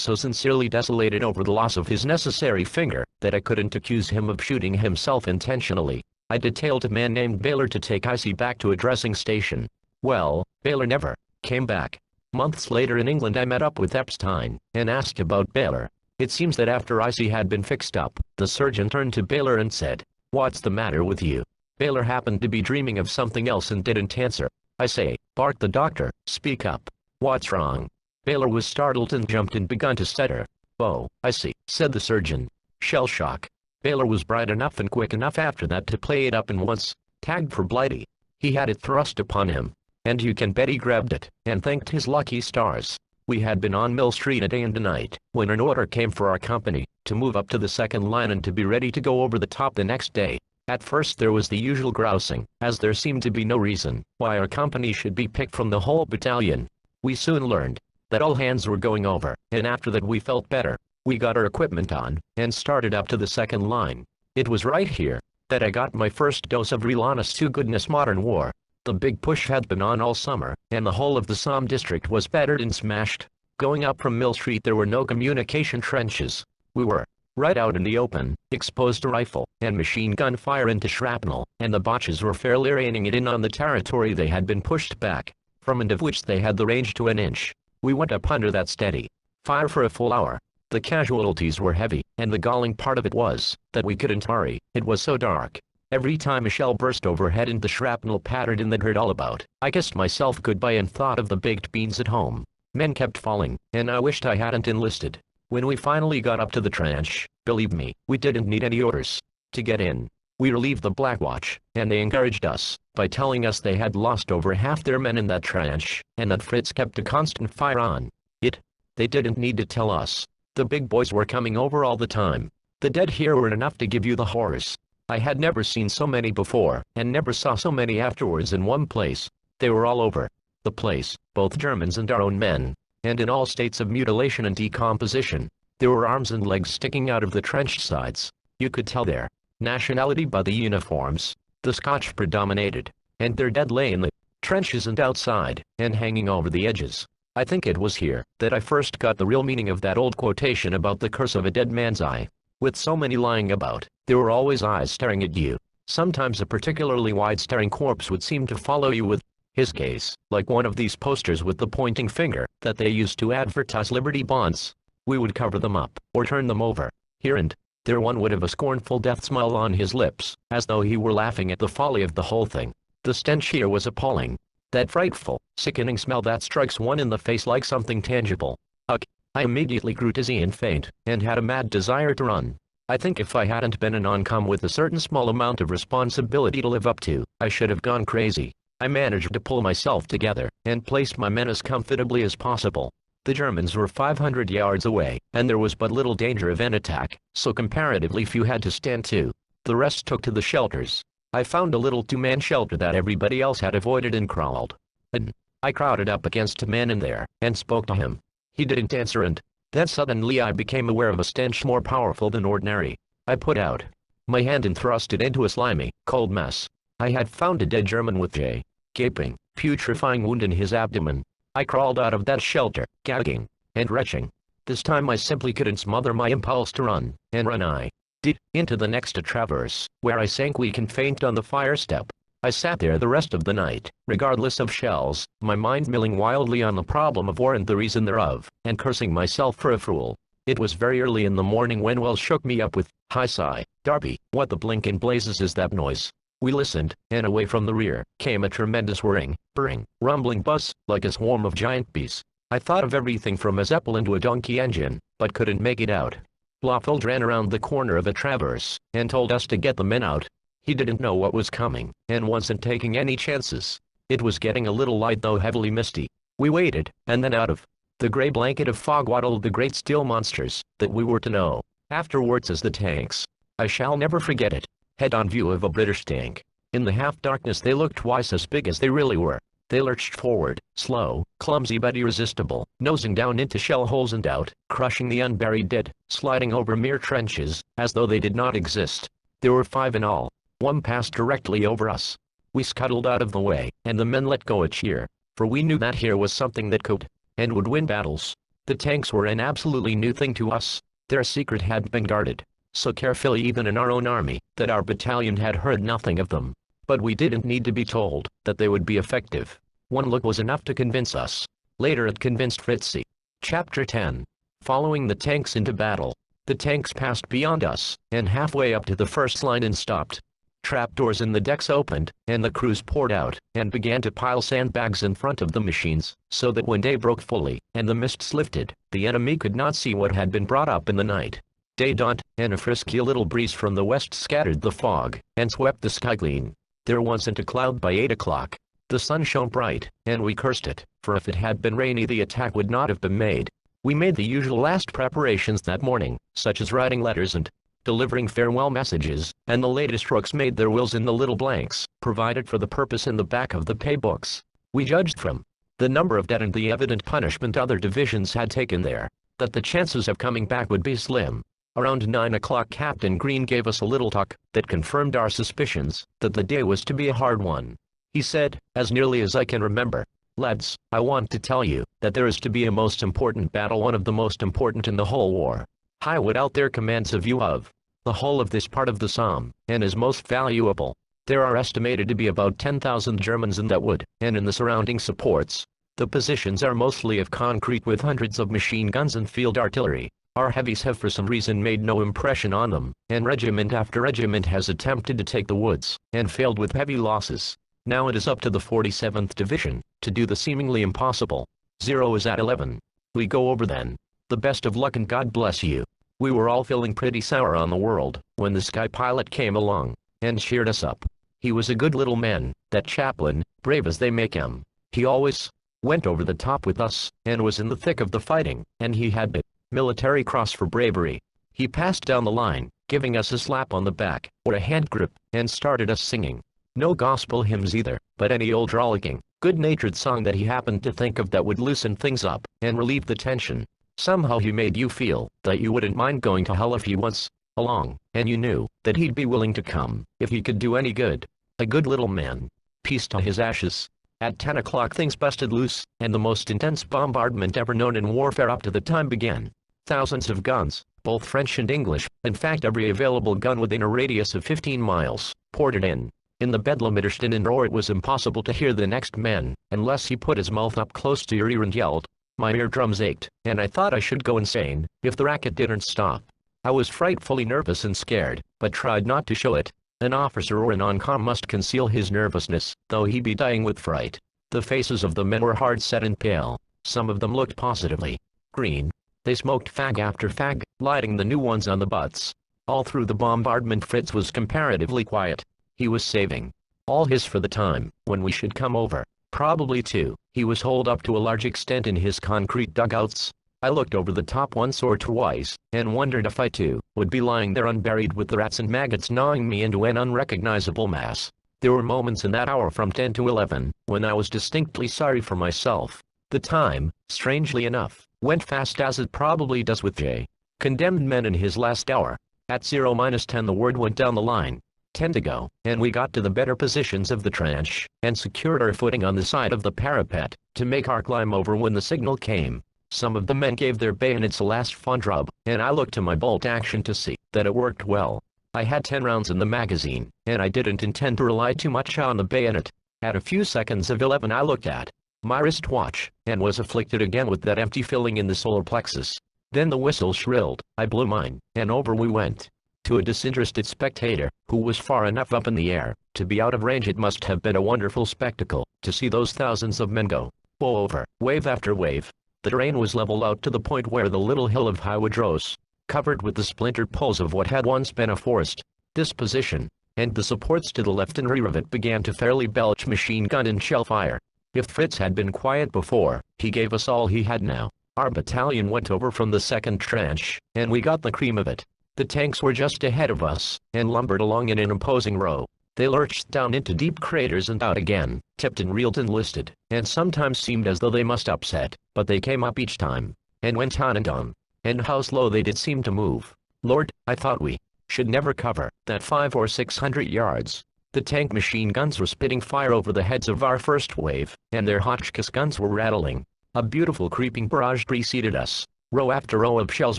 so sincerely desolated over the loss of his necessary finger, that I couldn't accuse him of shooting himself intentionally. I detailed a man named Baylor to take Icy back to a dressing station. Well, Baylor never came back. Months later in England I met up with Epstein, and asked about Baylor. It seems that after Icy had been fixed up, the surgeon turned to Baylor and said, "What's the matter with you?" Baylor happened to be dreaming of something else and didn't answer. "I say," barked the doctor, "speak up. What's wrong?" Baylor was startled and jumped and begun to stutter. "Oh, I see," said the surgeon. "Shell shock." Baylor was bright enough and quick enough after that to play it up and once tagged for Blighty. He had it thrust upon him, and you can bet he grabbed it, and thanked his lucky stars. We had been on Mill Street a day and a night, when an order came for our company, to move up to the second line and to be ready to go over the top the next day. At first there was the usual grousing, as there seemed to be no reason why our company should be picked from the whole battalion. We soon learned that all hands were going over, and after that we felt better. We got our equipment on, and started up to the second line. It was right here that I got my first dose of real honest to goodness modern war. The big push had been on all summer, and the whole of the Somme district was battered and smashed. Going up from Mill Street there were no communication trenches. We were right out in the open, exposed to rifle and machine gun fire into shrapnel, and the Boches were fairly raining it in on the territory they had been pushed back from and of which they had the range to an inch. We went up under that steady fire for a full hour. The casualties were heavy, and the galling part of it was that we couldn't hurry. It was so dark. Every time a shell burst overhead and the shrapnel pattered in that hurt all about, I kissed myself goodbye and thought of the baked beans at home. Men kept falling, and I wished I hadn't enlisted. When we finally got up to the trench, believe me, we didn't need any orders to get in. We relieved the Black Watch, and they encouraged us by telling us they had lost over half their men in that trench, and that Fritz kept a constant fire on it. They didn't need to tell us. The big boys were coming over all the time. The dead here were enough to give you the horrors. I had never seen so many before, and never saw so many afterwards in one place. They were all over the place, both Germans and our own men, and in all states of mutilation and decomposition. There were arms and legs sticking out of the trench sides. You could tell their nationality by the uniforms. The Scotch predominated, and their dead lay in the trenches and outside, and hanging over the edges. I think it was here that I first got the real meaning of that old quotation about the curse of a dead man's eye. With so many lying about, there were always eyes staring at you. Sometimes a particularly wide-staring corpse would seem to follow you with his gaze, like one of these posters with the pointing finger that they used to advertise Liberty bonds. We would cover them up, or turn them over. Here and there one would have a scornful death smile on his lips, as though he were laughing at the folly of the whole thing. The stench here was appalling. That frightful, sickening smell that strikes one in the face like something tangible. Ugh! I immediately grew dizzy and faint, and had a mad desire to run. I think if I hadn't been a non-com with a certain small amount of responsibility to live up to, I should have gone crazy. I managed to pull myself together, and placed my men as comfortably as possible. The Germans were 500 yards away, and there was but little danger of an attack, so comparatively few had to stand to. The rest took to the shelters. I found a little two-man shelter that everybody else had avoided and crawled. And I crowded up against a man in there, and spoke to him. He didn't answer, and then suddenly I became aware of a stench more powerful than ordinary. I put out my hand and thrust it into a slimy, cold mess. I had found a dead German with a gaping, putrefying wound in his abdomen. I crawled out of that shelter, gagging and retching. This time I simply couldn't smother my impulse to run, and run I did, into the next traverse, where I sank weak and faint on the fire step. I sat there the rest of the night, regardless of shells, my mind milling wildly on the problem of war and the reason thereof, and cursing myself for a fool. It was very early in the morning when Wells shook me up with, "Hi sigh, Darby, what the blinkin' blazes is that noise?" We listened, and away from the rear came a tremendous whirring, burring, rumbling buzz, like a swarm of giant bees. I thought of everything from a Zeppelin to a donkey engine, but couldn't make it out. Blofeld ran around the corner of a traverse, and told us to get the men out. He didn't know what was coming, and wasn't taking any chances. It was getting a little light though heavily misty. We waited, and then out of the gray blanket of fog waddled the great steel monsters that we were to know afterwards as the tanks. I shall never forget it. Head-on view of a British tank. In the half-darkness they looked twice as big as they really were. They lurched forward, slow, clumsy but irresistible, nosing down into shell holes and out, crushing the unburied dead, sliding over mere trenches, as though they did not exist. There were 5 in all. One passed directly over us. We scuttled out of the way, and the men let go a cheer, for we knew that here was something that could, and would win battles. The tanks were an absolutely new thing to us. Their secret had been guarded so carefully even in our own army, that our battalion had heard nothing of them. But we didn't need to be told that they would be effective. One look was enough to convince us. Later it convinced Fritzy. Chapter 10. Following the tanks into battle. The tanks passed beyond us, and halfway up to the first line and stopped. Trapdoors in the decks opened, and the crews poured out, and began to pile sandbags in front of the machines, so that when day broke fully, and the mists lifted, the enemy could not see what had been brought up in the night. Day dawned, and a frisky little breeze from the west scattered the fog, and swept the sky clean. There wasn't a cloud by 8 o'clock. The sun shone bright, and we cursed it, for if it had been rainy the attack would not have been made. We made the usual last preparations that morning, such as writing letters and delivering farewell messages, and the latest rooks made their wills in the little blanks, provided for the purpose in the back of the pay books. We judged from the number of dead and the evident punishment other divisions had taken there, that the chances of coming back would be slim. Around 9 o'clock Captain Green gave us a little talk that confirmed our suspicions that the day was to be a hard one. He said, as nearly as I can remember, "Lads, I want to tell you that there is to be a most important battle, one of the most important in the whole war. High wood out there commands a view of the whole of this part of the Somme, and is most valuable. There are estimated to be about 10,000 Germans in that wood, and in the surrounding supports. The positions are mostly of concrete with hundreds of machine guns and field artillery. Our heavies have for some reason made no impression on them, and regiment after regiment has attempted to take the woods, and failed with heavy losses. Now it is up to the 47th Division to do the seemingly impossible. 0 is at 11. We go over then. The best of luck and God bless you. We were all feeling pretty sour on the world when the sky pilot came along and cheered us up. He was a good little man, that chaplain, brave as they make him. He always went over the top with us, and was in the thick of the fighting, and he had the military cross for bravery. He passed down the line, giving us a slap on the back, or a hand grip, and started us singing. No gospel hymns either, but any old rollicking, good-natured song that he happened to think of that would loosen things up, and relieve the tension. Somehow he made you feel that you wouldn't mind going to hell if he was along, and you knew that he'd be willing to come if he could do any good. A good little man. Peace to his ashes. At 10 o'clock things busted loose, and the most intense bombardment ever known in warfare up to the time began. Thousands of guns, both French and English, in fact every available gun within a radius of 15 miles, poured it in. In the bedlamitersten roar it was impossible to hear the next man, unless he put his mouth up close to your ear and yelled. My eardrums ached, and I thought I should go insane if the racket didn't stop. I was frightfully nervous and scared, but tried not to show it. An officer or a non-com must conceal his nervousness, though he be dying with fright. The faces of the men were hard-set and pale. Some of them looked positively green. They smoked fag after fag, lighting the new ones on the butts. All through the bombardment Fritz was comparatively quiet. He was saving all his for the time when we should come over. Probably too, he was holed up to a large extent in his concrete dugouts. I looked over the top once or twice, and wondered if I too would be lying there unburied with the rats and maggots gnawing me into an unrecognizable mass. There were moments in that hour from 10 to 11, when I was distinctly sorry for myself. The time, strangely enough, went fast as it probably does with J. Condemned men in his last hour. At 0-10 the word went down the line. 10 to go, and we got to the better positions of the trench, and secured our footing on the side of the parapet, to make our climb over when the signal came. Some of the men gave their bayonets a last fond rub, and I looked to my bolt action to see that it worked well. I had 10 rounds in the magazine, and I didn't intend to rely too much on the bayonet. At a few seconds of 11 I looked at my wristwatch, and was afflicted again with that empty filling in the solar plexus. Then the whistle shrilled, I blew mine, and over we went. To a disinterested spectator, who was far enough up in the air to be out of range, it must have been a wonderful spectacle to see those thousands of men go over, wave after wave. The terrain was leveled out to the point where the little hill of high wood rose, covered with the splintered poles of what had once been a forest. This position, and the supports to the left and rear of it, began to fairly belch machine gun and shell fire. If Fritz had been quiet before, he gave us all he had now. Our battalion went over from the second trench, and we got the cream of it. The tanks were just ahead of us, and lumbered along in an imposing row. They lurched down into deep craters and out again, tipped and reeled and listed, and sometimes seemed as though they must upset, but they came up each time, and went on and on. And how slow they did seem to move. Lord, I thought we should never cover that 500 or 600 yards. The tank machine guns were spitting fire over the heads of our first wave, and their Hotchkiss guns were rattling. A beautiful creeping barrage preceded us. Row after row of shells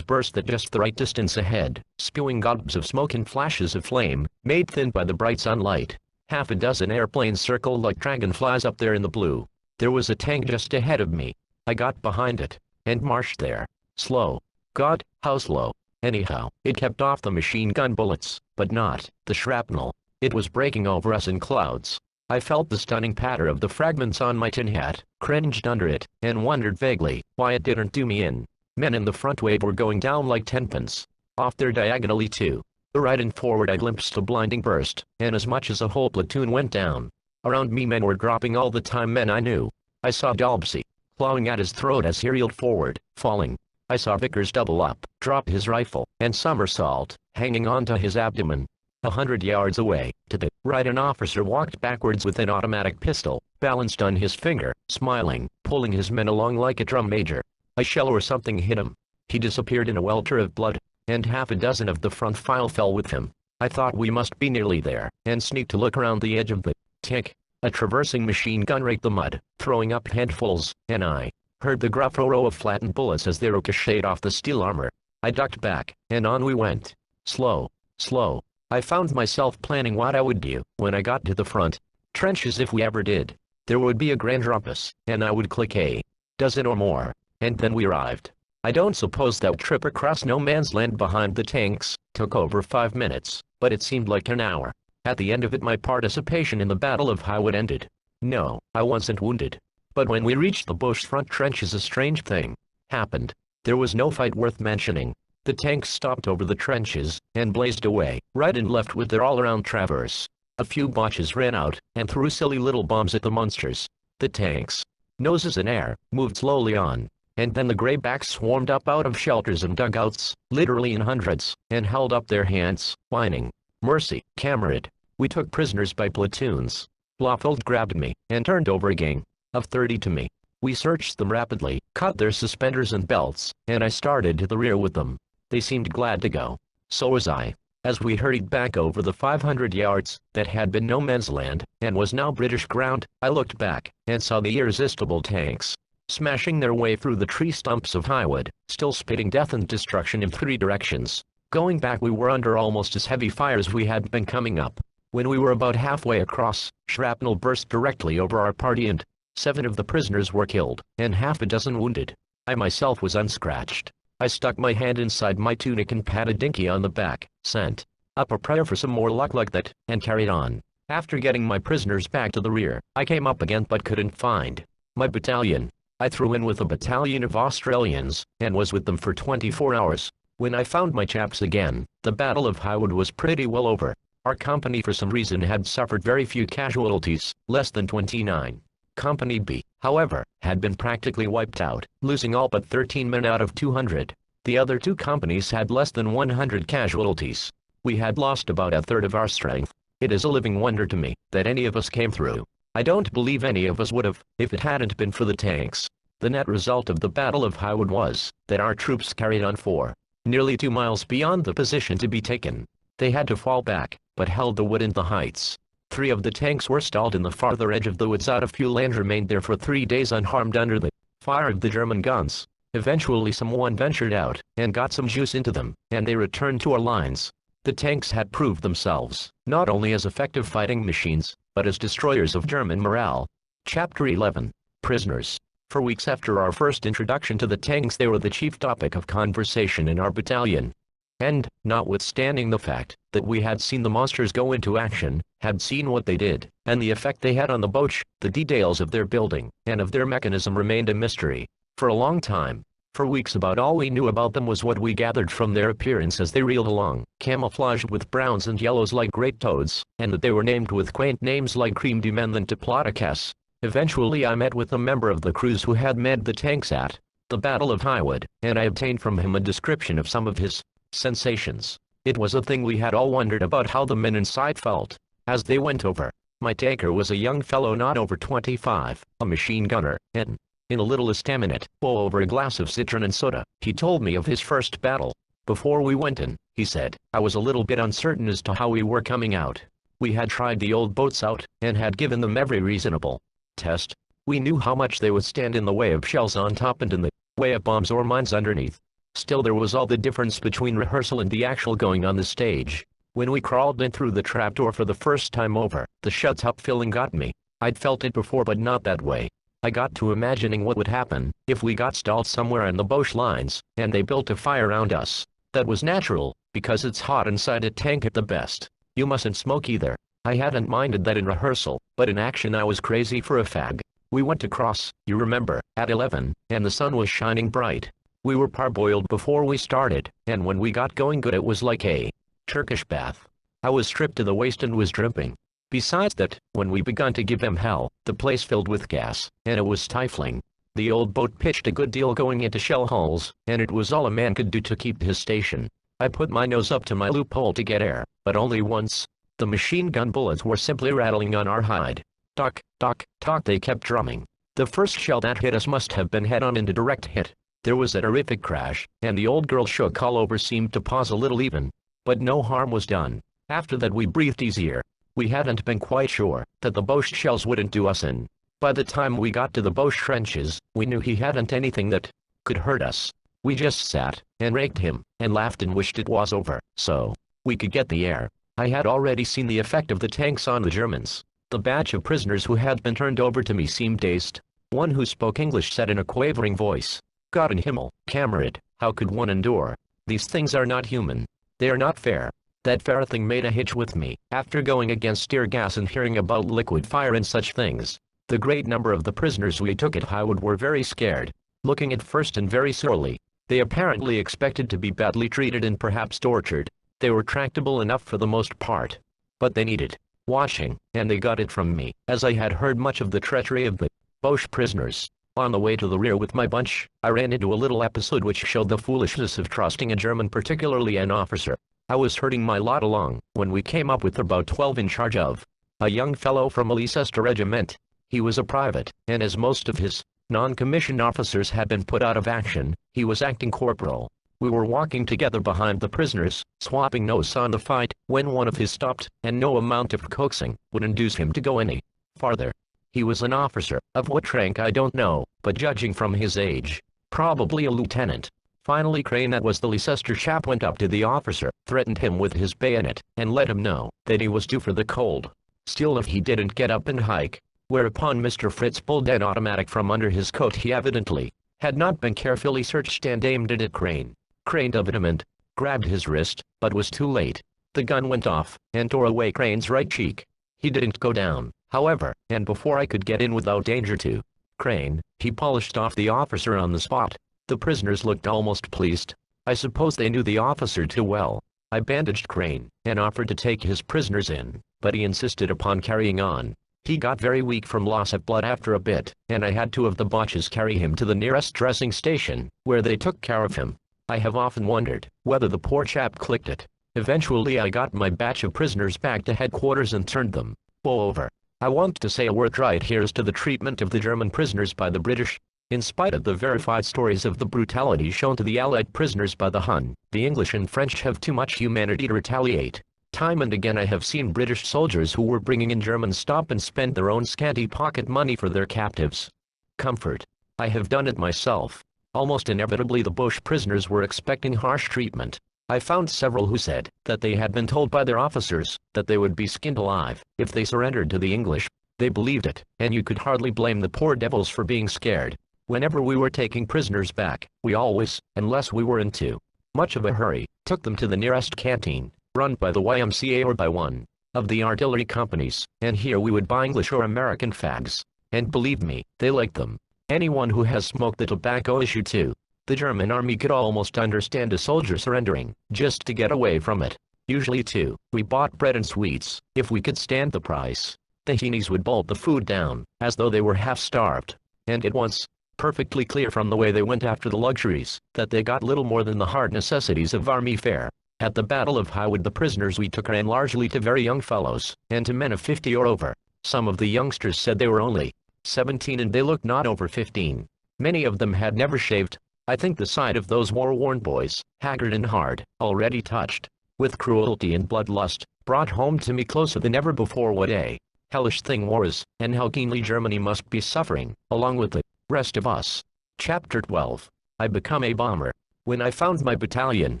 burst at just the right distance ahead, spewing gobs of smoke and flashes of flame, made thin by the bright sunlight. Half a dozen airplanes circled like dragonflies up there in the blue. There was a tank just ahead of me. I got behind it, and marched there. Slow. God, how slow. Anyhow, it kept off the machine gun bullets, but not the shrapnel. It was breaking over us in clouds. I felt the stunning patter of the fragments on my tin hat, cringed under it, and wondered vaguely why it didn't do me in. Men in the front wave were going down like tenpence. Off there diagonally too. The right and forward I glimpsed a blinding burst, and as much as a whole platoon went down. Around me men were dropping all the time, men I knew. I saw Dalbsy clawing at his throat as he reeled forward, falling. I saw Vickers double up, drop his rifle, and somersault, hanging onto his abdomen. 100 yards away, to the right, an officer walked backwards with an automatic pistol, balanced on his finger, smiling, pulling his men along like a drum major. A shell or something hit him. He disappeared in a welter of blood, and half a dozen of the front file fell with him. I thought we must be nearly there, and sneaked to look around the edge of the tank. A traversing machine gun raked the mud, throwing up handfuls, and I heard the gruff row of flattened bullets as they ricocheted off the steel armor. I ducked back, and on we went. Slow, slow. I found myself planning what I would do when I got to the front trenches if we ever did. There would be a grand rumpus, and I would click a dozen or more, and then we arrived. I don't suppose that trip across no man's land behind the tanks took over 5 minutes, but it seemed like an hour. At the end of it, my participation in the Battle of Highwood ended. No, I wasn't wounded. But when we reached the Boche front trenches, a strange thing happened. There was no fight worth mentioning. The tanks stopped over the trenches and blazed away, right and left with their all-around traverse. A few Boches ran out and threw silly little bombs at the monsters. The tanks, noses in air, moved slowly on. And then the greybacks swarmed up out of shelters and dugouts, literally in hundreds, and held up their hands, whining, "Mercy, comrade." We took prisoners by platoons. Blofeld grabbed me and turned over a gang of 30 to me. We searched them rapidly, cut their suspenders and belts, and I started to the rear with them. They seemed glad to go. So was I. As we hurried back over the 500 yards that had been no man's land and was now British ground, I looked back and saw the irresistible tanks smashing their way through the tree stumps of Highwood, still spitting death and destruction in 3 directions. Going back, we were under almost as heavy fire as we had been coming up. When we were about halfway across, shrapnel burst directly over our party and 7 of the prisoners were killed, and half a dozen wounded. I myself was unscratched. I stuck my hand inside my tunic and patted Dinky on the back, sent up a prayer for some more luck like that, and carried on. After getting my prisoners back to the rear, I came up again but couldn't find my battalion. I threw in with a battalion of Australians, and was with them for 24 hours. When I found my chaps again, the Battle of Highwood was pretty well over. Our company for some reason had suffered very few casualties, less than 29. Company B, however, had been practically wiped out, losing all but 13 men out of 200. The other 2 companies had less than 100 casualties. We had lost about a third of our strength. It is a living wonder to me that any of us came through. I don't believe any of us would have, if it hadn't been for the tanks. The net result of the Battle of Highwood was that our troops carried on for nearly 2 miles beyond the position to be taken. They had to fall back, but held the wood and the heights. 3 of the tanks were stalled in the farther edge of the woods out of fuel and remained there for 3 days unharmed under the fire of the German guns. Eventually someone ventured out and got some juice into them, and they returned to our lines. The tanks had proved themselves not only as effective fighting machines, but as destroyers of German morale. Chapter 11. Prisoners. For weeks after our first introduction to the tanks, they were the chief topic of conversation in our battalion. And, notwithstanding the fact that we had seen the monsters go into action, had seen what they did, and the effect they had on the Boche, the details of their building and of their mechanism remained a mystery. For a long time, for weeks, about all we knew about them was what we gathered from their appearance as they reeled along, camouflaged with browns and yellows like great toads, and that they were named with quaint names like Creme de Menthe and Diplodocus. Eventually I met with a member of the crews who had manned the tanks at the Battle of Highwood, and I obtained from him a description of some of his sensations. It was a thing we had all wondered about, how the men inside felt as they went over. My tanker was a young fellow not over 25, a machine gunner, and in a little estaminet, over a glass of citron and soda, he told me of his first battle. Before we went in, he said, I was a little bit uncertain as to how we were coming out. We had tried the old boats out, and had given them every reasonable test. We knew how much they would stand in the way of shells on top and in the way of bombs or mines underneath. Still, there was all the difference between rehearsal and the actual going on the stage. When we crawled in through the trapdoor for the first time over, the shut-up feeling got me. I'd felt it before, but not that way. I got to imagining what would happen if we got stalled somewhere in the Boche lines, and they built a fire around us. That was natural, because it's hot inside a tank at the best. You mustn't smoke either. I hadn't minded that in rehearsal, but in action I was crazy for a fag. We went across, you remember, at 11, and the sun was shining bright. We were parboiled before we started, and when we got going good it was like a Turkish bath. I was stripped to the waist and was dripping. Besides that, when we begun to give them hell, the place filled with gas, and it was stifling. The old boat pitched a good deal going into shell holes, and it was all a man could do to keep his station. I put my nose up to my loophole to get air, but only once. The machine gun bullets were simply rattling on our hide. Tock, tock, tock, they kept drumming. The first shell that hit us must have been head-on into direct hit. There was a terrific crash, and the old girl shook all over, seemed to pause a little even. But no harm was done. After that we breathed easier. We hadn't been quite sure that the Boche shells wouldn't do us in. By the time we got to the Boche trenches, we knew he hadn't anything that could hurt us. We just sat and raked him and laughed and wished it was over, so we could get the air. I had already seen the effect of the tanks on the Germans. The batch of prisoners who had been turned over to me seemed dazed. One who spoke English said in a quavering voice, "God in Himmel, Kamerad, how could one endure? These things are not human. They are not fair." That fair thing made a hitch with me. After going against tear gas and hearing about liquid fire and such things, the great number of the prisoners we took at Highwood were very scared, looking at first and very surly. They apparently expected to be badly treated and perhaps tortured. They were tractable enough for the most part, but they needed watching, and they got it from me, as I had heard much of the treachery of the Boche prisoners. On the way to the rear with my bunch, I ran into a little episode which showed the foolishness of trusting a German, particularly an officer. I was herding my lot along, when we came up with about 12 in charge of a young fellow from a Leicester regiment. He was a private, and as most of his non-commissioned officers had been put out of action, he was acting corporal. We were walking together behind the prisoners, swapping notes on the fight, when one of his stopped, and no amount of coaxing would induce him to go any farther. He was an officer, of what rank I don't know, but judging from his age, probably a lieutenant. Finally Crane, that was the Leicester chap, went up to the officer, threatened him with his bayonet, and let him know that he was due for the cold. Still, if he didn't get up and hike, whereupon Mr. Fritz pulled an automatic from under his coat. He evidently had not been carefully searched and aimed it at Crane. Crane dove him and grabbed his wrist, but was too late. The gun went off and tore away Crane's right cheek. He didn't go down, however, and before I could get in without danger to Crane, he polished off the officer on the spot. The prisoners looked almost pleased. I suppose they knew the officer too well. I bandaged Crane and offered to take his prisoners in, but he insisted upon carrying on. He got very weak from loss of blood after a bit, and I had two of the Boches carry him to the nearest dressing station, where they took care of him. I have often wondered whether the poor chap clicked it. Eventually I got my batch of prisoners back to headquarters and turned them over. I want to say a word right here as to the treatment of the German prisoners by the British. In spite of the verified stories of the brutality shown to the Allied prisoners by the Hun, the English and French have too much humanity to retaliate. Time and again I have seen British soldiers who were bringing in Germans stop and spend their own scanty pocket money for their captives' comfort. I have done it myself. Almost inevitably the Boche prisoners were expecting harsh treatment. I found several who said that they had been told by their officers that they would be skinned alive if they surrendered to the English. They believed it, and you could hardly blame the poor devils for being scared. Whenever we were taking prisoners back, we always, unless we were in too much of a hurry, took them to the nearest canteen, run by the YMCA or by one of the artillery companies, and here we would buy English or American fags. And believe me, they liked them. Anyone who has smoked the tobacco issue too. The German army could almost understand a soldier surrendering, just to get away from it. Usually too, we bought bread and sweets, if we could stand the price. The heenies would bolt the food down, as though they were half-starved. And at once, perfectly clear from the way they went after the luxuries, that they got little more than the hard necessities of army fare. At the Battle of Highwood the prisoners we took ran largely to very young fellows, and to men of 50 or over. Some of the youngsters said they were only 17 and they looked not over 15. Many of them had never shaved. I think the sight of those war-worn boys, haggard and hard, already touched with cruelty and bloodlust, brought home to me closer than ever before what a hellish thing war is, and how keenly Germany must be suffering, along with the rest of us. Chapter 12. I become a bomber. When I found my battalion,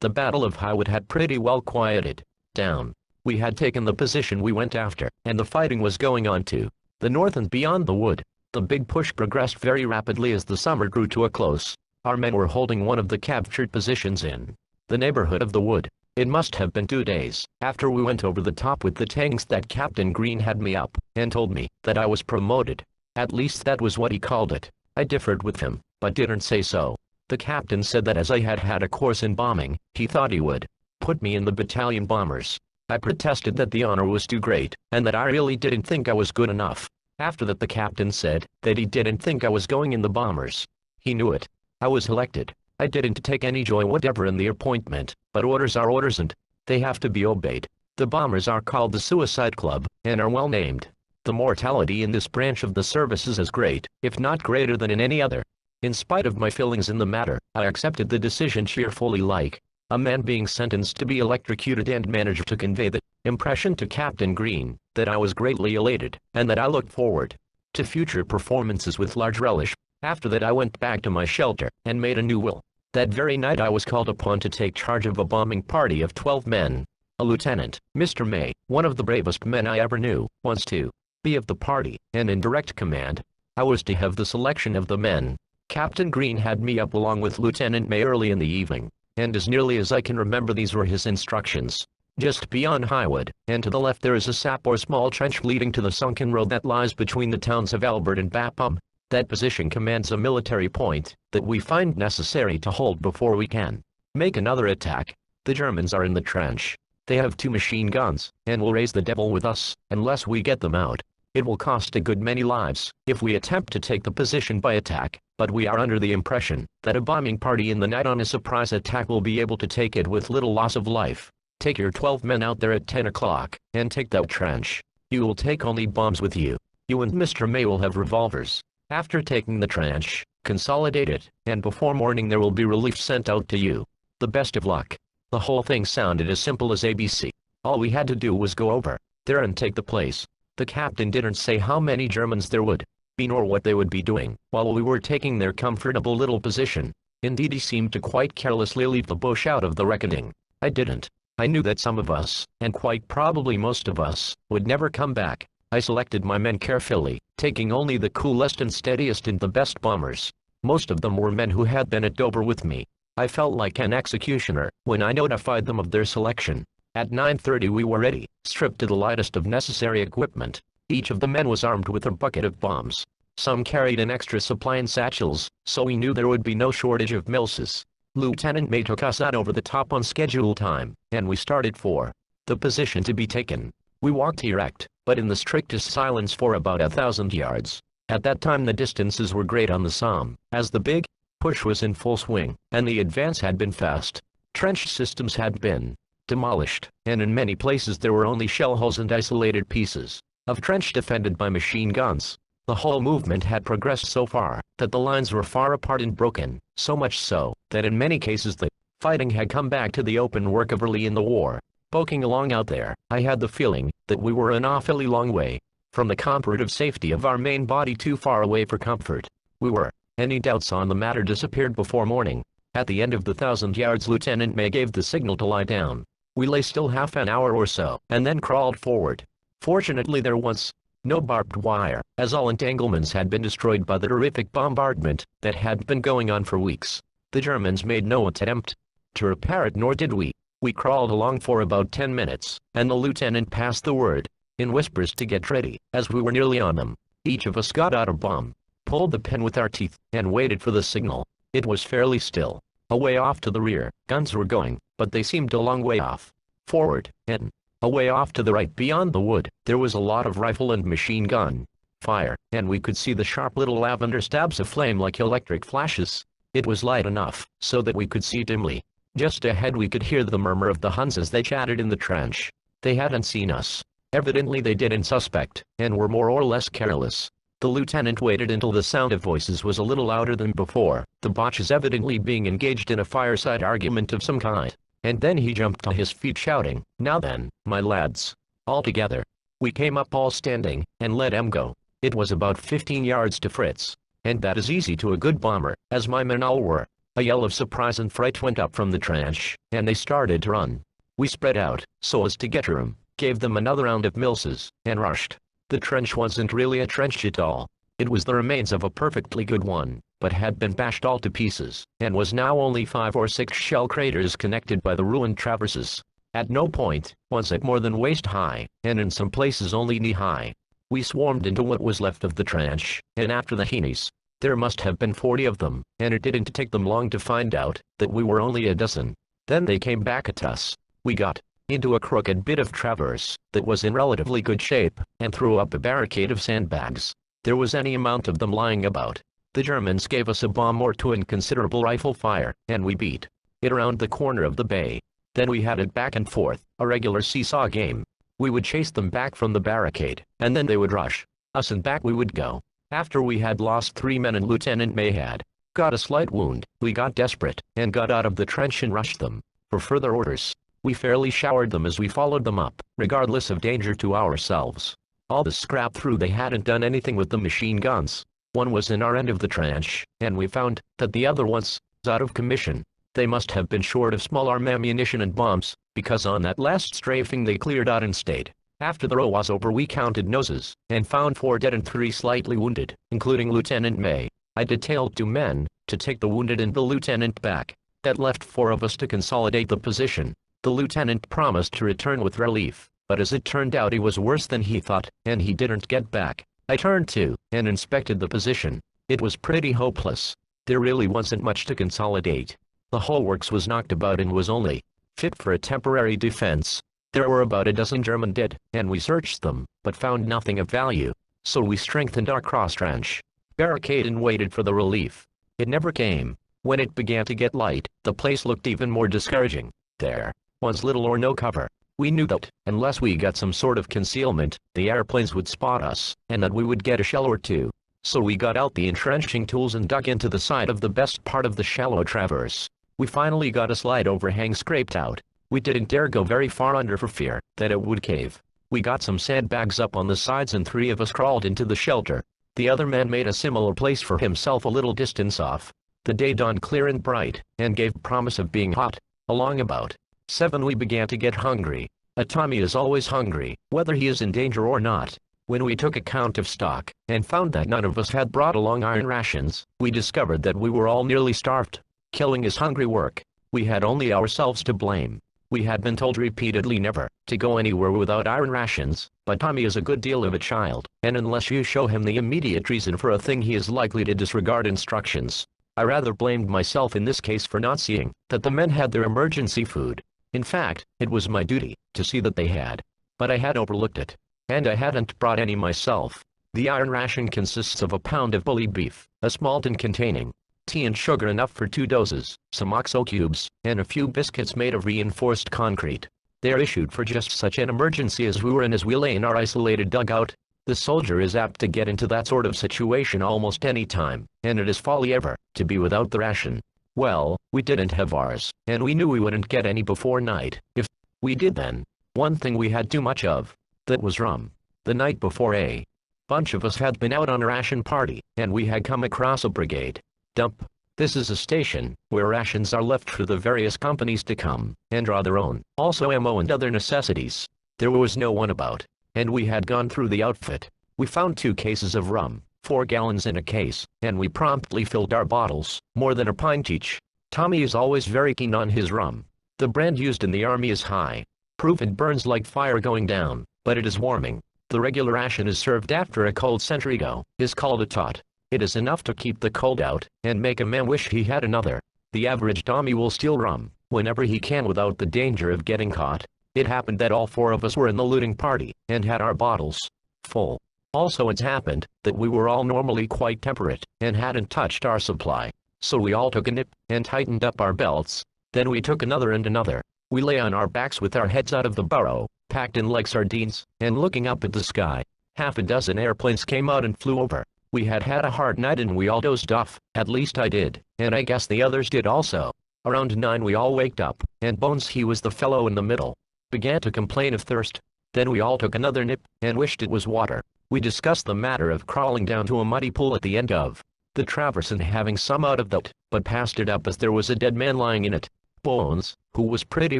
the Battle of Highwood had pretty well quieted down. We had taken the position we went after, and the fighting was going on to the north and beyond the wood. The big push progressed very rapidly as the summer drew to a close. Our men were holding one of the captured positions in the neighborhood of the wood. It must have been 2 days after we went over the top with the tanks that Captain Green had me up and told me that I was promoted. At least that was what he called it. I differed with him, but didn't say so. The captain said that as I had had a course in bombing, he thought he would put me in the battalion bombers. I protested that the honor was too great, and that I really didn't think I was good enough. After that the captain said that he didn't think I was going in the bombers. He knew it. I was elected. I didn't take any joy whatever in the appointment, but orders are orders and they have to be obeyed. The bombers are called the Suicide Club, and are well named. The mortality in this branch of the service is as great, if not greater than in any other. In spite of my feelings in the matter, I accepted the decision cheerfully, like a man being sentenced to be electrocuted, and managed to convey the impression to Captain Green that I was greatly elated, and that I looked forward to future performances with large relish. After that I went back to my shelter, and made a new will. That very night I was called upon to take charge of a bombing party of 12 men. A lieutenant, Mr. May, one of the bravest men I ever knew, was to be of the party, and in direct command. I was to have the selection of the men. Captain Green had me up along with Lieutenant May early in the evening, and as nearly as I can remember these were his instructions. Just beyond Highwood, and to the left there is a sap or small trench leading to the sunken road that lies between the towns of Albert and Bapham. That position commands a military point that we find necessary to hold before we can make another attack. The Germans are in the trench. They have 2 machine guns, and will raise the devil with us, unless we get them out. It will cost a good many lives if we attempt to take the position by attack, but we are under the impression that a bombing party in the night on a surprise attack will be able to take it with little loss of life. Take your 12 men out there at 10 o'clock, and take that trench. You will take only bombs with you. You and Mr. May will have revolvers. After taking the trench, consolidate it, and before morning there will be relief sent out to you. The best of luck. The whole thing sounded as simple as ABC. All we had to do was go over there and take the place. The captain didn't say how many Germans there would be nor what they would be doing while we were taking their comfortable little position. Indeed, he seemed to quite carelessly leave the bush out of the reckoning. I didn't. I knew that some of us, and quite probably most of us, would never come back. I selected my men carefully, taking only the coolest and steadiest and the best bombers. Most of them were men who had been at Dover with me. I felt like an executioner when I notified them of their selection. At 9:30 we were ready, stripped to the lightest of necessary equipment. Each of the men was armed with a bucket of bombs. Some carried an extra supply in satchels, so we knew there would be no shortage of Milses. Lieutenant May took us out over the top on schedule time, and we started for the position to be taken. We walked erect, but in the strictest silence for about 1,000 yards. At that time the distances were great on the Somme, as the big push was in full swing, and the advance had been fast. Trench systems had been demolished, and in many places there were only shell holes and isolated pieces of trench defended by machine guns. The whole movement had progressed so far that the lines were far apart and broken, so much so that in many cases the fighting had come back to the open work of early in the war. Poking along out there, I had the feeling that we were an awfully long way from the comparative safety of our main body, too far away for comfort. We were. Any doubts on the matter disappeared before morning. At the end of the 1,000 yards Lieutenant May gave the signal to lie down. We lay still half an hour or so, and then crawled forward. Fortunately there was no barbed wire, as all entanglements had been destroyed by the terrific bombardment that had been going on for weeks. The Germans made no attempt to repair it, nor did we. We crawled along for about 10 minutes, and the lieutenant passed the word in whispers to get ready. As we were nearly on them, each of us got out a bomb, pulled the pin with our teeth, and waited for the signal. It was fairly still. Away off to the rear, guns were going, but they seemed a long way off. Forward, and away off to the right beyond the wood, there was a lot of rifle and machine gun fire, and we could see the sharp little lavender stabs of flame like electric flashes. It was light enough so that we could see dimly. Just ahead we could hear the murmur of the Huns as they chatted in the trench. They hadn't seen us. Evidently they didn't suspect, and were more or less careless. The lieutenant waited until the sound of voices was a little louder than before, the Boches evidently being engaged in a fireside argument of some kind. And then he jumped to his feet shouting, "Now then, my lads, all together." We came up all standing, and let him go. It was about 15 yards to Fritz, and that is easy to a good bomber, as my men all were. A yell of surprise and fright went up from the trench, and they started to run. We spread out, so as to get to them, gave them another round of Milses, and rushed. The trench wasn't really a trench at all. It was the remains of a perfectly good one, but had been bashed all to pieces, and was now only 5 or 6 shell craters connected by the ruined traverses. At no point was it more than waist high, and in some places only knee high. We swarmed into what was left of the trench, and after the Heenies, there must have been 40 of them, and it didn't take them long to find out that we were only a dozen. Then they came back at us. We got into a crooked bit of traverse that was in relatively good shape, and threw up a barricade of sandbags. There was any amount of them lying about. The Germans gave us a bomb or two and considerable rifle fire, and we beat it around the corner of the bay. Then we had it back and forth, a regular seesaw game. We would chase them back from the barricade, and then they would rush us, and back we would go. After we had lost 3 men and Lieutenant May had got a slight wound, we got desperate, and got out of the trench and rushed them for further orders. We fairly showered them as we followed them up, regardless of danger to ourselves. All the scrap through they hadn't done anything with the machine guns. One was in our end of the trench, and we found that the other was out of commission. They must have been short of small arm ammunition and bombs, because on that last strafing they cleared out and stayed. After the row was over we counted noses, and found 4 dead and 3 slightly wounded, including Lieutenant May. I detailed 2 men, to take the wounded and the lieutenant back. That left 4 of us to consolidate the position. The lieutenant promised to return with relief, but as it turned out he was worse than he thought, and he didn't get back. I turned to, and inspected the position. It was pretty hopeless. There really wasn't much to consolidate. The whole works was knocked about and was only fit for a temporary defense. There were about a dozen German dead, and we searched them, but found nothing of value. So we strengthened our cross-trench barricade and waited for the relief. It never came. When it began to get light, the place looked even more discouraging. There was little or no cover. We knew that, unless we got some sort of concealment, the airplanes would spot us, and that we would get a shell or 2. So we got out the entrenching tools and dug into the side of the best part of the shallow traverse. We finally got a slide overhang scraped out. We didn't dare go very far under for fear that it would cave. We got some sandbags up on the sides and 3 of us crawled into the shelter. The other man made a similar place for himself a little distance off. The day dawned clear and bright, and gave promise of being hot. Along about 7 we began to get hungry. A Tommy is always hungry, whether he is in danger or not. When we took account of stock, and found that none of us had brought along iron rations, we discovered that we were all nearly starved. Killing is hungry work. We had only ourselves to blame. We had been told repeatedly never to go anywhere without iron rations, but Tommy is a good deal of a child, and unless you show him the immediate reason for a thing he is likely to disregard instructions. I rather blamed myself in this case for not seeing that the men had their emergency food. In fact, it was my duty to see that they had. But I had overlooked it. And I hadn't brought any myself. The iron ration consists of a pound of bully beef, a small tin containing tea and sugar enough for 2 doses, some oxo cubes, and a few biscuits made of reinforced concrete. They are issued for just such an emergency as we were in as we lay in our isolated dugout. The soldier is apt to get into that sort of situation almost any time, and it is folly ever to be without the ration. Well, we didn't have ours, and we knew we wouldn't get any before night. If we did then, one thing we had too much of. That was rum. The night before a bunch of us had been out on a ration party, and we had come across a brigade dump. This is a station where rations are left for the various companies to come and draw their own, also ammo and other necessities. There was no one about, and we had gone through the outfit. We found 2 cases of rum, 4 gallons in a case, and we promptly filled our bottles, more than a pint each. Tommy is always very keen on his rum. The brand used in the army is high proof and burns like fire going down, but it is warming. The regular ration is served after a cold centrigo is called a tot. It is enough to keep the cold out, and make a man wish he had another. The average Tommy will steal rum whenever he can without the danger of getting caught. It happened that all 4 of us were in the looting party, and had our bottles full. Also it happened that we were all normally quite temperate, and hadn't touched our supply. So we all took a nip, and tightened up our belts. Then we took another and another. We lay on our backs with our heads out of the burrow, packed in like sardines, and looking up at the sky. Half a dozen airplanes came out and flew over. We had had a hard night and we all dozed off, at least I did, and I guess the others did also. Around 9 we all waked up, and Bones, he was the fellow in the middle, began to complain of thirst. Then we all took another nip, and wished it was water. We discussed the matter of crawling down to a muddy pool at the end of the traverse and having some out of that, but passed it up as there was a dead man lying in it. Bones, who was pretty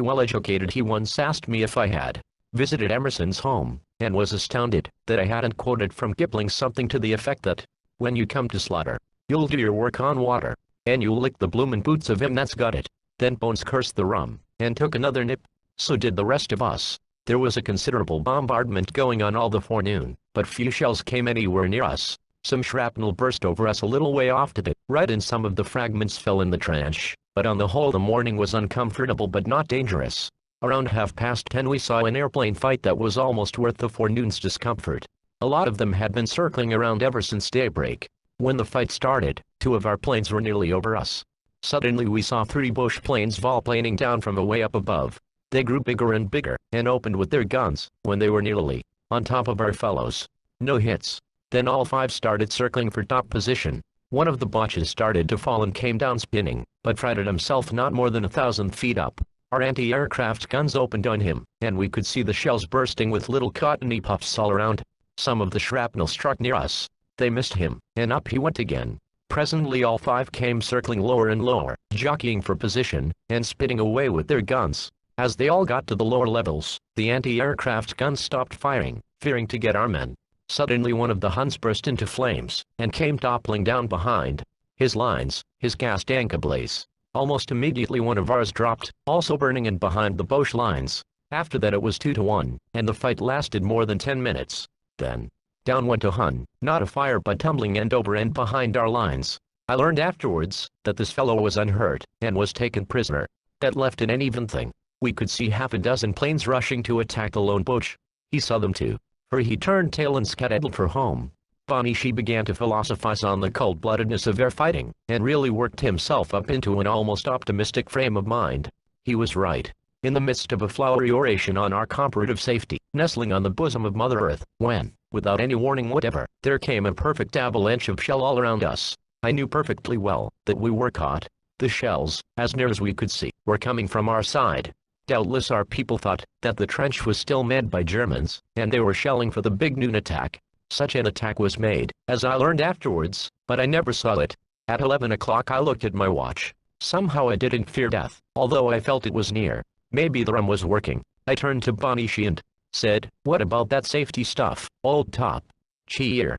well educated, he once asked me if I had visited Emerson's home, and was astounded that I hadn't quoted from Kipling something to the effect that, when you come to slaughter, you'll do your work on water, and you'll lick the bloomin' boots of him that's got it. Then Bones cursed the rum, and took another nip. So did the rest of us. There was a considerable bombardment going on all the forenoon, but few shells came anywhere near us. Some shrapnel burst over us a little way off to the right, and some of the fragments fell in the trench, but on the whole the morning was uncomfortable but not dangerous. Around 10:30 we saw an airplane fight that was almost worth the forenoon's discomfort. A lot of them had been circling around ever since daybreak. When the fight started, 2 of our planes were nearly over us. Suddenly we saw 3 Boche planes volplaning down from away up above. They grew bigger and bigger, and opened with their guns, when they were nearly on top of our fellows. No hits. Then all 5 started circling for top position. One of the Boches started to fall and came down spinning, but frighted himself not more than 1,000 feet up. Our anti-aircraft guns opened on him, and we could see the shells bursting with little cottony puffs all around. Some of the shrapnel struck near us. They missed him, and up he went again. Presently all 5 came circling lower and lower, jockeying for position, and spitting away with their guns. As they all got to the lower levels, the anti-aircraft guns stopped firing, fearing to get our men. Suddenly one of the Huns burst into flames, and came toppling down behind his lines, his gas tank ablaze. Almost immediately one of ours dropped, also burning in behind the Boche lines. After that it was 2-1, and the fight lasted more than 10 minutes. Then, down went a Hun, not afire but tumbling end over end behind our lines. I learned afterwards that this fellow was unhurt, and was taken prisoner. That left an uneven thing. We could see half a dozen planes rushing to attack the lone Boche. He saw them too, for he turned tail and skedaddled for home. Bonici began to philosophize on the cold-bloodedness of air fighting, and really worked himself up into an almost optimistic frame of mind. He was right. In the midst of a flowery oration on our comparative safety, nestling on the bosom of Mother Earth, when, without any warning whatever, there came a perfect avalanche of shell all around us, I knew perfectly well that we were caught. The shells, as near as we could see, were coming from our side. Doubtless our people thought that the trench was still manned by Germans, and they were shelling for the big noon attack. Such an attack was made, as I learned afterwards, but I never saw it. At 11 o'clock I looked at my watch. Somehow I didn't fear death, although I felt it was near. Maybe the rum was working. I turned to Bonici and said, "What about that safety stuff, old top?" "Cheer,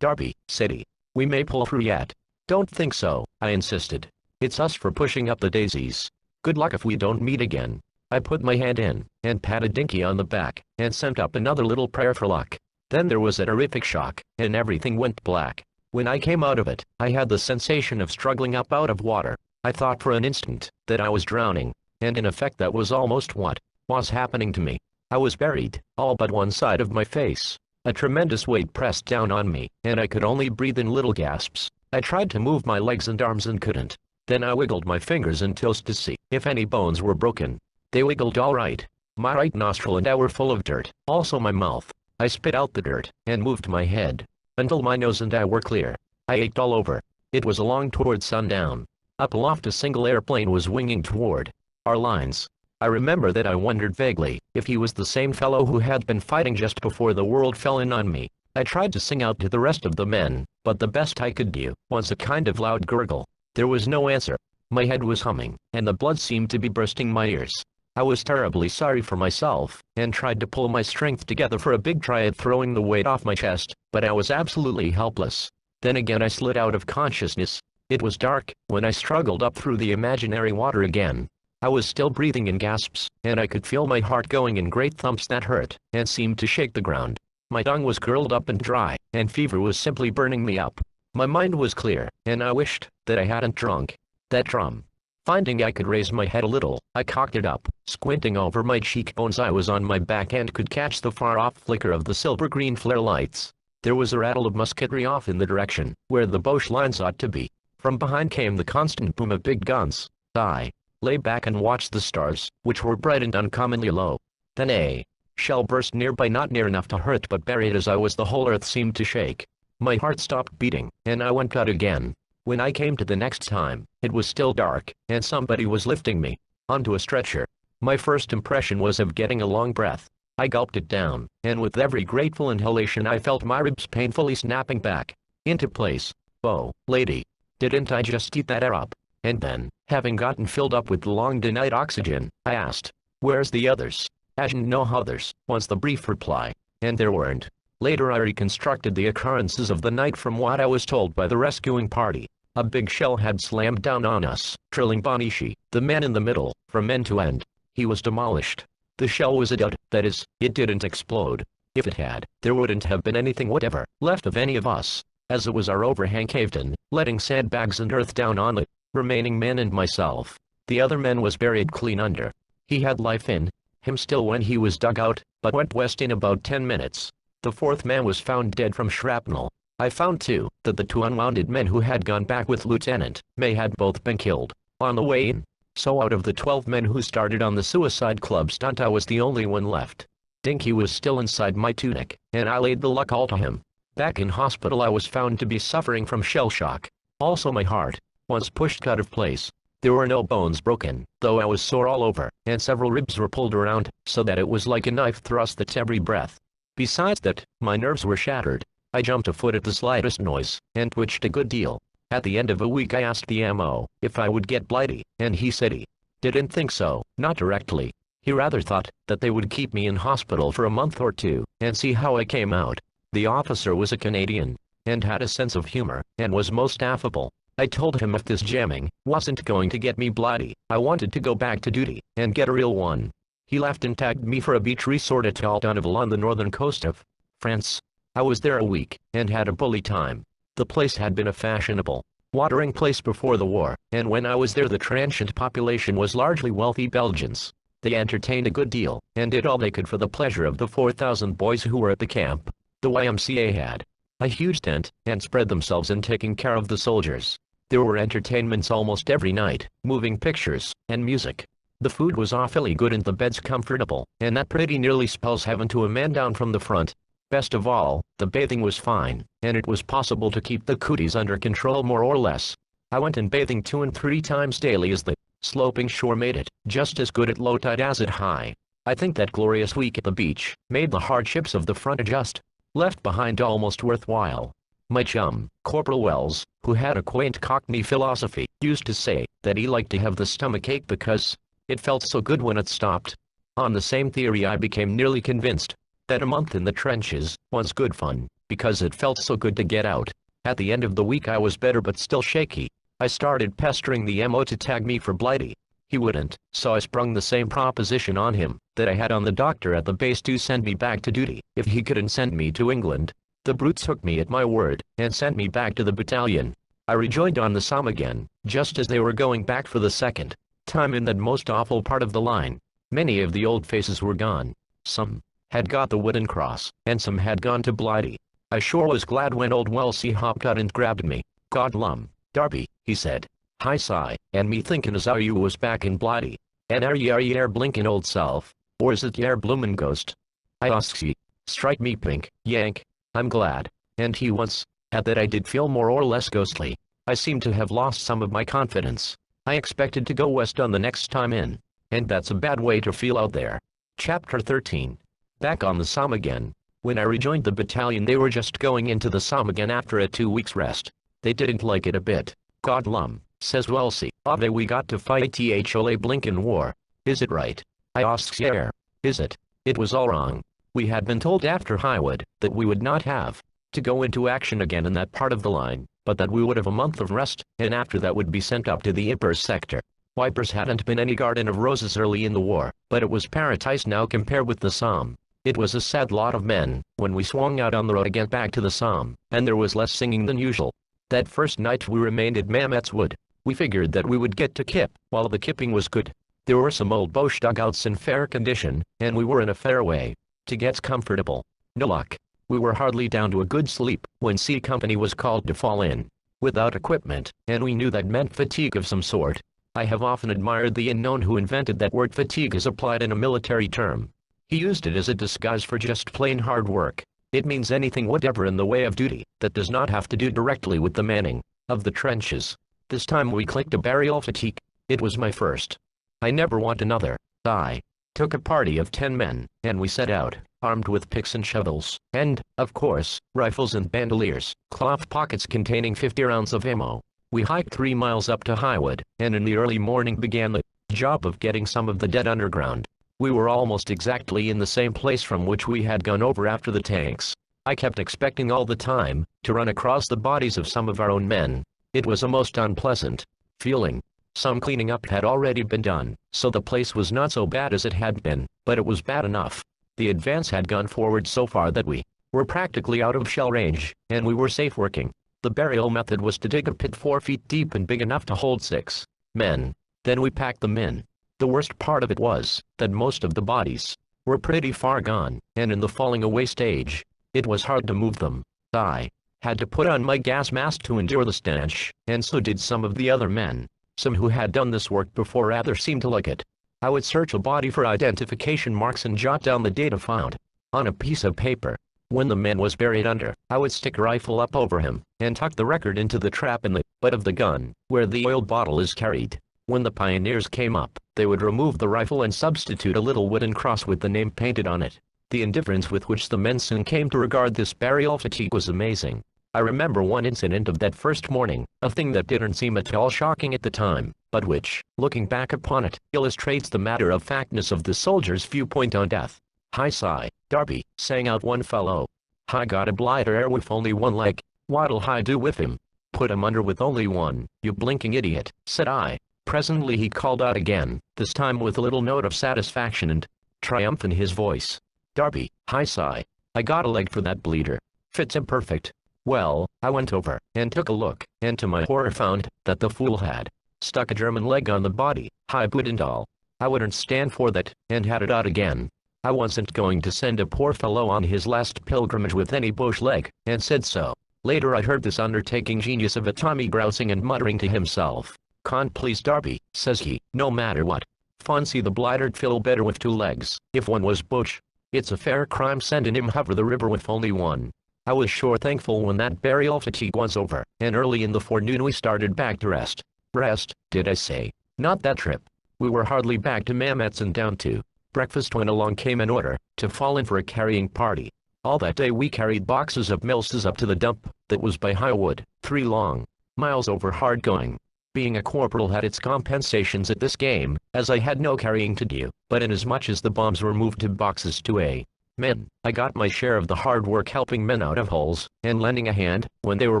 Darby," said he. "We may pull through yet." "Don't think so," I insisted. "It's us for pushing up the daisies. Good luck if we don't meet again." I put my hand in, and patted Dinky on the back, and sent up another little prayer for luck. Then there was a terrific shock, and everything went black. When I came out of it, I had the sensation of struggling up out of water. I thought for an instant that I was drowning, and in effect that was almost what was happening to me. I was buried, all but one side of my face. A tremendous weight pressed down on me, and I could only breathe in little gasps. I tried to move my legs and arms and couldn't. Then I wiggled my fingers and toes to see if any bones were broken. They wiggled all right. My right nostril and eye were full of dirt, also my mouth. I spit out the dirt, and moved my head, until my nose and eye were clear. I ached all over. It was along toward sundown. Up aloft a single airplane was winging toward our lines. I remember that I wondered vaguely if he was the same fellow who had been fighting just before the world fell in on me. I tried to sing out to the rest of the men, but the best I could do was a kind of loud gurgle. There was no answer. My head was humming, and the blood seemed to be bursting my ears. I was terribly sorry for myself, and tried to pull my strength together for a big try at throwing the weight off my chest, but I was absolutely helpless. Then again I slid out of consciousness. It was dark when I struggled up through the imaginary water again. I was still breathing in gasps, and I could feel my heart going in great thumps that hurt, and seemed to shake the ground. My tongue was curled up and dry, and fever was simply burning me up. My mind was clear, and I wished that I hadn't drunk that rum. Finding I could raise my head a little, I cocked it up, squinting over my cheekbones. I was on my back and could catch the far-off flicker of the silver-green flare lights. There was a rattle of musketry off in the direction where the Boche lines ought to be. From behind came the constant boom of big guns. I lay back and watched the stars, which were bright and uncommonly low. Then a shell burst nearby, not near enough to hurt, but buried as I was the whole earth seemed to shake. My heart stopped beating, and I went out again. When I came to the next time, it was still dark, and somebody was lifting me onto a stretcher. My first impression was of getting a long breath. I gulped it down, and with every grateful inhalation I felt my ribs painfully snapping back into place. "Oh, lady, didn't I just eat that air up?" And then, having gotten filled up with the long-denied oxygen, I asked, "Where's the others?" "No others," was the brief reply. And there weren't. Later I reconstructed the occurrences of the night from what I was told by the rescuing party. A big shell had slammed down on us, drilling Bonici, the man in the middle, from end to end. He was demolished. The shell was a dud, that is, it didn't explode. If it had, there wouldn't have been anything whatever left of any of us, as it was our overhang caved in, letting sandbags and earth down on the remaining men and myself. The other man was buried clean under. He had life in him still when he was dug out, but went west in about 10 minutes. The fourth man was found dead from shrapnel. I found too that the 2 unwounded men who had gone back with Lieutenant May had both been killed on the way in. So out of the 12 men who started on the suicide club stunt, I was the only one left. Dinky was still inside my tunic, and I laid the luck all to him. Back in hospital I was found to be suffering from shell shock. Also my heart was pushed out of place. There were no bones broken, though I was sore all over, and several ribs were pulled around, so that it was like a knife thrust at every breath. Besides that, my nerves were shattered. I jumped a foot at the slightest noise, and twitched a good deal. At the end of a week I asked the MO if I would get Blighty, and he said he didn't think so, not directly. He rather thought that they would keep me in hospital for a month or two, and see how I came out. The officer was a Canadian, and had a sense of humor, and was most affable. I told him if this jamming wasn't going to get me Blighty, I wanted to go back to duty, and get a real one. He laughed and tagged me for a beach resort at Aldonville on the northern coast of France. I was there a week, and had a bully time. The place had been a fashionable watering place before the war, and when I was there the transient population was largely wealthy Belgians. They entertained a good deal, and did all they could for the pleasure of the 4,000 boys who were at the camp. The YMCA had a huge tent, and spread themselves in taking care of the soldiers. There were entertainments almost every night, moving pictures, and music. The food was awfully good and the beds comfortable, and that pretty nearly spells heaven to a man down from the front. Best of all, the bathing was fine, and it was possible to keep the cooties under control more or less. I went in bathing 2 and 3 times daily as the sloping shore made it just as good at low tide as at high. I think that glorious week at the beach made the hardships of the front adjust left behind almost worthwhile. My chum, Corporal Wells, who had a quaint Cockney philosophy, used to say that he liked to have the stomach ache because it felt so good when it stopped. On the same theory I became nearly convinced that a month in the trenches was good fun, because it felt so good to get out. At the end of the week I was better but still shaky. I started pestering the MO to tag me for Blighty. He wouldn't, so I sprung the same proposition on him that I had on the doctor at the base to send me back to duty if he couldn't send me to England. The brute took me at my word, and sent me back to the battalion. I rejoined on the Somme again, just as they were going back for the second time in that most awful part of the line. Many of the old faces were gone. Some had got the wooden cross, and some had gone to Blighty. I sure was glad when old Wellesley hopped out and grabbed me. "Godlum, Darby," he said. "Hi sigh, and me thinkin' as how you was back in Blighty. And are ye blinkin' old self, or is it yer bloomin' ghost? I asks ye, strike me pink, Yank. I'm glad." And he was. At that I did feel more or less ghostly. I seemed to have lost some of my confidence. I expected to go west on the next time in, and that's a bad way to feel out there. Chapter 13. Back on the Somme again. When I rejoined the battalion they were just going into the Somme again after a 2 weeks rest. They didn't like it a bit. "Godlum," says Wellesley, "ave we got to fight the blinkin' war. Is it right?" I asks yer. "Is it?" It was all wrong. We had been told after Highwood that we would not have to go into action again in that part of the line, but that we would have a month of rest, and after that would be sent up to the Ypres sector. Ypres hadn't been any garden of roses early in the war, but it was paradise now compared with the Somme. It was a sad lot of men when we swung out on the road again back to the Somme, and there was less singing than usual. That first night we remained at Mametz Wood. We figured that we would get to Kip while the kipping was good. There were some old Boche dugouts in fair condition, and we were in a fair way to get comfortable. No luck. We were hardly down to a good sleep when C Company was called to fall in, without equipment, and we knew that meant fatigue of some sort. I have often admired the unknown who invented that word fatigue as applied in a military term. He used it as a disguise for just plain hard work. It means anything whatever in the way of duty that does not have to do directly with the manning of the trenches. This time we clicked a burial fatigue. It was my first. I never want another. I took a party of 10 men, and we set out, armed with picks and shovels, and, of course, rifles and bandoliers, cloth pockets containing 50 rounds of ammo. We hiked 3 miles up to Highwood, and in the early morning began the job of getting some of the dead underground. We were almost exactly in the same place from which we had gone over after the tanks. I kept expecting all the time to run across the bodies of some of our own men. It was a most unpleasant feeling. Some cleaning up had already been done, so the place was not so bad as it had been, but it was bad enough. The advance had gone forward so far that we were practically out of shell range, and we were safe working. The burial method was to dig a pit 4 feet deep and big enough to hold 6 men. Then we packed them in. The worst part of it was that most of the bodies were pretty far gone, and in the falling away stage. It was hard to move them. I had to put on my gas mask to endure the stench, and so did some of the other men. Some who had done this work before rather seemed to like it. I would search a body for identification marks and jot down the data found on a piece of paper. When the man was buried under, I would stick a rifle up over him, and tuck the record into the trap in the butt of the gun, where the oil bottle is carried. When the pioneers came up, they would remove the rifle and substitute a little wooden cross with the name painted on it. The indifference with which the men soon came to regard this burial fatigue was amazing. I remember one incident of that first morning, a thing that didn't seem at all shocking at the time, but which, looking back upon it, illustrates the matter-of-factness of the soldier's viewpoint on death. "Hi sigh, Darby," sang out one fellow. "I got a blighter air with only one leg. What'll I do with him?" "Put him under with only one, you blinking idiot," said I. Presently he called out again, this time with a little note of satisfaction and triumph in his voice. "Darby, hi sigh, I got a leg for that bleeder. Fits him perfect." Well, I went over and took a look, and to my horror found that the fool had stuck a German leg on the body. I wouldn't all. I wouldn't stand for that, and had it out again. I wasn't going to send a poor fellow on his last pilgrimage with any bush leg, and said so. Later I heard this undertaking genius of a Tommy grousing and muttering to himself. "Can't please Darby," says he, "no matter what. Fancy the blighter'd feel better with two legs, if one was bush. It's a fair crime sending him over the river with only one." I was sure thankful when that burial fatigue was over, and early in the forenoon we started back to rest. Rest, did I say? Not that trip. We were hardly back to Mametz and down to breakfast when along came an order to fall in for a carrying party. All that day we carried boxes of milses up to the dump that was by Highwood, 3 long miles over hard going. Being a corporal had its compensations at this game, as I had no carrying to do, but inasmuch as the bombs were moved to boxes to A men, I got my share of the hard work helping men out of holes, and lending a hand when they were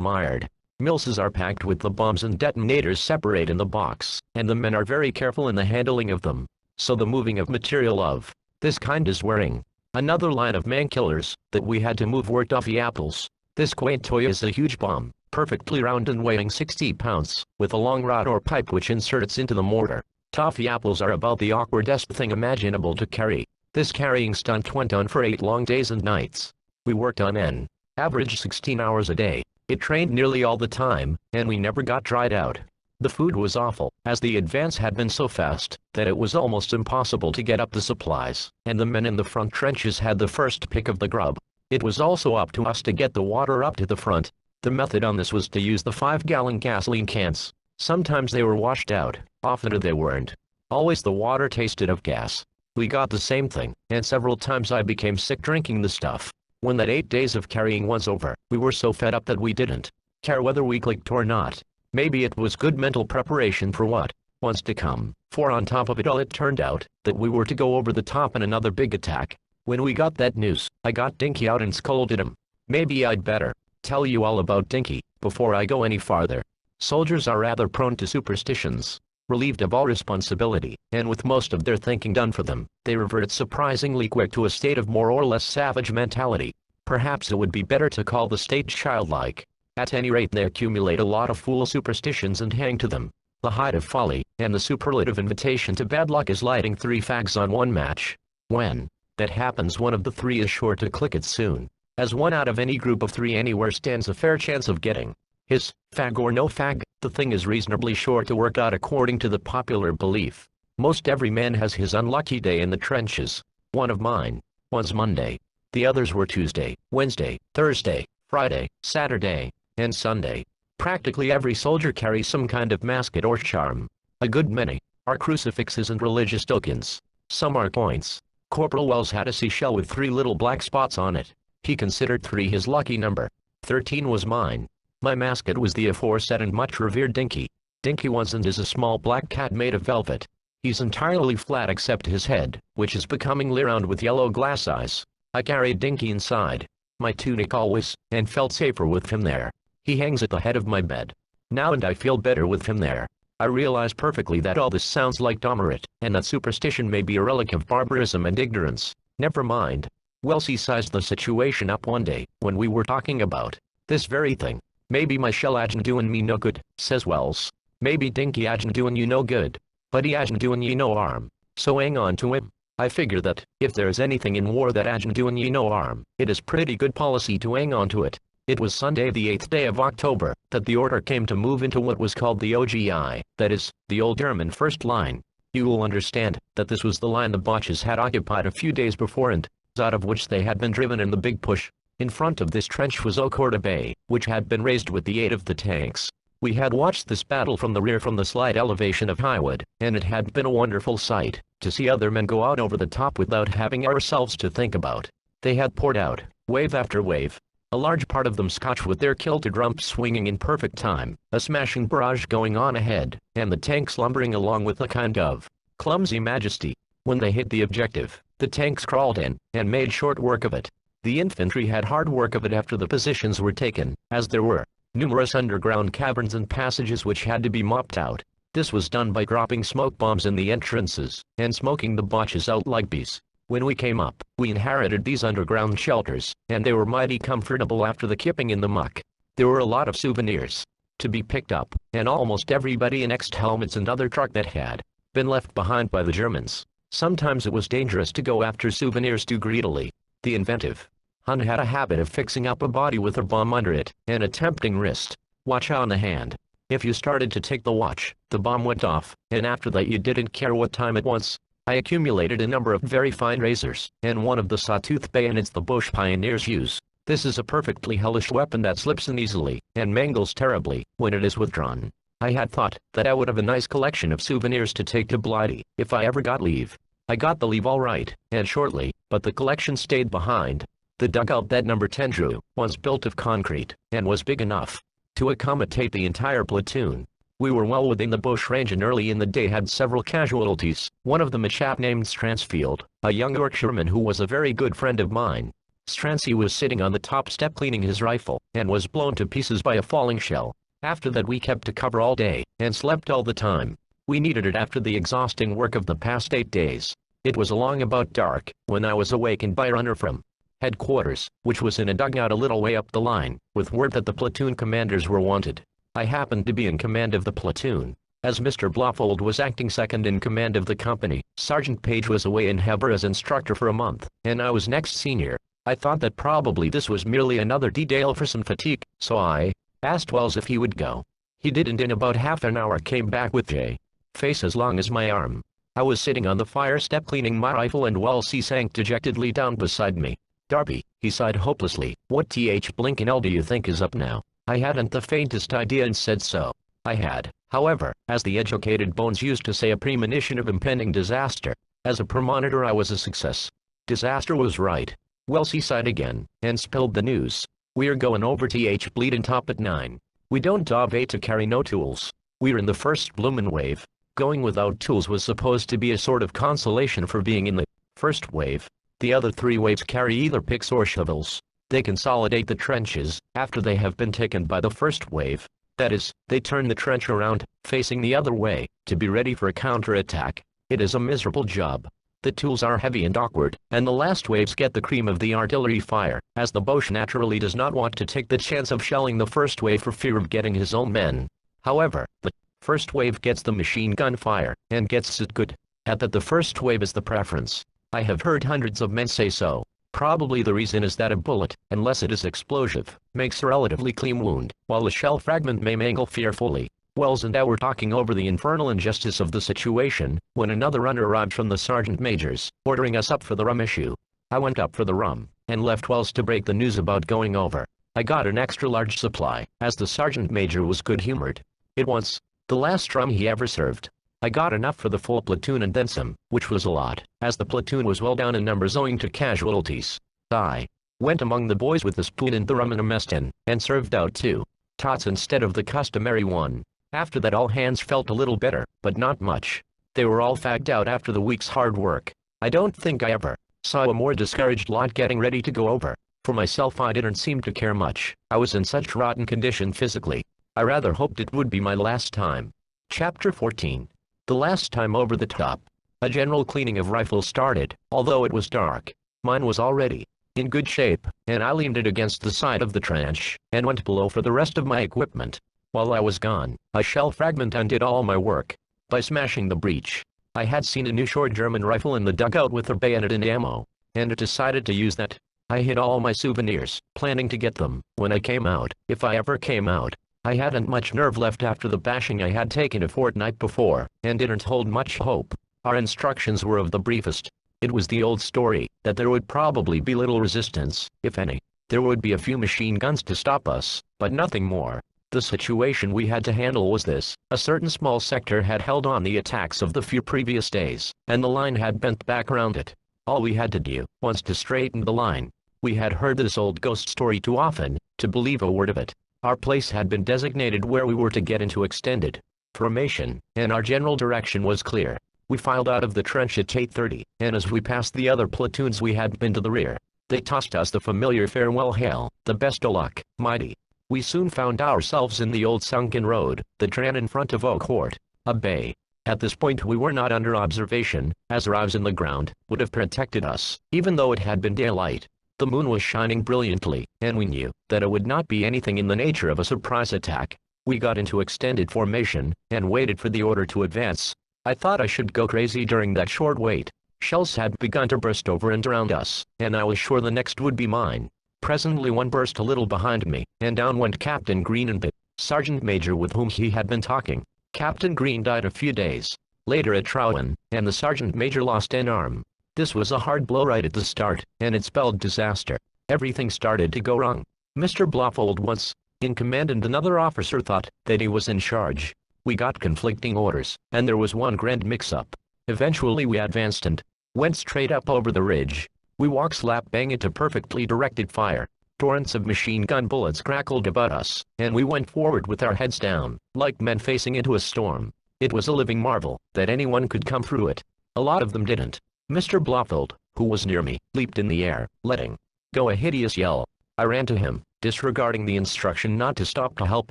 mired. Milses are packed with the bombs and detonators separate in the box, and the men are very careful in the handling of them, so the moving of material of this kind is wearing. Another line of man-killers that we had to move were toffee apples. This quaint toy is a huge bomb, perfectly round and weighing 60 pounds, with a long rod or pipe which inserts into the mortar. Toffee apples are about the awkwardest thing imaginable to carry. This carrying stunt went on for 8 long days and nights. We worked on an average 16 hours a day. It rained nearly all the time, and we never got dried out. The food was awful, as the advance had been so fast that it was almost impossible to get up the supplies, and the men in the front trenches had the first pick of the grub. It was also up to us to get the water up to the front. The method on this was to use the 5-gallon gasoline cans. Sometimes they were washed out, oftener they weren't. Always the water tasted of gas. We got the same thing, and several times I became sick drinking the stuff. When that 8 days of carrying was over, we were so fed up that we didn't care whether we clicked or not. Maybe it was good mental preparation for what was to come, for on top of it all it turned out that we were to go over the top in another big attack. When we got that news, I got Dinky out and scolded him. Maybe I'd better tell you all about Dinky before I go any farther. Soldiers are rather prone to superstitions. Relieved of all responsibility, and with most of their thinking done for them, they revert surprisingly quick to a state of more or less savage mentality. Perhaps it would be better to call the state childlike. At any rate, they accumulate a lot of fool superstitions and hang to them. The height of folly, and the superlative invitation to bad luck is lighting 3 fags on one match. When that happens, one of the 3 is sure to click it soon, as 1 out of any group of 3 anywhere stands a fair chance of getting his fag or no fag. The thing is reasonably sure to work out according to the popular belief. Most every man has his unlucky day in the trenches. One of mine was Monday. The others were Tuesday, Wednesday, Thursday, Friday, Saturday, and Sunday. Practically every soldier carries some kind of mascot or charm. A good many are crucifixes and religious tokens. Some are coins. Corporal Wells had a seashell with 3 little black spots on it. He considered 3 his lucky number. 13 was mine. My mascot was the aforesaid and much revered Dinky. Dinky was and is a small black cat made of velvet. He's entirely flat except his head, which is becomingly round with yellow glass eyes. I carried Dinky inside my tunic always, and felt safer with him there. He hangs at the head of my bed now, and I feel better with him there. I realize perfectly that all this sounds like Domerit, and that superstition may be a relic of barbarism and ignorance. Never mind. Wellesley sized the situation up one day, when we were talking about this very thing. "Maybe my shell agent doin' me no good," says Wells. "Maybe Dinky agent doin' you no good. But he agent doin' you no harm. So hang on to him." I figure that, if there's anything in war that agent doin' you no harm, it is pretty good policy to hang on to it. It was Sunday the 8th day of October, that the order came to move into what was called the OGI, that is, the Old German First Line. You will understand that this was the line the Boches had occupied a few days before and out of which they had been driven in the big push. In front of this trench was Ocorda Bay, which had been raised with the aid of the tanks. We had watched this battle from the rear from the slight elevation of Highwood, and it had been a wonderful sight to see other men go out over the top without having ourselves to think about. They had poured out, wave after wave. a large part of them Scotch with their kilted rumps swinging in perfect time, a smashing barrage going on ahead, and the tanks lumbering along with a kind of clumsy majesty. When they hit the objective, the tanks crawled in, and made short work of it. The infantry had hard work of it after the positions were taken, as there were numerous underground caverns and passages which had to be mopped out. This was done by dropping smoke bombs in the entrances, and smoking the Boches out like bees. When we came up, we inherited these underground shelters, and they were mighty comfortable after the kipping in the muck. There were a lot of souvenirs to be picked up, and almost everybody annexed helmets and other truck that had been left behind by the Germans. Sometimes it was dangerous to go after souvenirs too greedily. The inventive Hun had a habit of fixing up a body with a bomb under it, and a tempting wrist watch on the hand. If you started to take the watch, the bomb went off, and after that you didn't care what time it was. I accumulated a number of very fine razors, and one of the sawtooth bayonets the Boche pioneers use. This is a perfectly hellish weapon that slips in easily, and mangles terribly, when it is withdrawn. I had thought that I would have a nice collection of souvenirs to take to Blighty, if I ever got leave. I got the leave all right, and shortly, but the collection stayed behind. The dugout that number 10 drew was built of concrete, and was big enough to accommodate the entire platoon. We were well within the bush range and early in the day had several casualties, one of them a chap named Stransfield, a young Yorkshireman who was a very good friend of mine. Stransy was sitting on the top step cleaning his rifle, and was blown to pieces by a falling shell. After that we kept to cover all day, and slept all the time. We needed it after the exhausting work of the past 8 days. It was along about dark, when I was awakened by a runner from headquarters, which was in a dugout a little way up the line, with word that the platoon commanders were wanted. I happened to be in command of the platoon. As Mr. Bluffold was acting second in command of the company, Sergeant Page was away in Heber as instructor for a month, and I was next senior. I thought that probably this was merely another detail for some fatigue, so I asked Wells if he would go. He did, and in about half an hour came back with J. face as long as my arm. I was sitting on the fire step cleaning my rifle, and Wells sank dejectedly down beside me. "Darby," he sighed hopelessly, "what blinkin' hell do you think is up now?" I hadn't the faintest idea and said so. I had, however, as the educated Bones used to say, a premonition of impending disaster. As a premonitor I was a success. Disaster was right. Wells sighed again, and spilled the news. "We're goin' over bleedin' top at 9. We don't have to carry no tools. We're in the first bloomin' wave." Going without tools was supposed to be a sort of consolation for being in the first wave. The other 3 waves carry either picks or shovels. They consolidate the trenches, after they have been taken by the first wave. That is, they turn the trench around, facing the other way, to be ready for a counterattack. It is a miserable job. The tools are heavy and awkward, and the last waves get the cream of the artillery fire, as the Boche naturally does not want to take the chance of shelling the first wave for fear of getting his own men. However, the first wave gets the machine gun fire, and gets it good. At that the first wave is the preference. I have heard hundreds of men say so. Probably the reason is that a bullet, unless it is explosive, makes a relatively clean wound, while a shell fragment may mangle fearfully. Wells and I were talking over the infernal injustice of the situation, when another runner arrived from the sergeant major's, ordering us up for the rum issue. I went up for the rum, and left Wells to break the news about going over. I got an extra large supply, as the sergeant major was good-humored. It was the last rum he ever served. I got enough for the full platoon and then some, which was a lot, as the platoon was well down in numbers owing to casualties. I went among the boys with a spoon and the rum in a mess tin, and served out 2 tots instead of the customary 1. After that all hands felt a little better, but not much. They were all fagged out after the week's hard work. I don't think I ever saw a more discouraged lot getting ready to go over. For myself I didn't seem to care much. I was in such rotten condition physically. I rather hoped it would be my last time. Chapter 14. The last time over the top. A general cleaning of rifles started, although it was dark. Mine was already in good shape, and I leaned it against the side of the trench, and went below for the rest of my equipment. While I was gone, a shell fragment undid all my work by smashing the breech. I had seen a new short German rifle in the dugout with a bayonet and ammo, and decided to use that. I hid all my souvenirs, planning to get them when I came out, if I ever came out. I hadn't much nerve left after the bashing I had taken a fortnight before, and didn't hold much hope. Our instructions were of the briefest. It was the old story, that there would probably be little resistance, if any. There would be a few machine guns to stop us, but nothing more. The situation we had to handle was this: a certain small sector had held on the attacks of the few previous days, and the line had bent back around it. All we had to do was to straighten the line. We had heard this old ghost story too often to believe a word of it. Our place had been designated where we were to get into extended formation, and our general direction was clear. We filed out of the trench at 8:30, and as we passed the other platoons we had been to the rear, they tossed us the familiar farewell hail, "The best o' luck, mighty." We soon found ourselves in the old sunken road that ran in front of Oak Court, a bay. At this point we were not under observation, as a rise in the ground would have protected us, even though it had been daylight. The moon was shining brilliantly, and we knew that it would not be anything in the nature of a surprise attack. We got into extended formation, and waited for the order to advance. I thought I should go crazy during that short wait. Shells had begun to burst over and around us, and I was sure the next would be mine. Presently one burst a little behind me, and down went Captain Green and the sergeant major with whom he had been talking. Captain Green died a few days later at Trowan, and the sergeant major lost an arm. This was a hard blow right at the start, and it spelled disaster. Everything started to go wrong. Mr. Blofeld once in command and another officer thought that he was in charge. We got conflicting orders, and there was one grand mix-up. Eventually we advanced and went straight up over the ridge. We walked slap bang into perfectly directed fire. Torrents of machine gun bullets crackled about us, and we went forward with our heads down, like men facing into a storm. It was a living marvel that anyone could come through it. A lot of them didn't. Mr. Blofeld, who was near me, leaped in the air, letting go a hideous yell. I ran to him, disregarding the instruction not to stop to help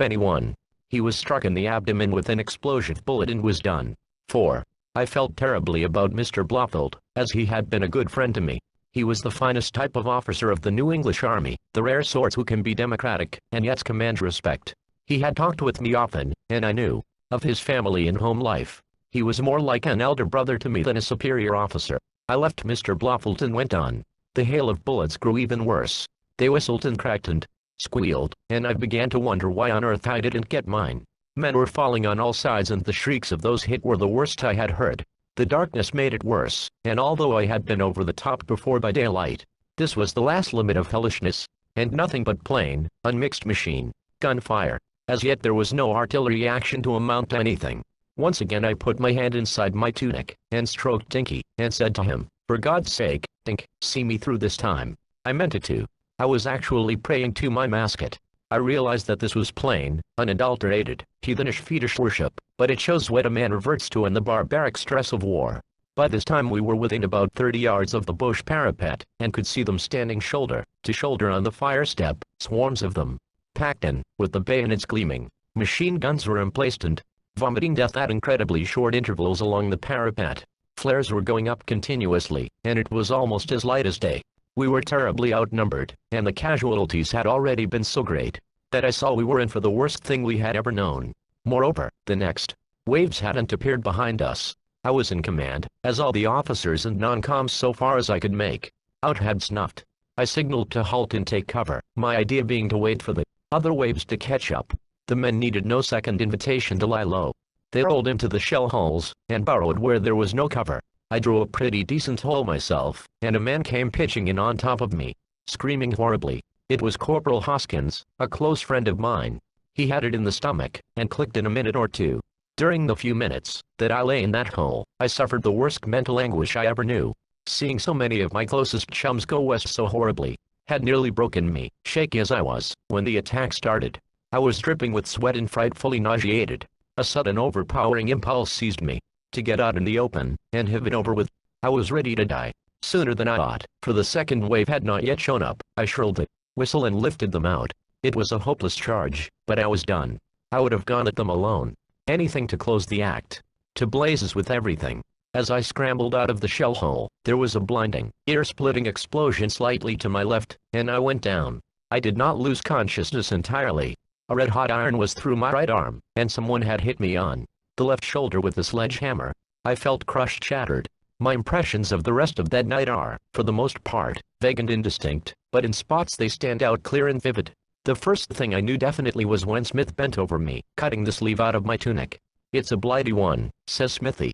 anyone. He was struck in the abdomen with an explosive bullet and was done for. I felt terribly about Mr. Blofeld, as he had been a good friend to me. He was the finest type of officer of the New English Army, the rare sorts who can be democratic and yet command respect. He had talked with me often, and I knew of his family and home life. He was more like an elder brother to me than a superior officer. I left Mr. Blofeld and went on. The hail of bullets grew even worse. They whistled and cracked and squealed, and I began to wonder why on earth I didn't get mine. Men were falling on all sides and the shrieks of those hit were the worst I had heard. The darkness made it worse, and although I had been over the top before by daylight, this was the last limit of hellishness, and nothing but plain, unmixed machine gunfire. As yet there was no artillery action to amount to anything. Once again I put my hand inside my tunic, and stroked Dinky, and said to him, "For God's sake, Dink, see me through this time." I meant it to. I was actually praying to my mascot. I realized that this was plain, unadulterated, heathenish fetish worship, but it shows what a man reverts to in the barbaric stress of war. By this time we were within about 30 yards of the bush parapet, and could see them standing shoulder to shoulder on the fire step, swarms of them, packed in, with the bayonets gleaming. Machine guns were emplaced and vomiting death at incredibly short intervals along the parapet. Flares were going up continuously, and it was almost as light as day. We were terribly outnumbered, and the casualties had already been so great that I saw we were in for the worst thing we had ever known. Moreover, the next waves hadn't appeared behind us. I was in command, as all the officers and non-coms so far as I could make out had snuffed. I signaled to halt and take cover, my idea being to wait for the other waves to catch up. The men needed no second invitation to lie low. They rolled into the shell holes, and burrowed where there was no cover. I drew a pretty decent hole myself, and a man came pitching in on top of me, screaming horribly. It was Corporal Hoskins, a close friend of mine. He had it in the stomach, and clicked in a minute or two. During the few minutes that I lay in that hole, I suffered the worst mental anguish I ever knew. Seeing so many of my closest chums go west so horribly had nearly broken me, shaky as I was when the attack started. I was dripping with sweat and frightfully nauseated. A sudden overpowering impulse seized me to get out in the open and have it over with. I was ready to die sooner than I thought, for the second wave had not yet shown up. I shrilled the whistle and lifted them out. It was a hopeless charge, but I was done. I would have gone at them alone. Anything to close the act. To blazes with everything. As I scrambled out of the shell hole, there was a blinding, ear-splitting explosion slightly to my left, and I went down. I did not lose consciousness entirely. A red-hot iron was through my right arm, and someone had hit me on the left shoulder with a sledgehammer. I felt crushed, shattered. My impressions of the rest of that night are, for the most part, vague and indistinct, but in spots they stand out clear and vivid. The first thing I knew definitely was when Smith bent over me, cutting the sleeve out of my tunic. "It's a blighty one," says Smithy.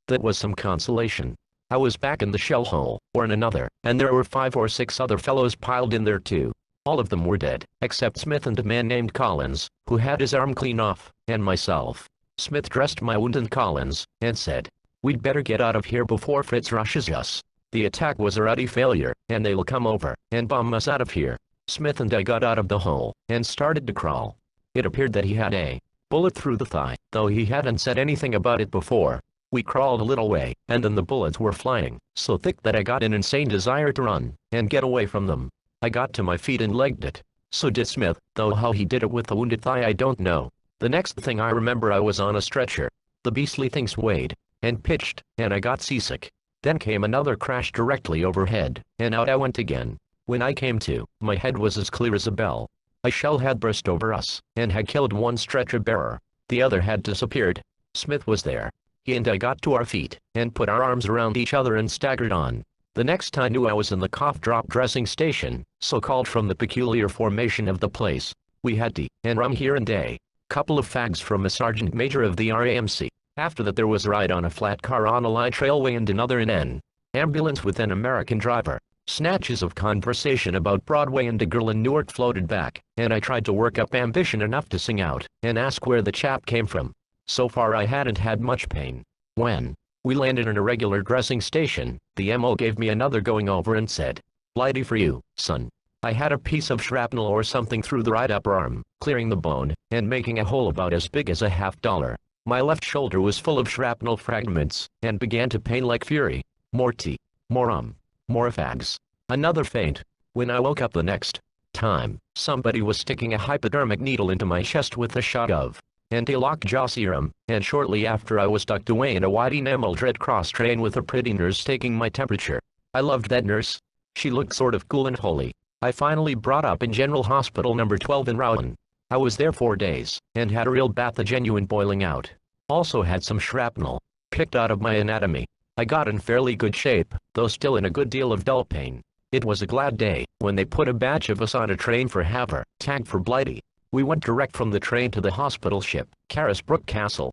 That was some consolation. I was back in the shell hole, or in another, and there were 5 or 6 other fellows piled in there too. All of them were dead, except Smith and a man named Collins, who had his arm clean off, and myself. Smith dressed my wound and Collins, and said, "We'd better get out of here before Fritz rushes us." The attack was a ruddy failure, and they'll come over and bomb us out of here. Smith and I got out of the hole and started to crawl. It appeared that he had a bullet through the thigh, though he hadn't said anything about it before. We crawled a little way, and then the bullets were flying so thick that I got an insane desire to run and get away from them. I got to my feet and legged it. So did Smith, though how he did it with the wounded thigh I don't know. The next thing I remember, I was on a stretcher. The beastly thing swayed and pitched, and I got seasick. Then came another crash directly overhead, and out I went again. When I came to, my head was as clear as a bell. A shell had burst over us, and had killed one stretcher bearer. The other had disappeared. Smith was there. He and I got to our feet, and put our arms around each other and staggered on. The next I knew I was in the cough drop dressing station, so-called from the peculiar formation of the place. We had tea and rum here and a couple of fags from a sergeant major of the RAMC. After that there was a ride on a flat car on a light railway and another in an ambulance with an American driver. Snatches of conversation about Broadway and a girl in Newark floated back, and I tried to work up ambition enough to sing out and ask where the chap came from. So far I hadn't had much pain. When we landed in a regular dressing station, the MO gave me another going over and said, "Blighty for you, son." I had a piece of shrapnel or something through the right upper arm, clearing the bone and making a hole about as big as a $50. My left shoulder was full of shrapnel fragments and began to pain like fury. More tea, more rum, more fags. Another faint. When I woke up the next time, somebody was sticking a hypodermic needle into my chest with a shot of anti-lockjaw serum, and shortly after I was tucked away in a white enameled Red Cross train with a pretty nurse taking my temperature. I loved that nurse. She looked sort of cool and holy. I finally brought up in General Hospital number 12 in Rowan. I was there 4 days, and had a real bath of genuine boiling out. Also had some shrapnel picked out of my anatomy. I got in fairly good shape, though still in a good deal of dull pain. It was a glad day when they put a batch of us on a train for Havre, tagged for Blighty. We went direct from the train to the hospital ship, Carisbrooke Castle.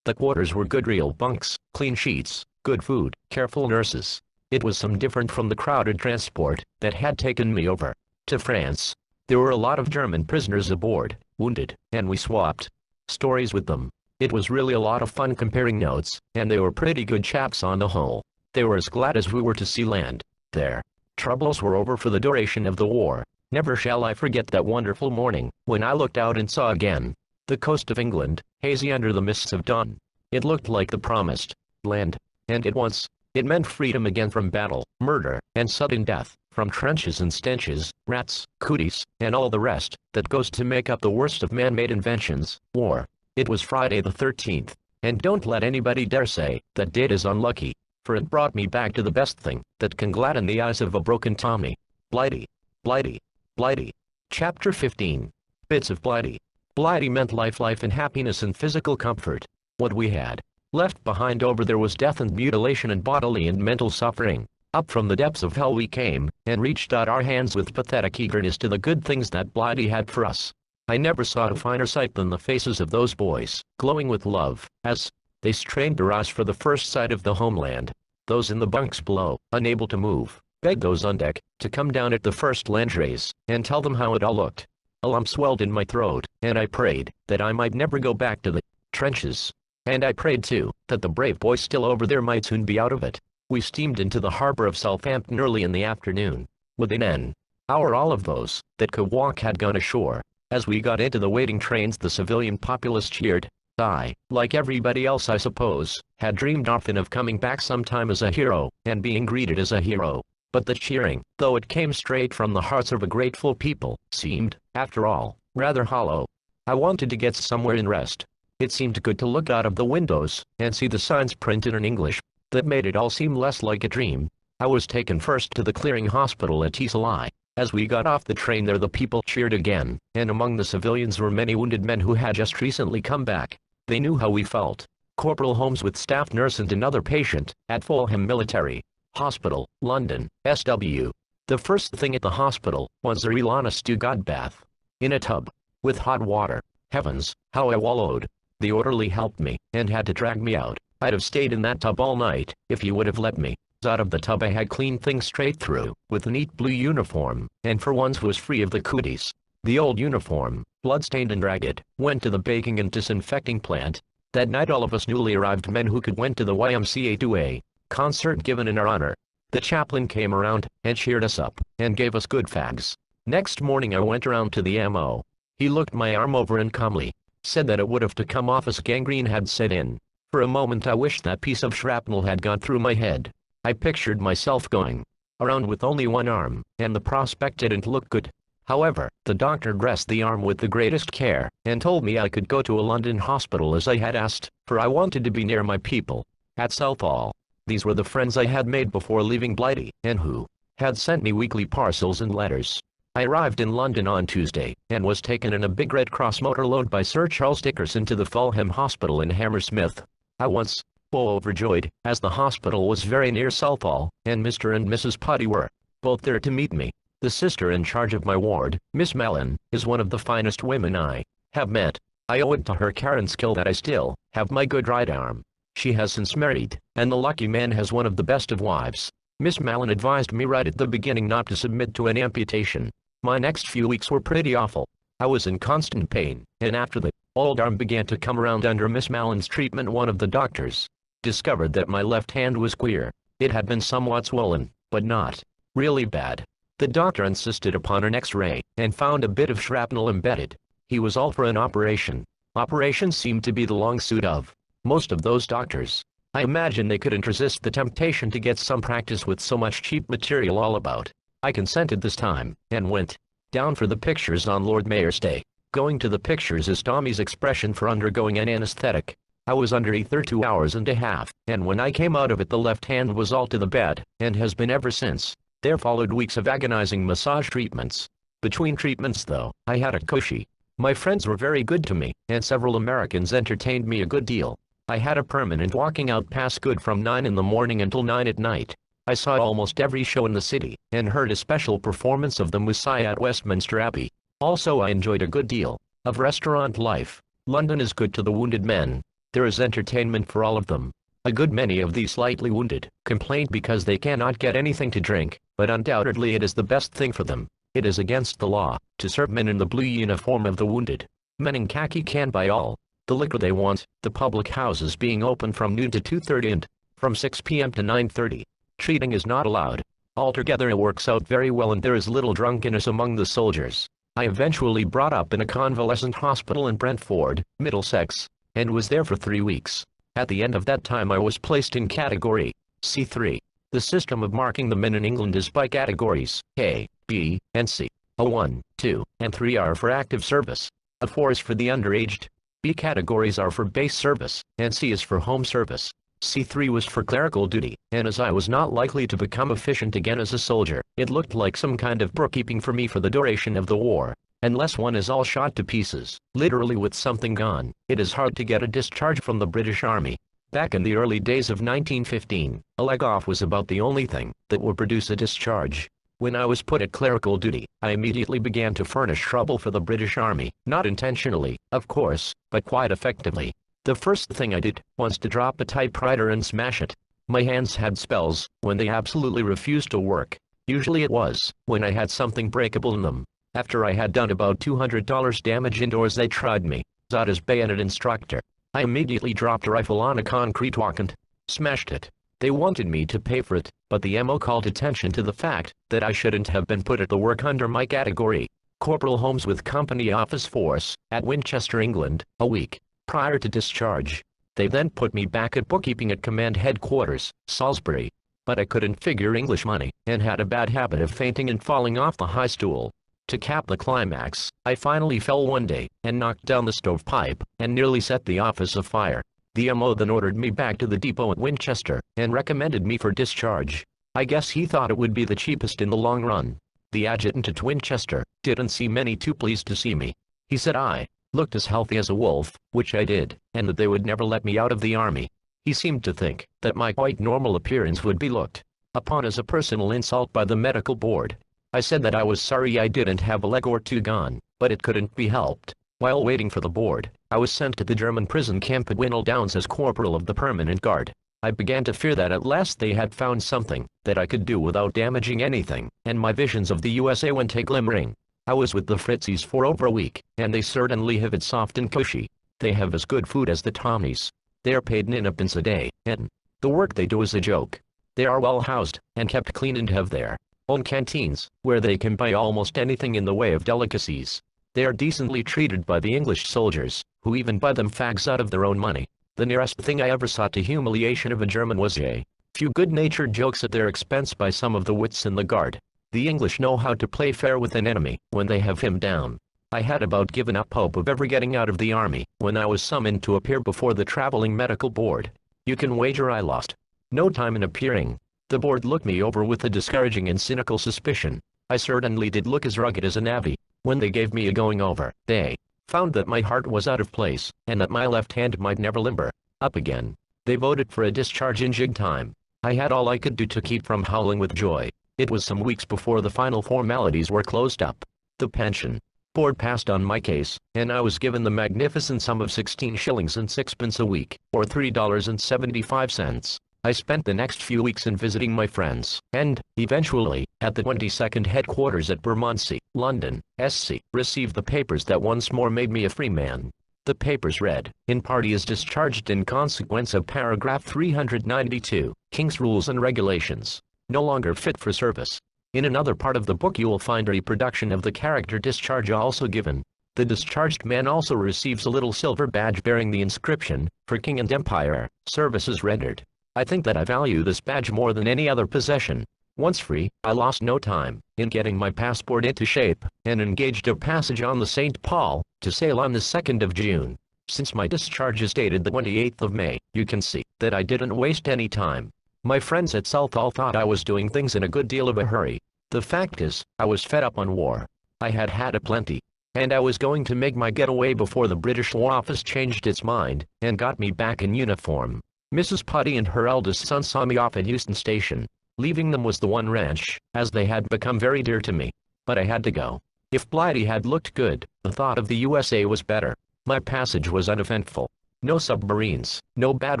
The quarters were good, real bunks, clean sheets, good food, careful nurses. It was some different from the crowded transport that had taken me over to France. There were a lot of German prisoners aboard, wounded, and we swapped stories with them. It was really a lot of fun comparing notes, and they were pretty good chaps on the whole. They were as glad as we were to see land. Their troubles were over for the duration of the war. Never shall I forget that wonderful morning, when I looked out and saw again the coast of England, hazy under the mists of dawn. It looked like the promised land, and at once, it meant freedom again from battle, murder, and sudden death, from trenches and stenches, rats, cooties, and all the rest that goes to make up the worst of man-made inventions, war. It was Friday the 13th, and don't let anybody dare say that date is unlucky, for it brought me back to the best thing that can gladden the eyes of a broken Tommy. Blighty. Blighty. Blighty. Chapter 15. Bits of Blighty. Blighty meant life and happiness and physical comfort. What we had left behind over there was death and mutilation and bodily and mental suffering. Up from the depths of hell we came, and reached out our hands with pathetic eagerness to the good things that Blighty had for us. I never saw a finer sight than the faces of those boys, glowing with love, as they strained their eyes for the first sight of the homeland. Those in the bunks below, unable to move, begged those on deck to come down at the first land raise and tell them how it all looked. A lump swelled in my throat, and I prayed that I might never go back to the trenches. And I prayed too that the brave boys still over there might soon be out of it. We steamed into the harbor of Southampton early in the afternoon. Within an hour all of those that could walk had gone ashore. As we got into the waiting trains the civilian populace cheered. I, like everybody else I suppose, had dreamed often of coming back sometime as a hero, and being greeted as a hero. But the cheering, though it came straight from the hearts of a grateful people, seemed, after all, rather hollow. I wanted to get somewhere and rest. It seemed good to look out of the windows, and see the signs printed in English. That made it all seem less like a dream. I was taken first to the clearing hospital at Teesali. As we got off the train there the people cheered again, and among the civilians were many wounded men who had just recently come back. They knew how we felt. Corporal Holmes with staff nurse and another patient, at Fulham Military Hospital, London, SW. The first thing at the hospital was a real honest-to-God bath. In a tub. With hot water. Heavens, how I wallowed. The orderly helped me, and had to drag me out. I'd have stayed in that tub all night, if he would have let me. Out of the tub I had clean things straight through, with a neat blue uniform, and for once was free of the cooties. The old uniform, blood-stained and ragged, went to the baking and disinfecting plant. That night all of us newly arrived men who could went to the YMCA to a concert given in our honor. The chaplain came around and cheered us up and gave us good fags. Next morning I went around to the MO. He looked my arm over and calmly said that it would have to come off as gangrene had set in. For a moment I wished that piece of shrapnel had gone through my head. I pictured myself going around with only one arm, and the prospect didn't look good. However, the doctor dressed the arm with the greatest care, and told me I could go to a London hospital as I had asked, for I wanted to be near my people at Southall. These were the friends I had made before leaving Blighty, and who had sent me weekly parcels and letters. I arrived in London on Tuesday, and was taken in a big Red Cross motor load by Sir Charles Dickerson to the Fulham Hospital in Hammersmith. I was overjoyed, as the hospital was very near Southall, and Mr. and Mrs. Putty were both there to meet me. The sister in charge of my ward, Miss Mellon, is one of the finest women I have met. I owe it to her care and skill that I still have my good right arm. She has since married, and the lucky man has one of the best of wives. Miss Mellon advised me right at the beginning not to submit to an amputation. My next few weeks were pretty awful. I was in constant pain, and after the old arm began to come around under Miss Mellon's treatment, one of the doctors discovered that my left hand was queer. It had been somewhat swollen, but not really bad. The doctor insisted upon an X-ray, and found a bit of shrapnel embedded. He was all for an operation. Operations seemed to be the long suit of most of those doctors. I imagine they couldn't resist the temptation to get some practice with so much cheap material all about. I consented this time, and went down for the pictures on Lord Mayor's Day. Going to the pictures is Tommy's expression for undergoing an anesthetic. I was under ether 2 hours and a half, and when I came out of it the left hand was all to the bed, and has been ever since. There followed weeks of agonizing massage treatments. Between treatments though, I had a cushy. My friends were very good to me, and several Americans entertained me a good deal. I had a permanent walking out pass good from 9 in the morning until 9 at night. I saw almost every show in the city, and heard a special performance of the Messiah at Westminster Abbey. Also I enjoyed a good deal of restaurant life. London is good to the wounded men. There is entertainment for all of them. A good many of these slightly wounded complain because they cannot get anything to drink, but undoubtedly it is the best thing for them. It is against the law to serve men in the blue uniform of the wounded. Men in khaki can buy all the liquor they want, the public houses being open from noon to 2:30 and from 6 p.m. to 9:30. Cheating is not allowed. Altogether it works out very well, and there is little drunkenness among the soldiers. I eventually brought up in a convalescent hospital in Brentford, Middlesex, and was there for 3 weeks. At the end of that time I was placed in category C3. The system of marking the men in England is by categories A, B, and C. A1, 2, and 3 are for active service. A4 is for the underaged. B categories are for base service, and C is for home service. C3 was for clerical duty, and as I was not likely to become efficient again as a soldier, it looked like some kind of bookkeeping for me for the duration of the war. Unless one is all shot to pieces, literally with something gone, it is hard to get a discharge from the British Army. Back in the early days of 1915, a leg off was about the only thing that would produce a discharge. When I was put at clerical duty, I immediately began to furnish trouble for the British Army, not intentionally, of course, but quite effectively. The first thing I did was to drop a typewriter and smash it. My hands had spells when they absolutely refused to work. Usually it was when I had something breakable in them. After I had done about $200 damage indoors, they tried me out as bayonet instructor. I immediately dropped a rifle on a concrete walk and smashed it. They wanted me to pay for it, but the MO called attention to the fact that I shouldn't have been put at the work under my category. Corporal Holmes with Company Office Force, at Winchester, England, a week prior to discharge. They then put me back at bookkeeping at Command Headquarters, Salisbury. But I couldn't figure English money, and had a bad habit of fainting and falling off the high stool. To cap the climax, I finally fell one day, and knocked down the stovepipe, and nearly set the office afire. The MO then ordered me back to the depot at Winchester, and recommended me for discharge. I guess he thought it would be the cheapest in the long run. The adjutant at Winchester didn't seem any too pleased to see me. He said I looked as healthy as a wolf, which I did, and that they would never let me out of the army. He seemed to think that my quite normal appearance would be looked upon as a personal insult by the medical board. I said that I was sorry I didn't have a leg or two gone, but it couldn't be helped. While waiting for the board, I was sent to the German prison camp at Winnell Downs as corporal of the permanent guard. I began to fear that at last they had found something that I could do without damaging anything, and my visions of the USA went a glimmering. I was with the Fritzies for over a week, and they certainly have it soft and cushy. They have as good food as the Tommies. They are paid 9 pence a day, and the work they do is a joke. They are well housed, and kept clean and have their own canteens, where they can buy almost anything in the way of delicacies. They are decently treated by the English soldiers, who even buy them fags out of their own money. The nearest thing I ever saw to humiliation of a German was a few good-natured jokes at their expense by some of the wits in the guard. The English know how to play fair with an enemy when they have him down. I had about given up hope of ever getting out of the army when I was summoned to appear before the traveling medical board. You can wager I lost no time in appearing. The board looked me over with a discouraging and cynical suspicion. I certainly did look as rugged as a navvy. When they gave me a going over, they found that my heart was out of place, and that my left hand might never limber up again. They voted for a discharge in jig time. I had all I could do to keep from howling with joy. It was some weeks before the final formalities were closed up. The pension board passed on my case, and I was given the magnificent sum of 16 shillings and sixpence a week, or $3.75. I spent the next few weeks in visiting my friends, and, eventually, at the 22nd headquarters at Bermondsey, London, SC, received the papers that once more made me a free man. The papers read, "In part he is discharged in consequence of paragraph 392, King's Rules and Regulations. No longer fit for service." In another part of the book you will find a reproduction of the character discharge also given. The discharged man also receives a little silver badge bearing the inscription, "For King and Empire, services rendered." I think that I value this badge more than any other possession. Once free, I lost no time in getting my passport into shape, and engaged a passage on the St. Paul, to sail on the 2nd of June. Since my discharge is dated the 28th of May, you can see that I didn't waste any time. My friends at Southall thought I was doing things in a good deal of a hurry. The fact is, I was fed up on war. I had had a plenty, and I was going to make my getaway before the British War Office changed its mind, and got me back in uniform. Mrs. Putty and her eldest son saw me off at Euston Station. Leaving them was the one wrench, as they had become very dear to me. But I had to go. If Blighty had looked good, the thought of the USA was better. My passage was uneventful. No submarines, no bad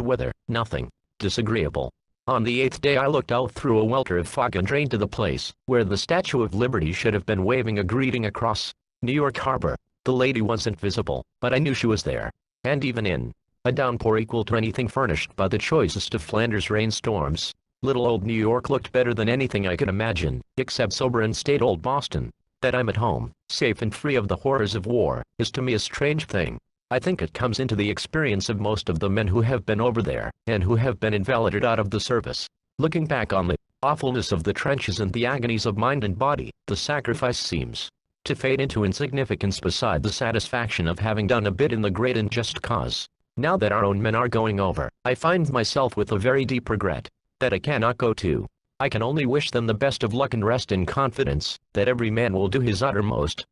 weather, nothing disagreeable. On the 8th day I looked out through a welter of fog and train to the place where the Statue of Liberty should have been waving a greeting across New York Harbor. The lady wasn't visible, but I knew she was there. And even in a downpour equal to anything furnished by the choicest of Flanders rainstorms, little old New York looked better than anything I could imagine, except sober and staid old Boston. That I'm at home, safe and free of the horrors of war, is to me a strange thing. I think it comes into the experience of most of the men who have been over there, and who have been invalided out of the service. Looking back on the awfulness of the trenches and the agonies of mind and body, the sacrifice seems to fade into insignificance beside the satisfaction of having done a bit in the great and just cause. Now that our own men are going over, I find myself with a very deep regret that I cannot go too. I can only wish them the best of luck and rest in confidence that every man will do his uttermost.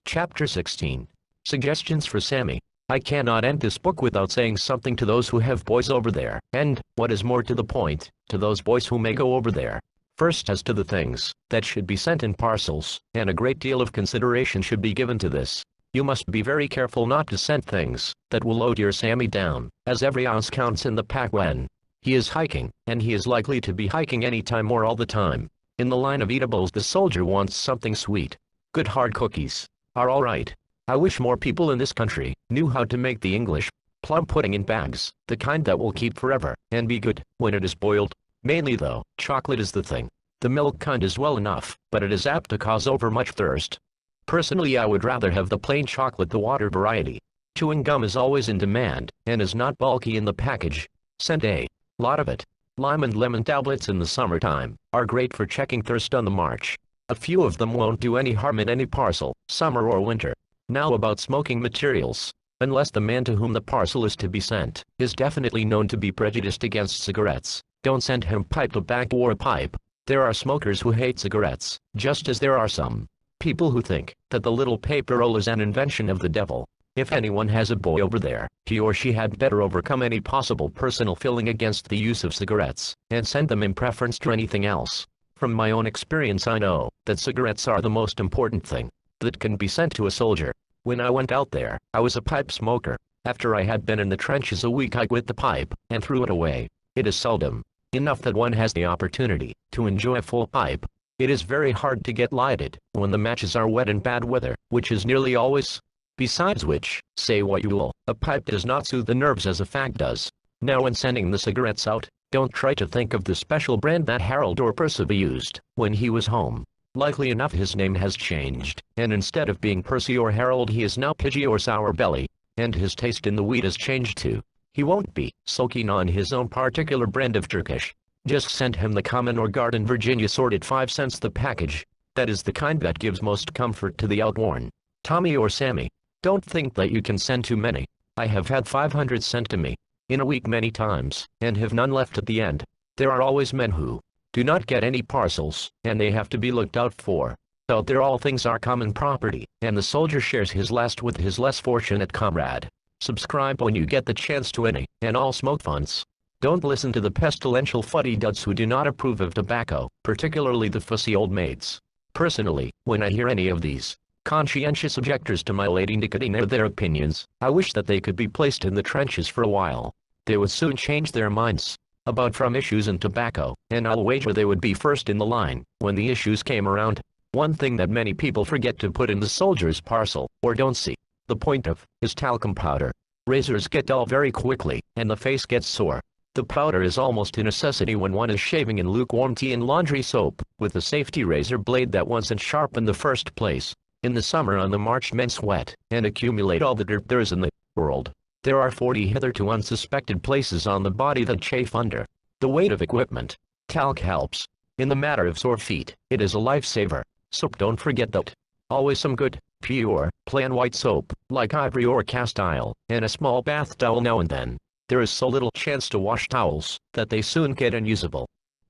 Chapter 16. Suggestions for Sammy. I cannot end this book without saying something to those who have boys over there, and, what is more to the point, to those boys who may go over there. First, as to the things that should be sent in parcels, and a great deal of consideration should be given to this. You must be very careful not to send things that will load your Sammy down, as every ounce counts in the pack when he is hiking, and he is likely to be hiking any time or all the time. In the line of eatables, the soldier wants something sweet. Good hard cookies are all right. I wish more people in this country knew how to make the English plum pudding in bags, the kind that will keep forever and be good when it is boiled. Mainly though, chocolate is the thing. The milk kind is well enough, but it is apt to cause overmuch thirst. Personally, I would rather have the plain chocolate, the water variety. Chewing gum is always in demand, and is not bulky in the package. Send a lot of it. Lime and lemon tablets in the summertime are great for checking thirst on the march. A few of them won't do any harm in any parcel, summer or winter. Now about smoking materials. Unless the man to whom the parcel is to be sent is definitely known to be prejudiced against cigarettes, don't send him pipe tobacco or a pipe. There are smokers who hate cigarettes, just as there are some people who think that the little paper roll is an invention of the devil. If anyone has a boy over there, he or she had better overcome any possible personal feeling against the use of cigarettes, and send them in preference to anything else. From my own experience I know that cigarettes are the most important thing that can be sent to a soldier. When I went out there, I was a pipe smoker. After I had been in the trenches a week I quit the pipe, and threw it away. It is seldom enough that one has the opportunity to enjoy a full pipe. It is very hard to get lighted when the matches are wet in bad weather, which is nearly always. Besides which, say what you will, a pipe does not soothe the nerves as a fag does. Now when sending the cigarettes out, Don't try to think of the special brand that Harold or Percival used when he was home. Likely enough his name has changed, and instead of being Percy or Harold he is now Pidgey or Sour Belly, and his taste in the wheat has changed too. He won't be so keen on his own particular brand of Turkish. Just send him the common or Garden Virginia sorted 5 cents the package. That is the kind that gives most comfort to the outworn. Tommy or Sammy. Don't think that you can send too many. I have had 500 sent to me in a week many times, and have none left at the end. There are always men who do not get any parcels, and they have to be looked out for. Out there all things are common property, and the soldier shares his last with his less fortunate comrade. Subscribe when you get the chance to any and all smoke funds. Don't listen to the pestilential fuddy-dudds who do not approve of tobacco, particularly the fussy old maids. Personally, when I hear any of these conscientious objectors to my lady nicotine or their opinions, I wish that they could be placed in the trenches for a while. They would soon change their minds about from issues and tobacco, and I'll wager they would be first in the line when the issues came around. One thing that many people forget to put in the soldier's parcel, or don't see the point of, is talcum powder. Razors get dull very quickly, and the face gets sore. The powder is almost a necessity when one is shaving in lukewarm tea and laundry soap, with a safety razor blade that wasn't sharp in the first place. In the summer on the march men sweat, and accumulate all the dirt there is in the world. There are 40 hitherto unsuspected places on the body that chafe under the weight of equipment. Talc helps. In the matter of sore feet, it is a lifesaver. Soap, don't forget that. Always some good, pure, plain white soap, like ivory or cast iron, and a small bath towel now and then. There is so little chance to wash towels, that they soon get unusable.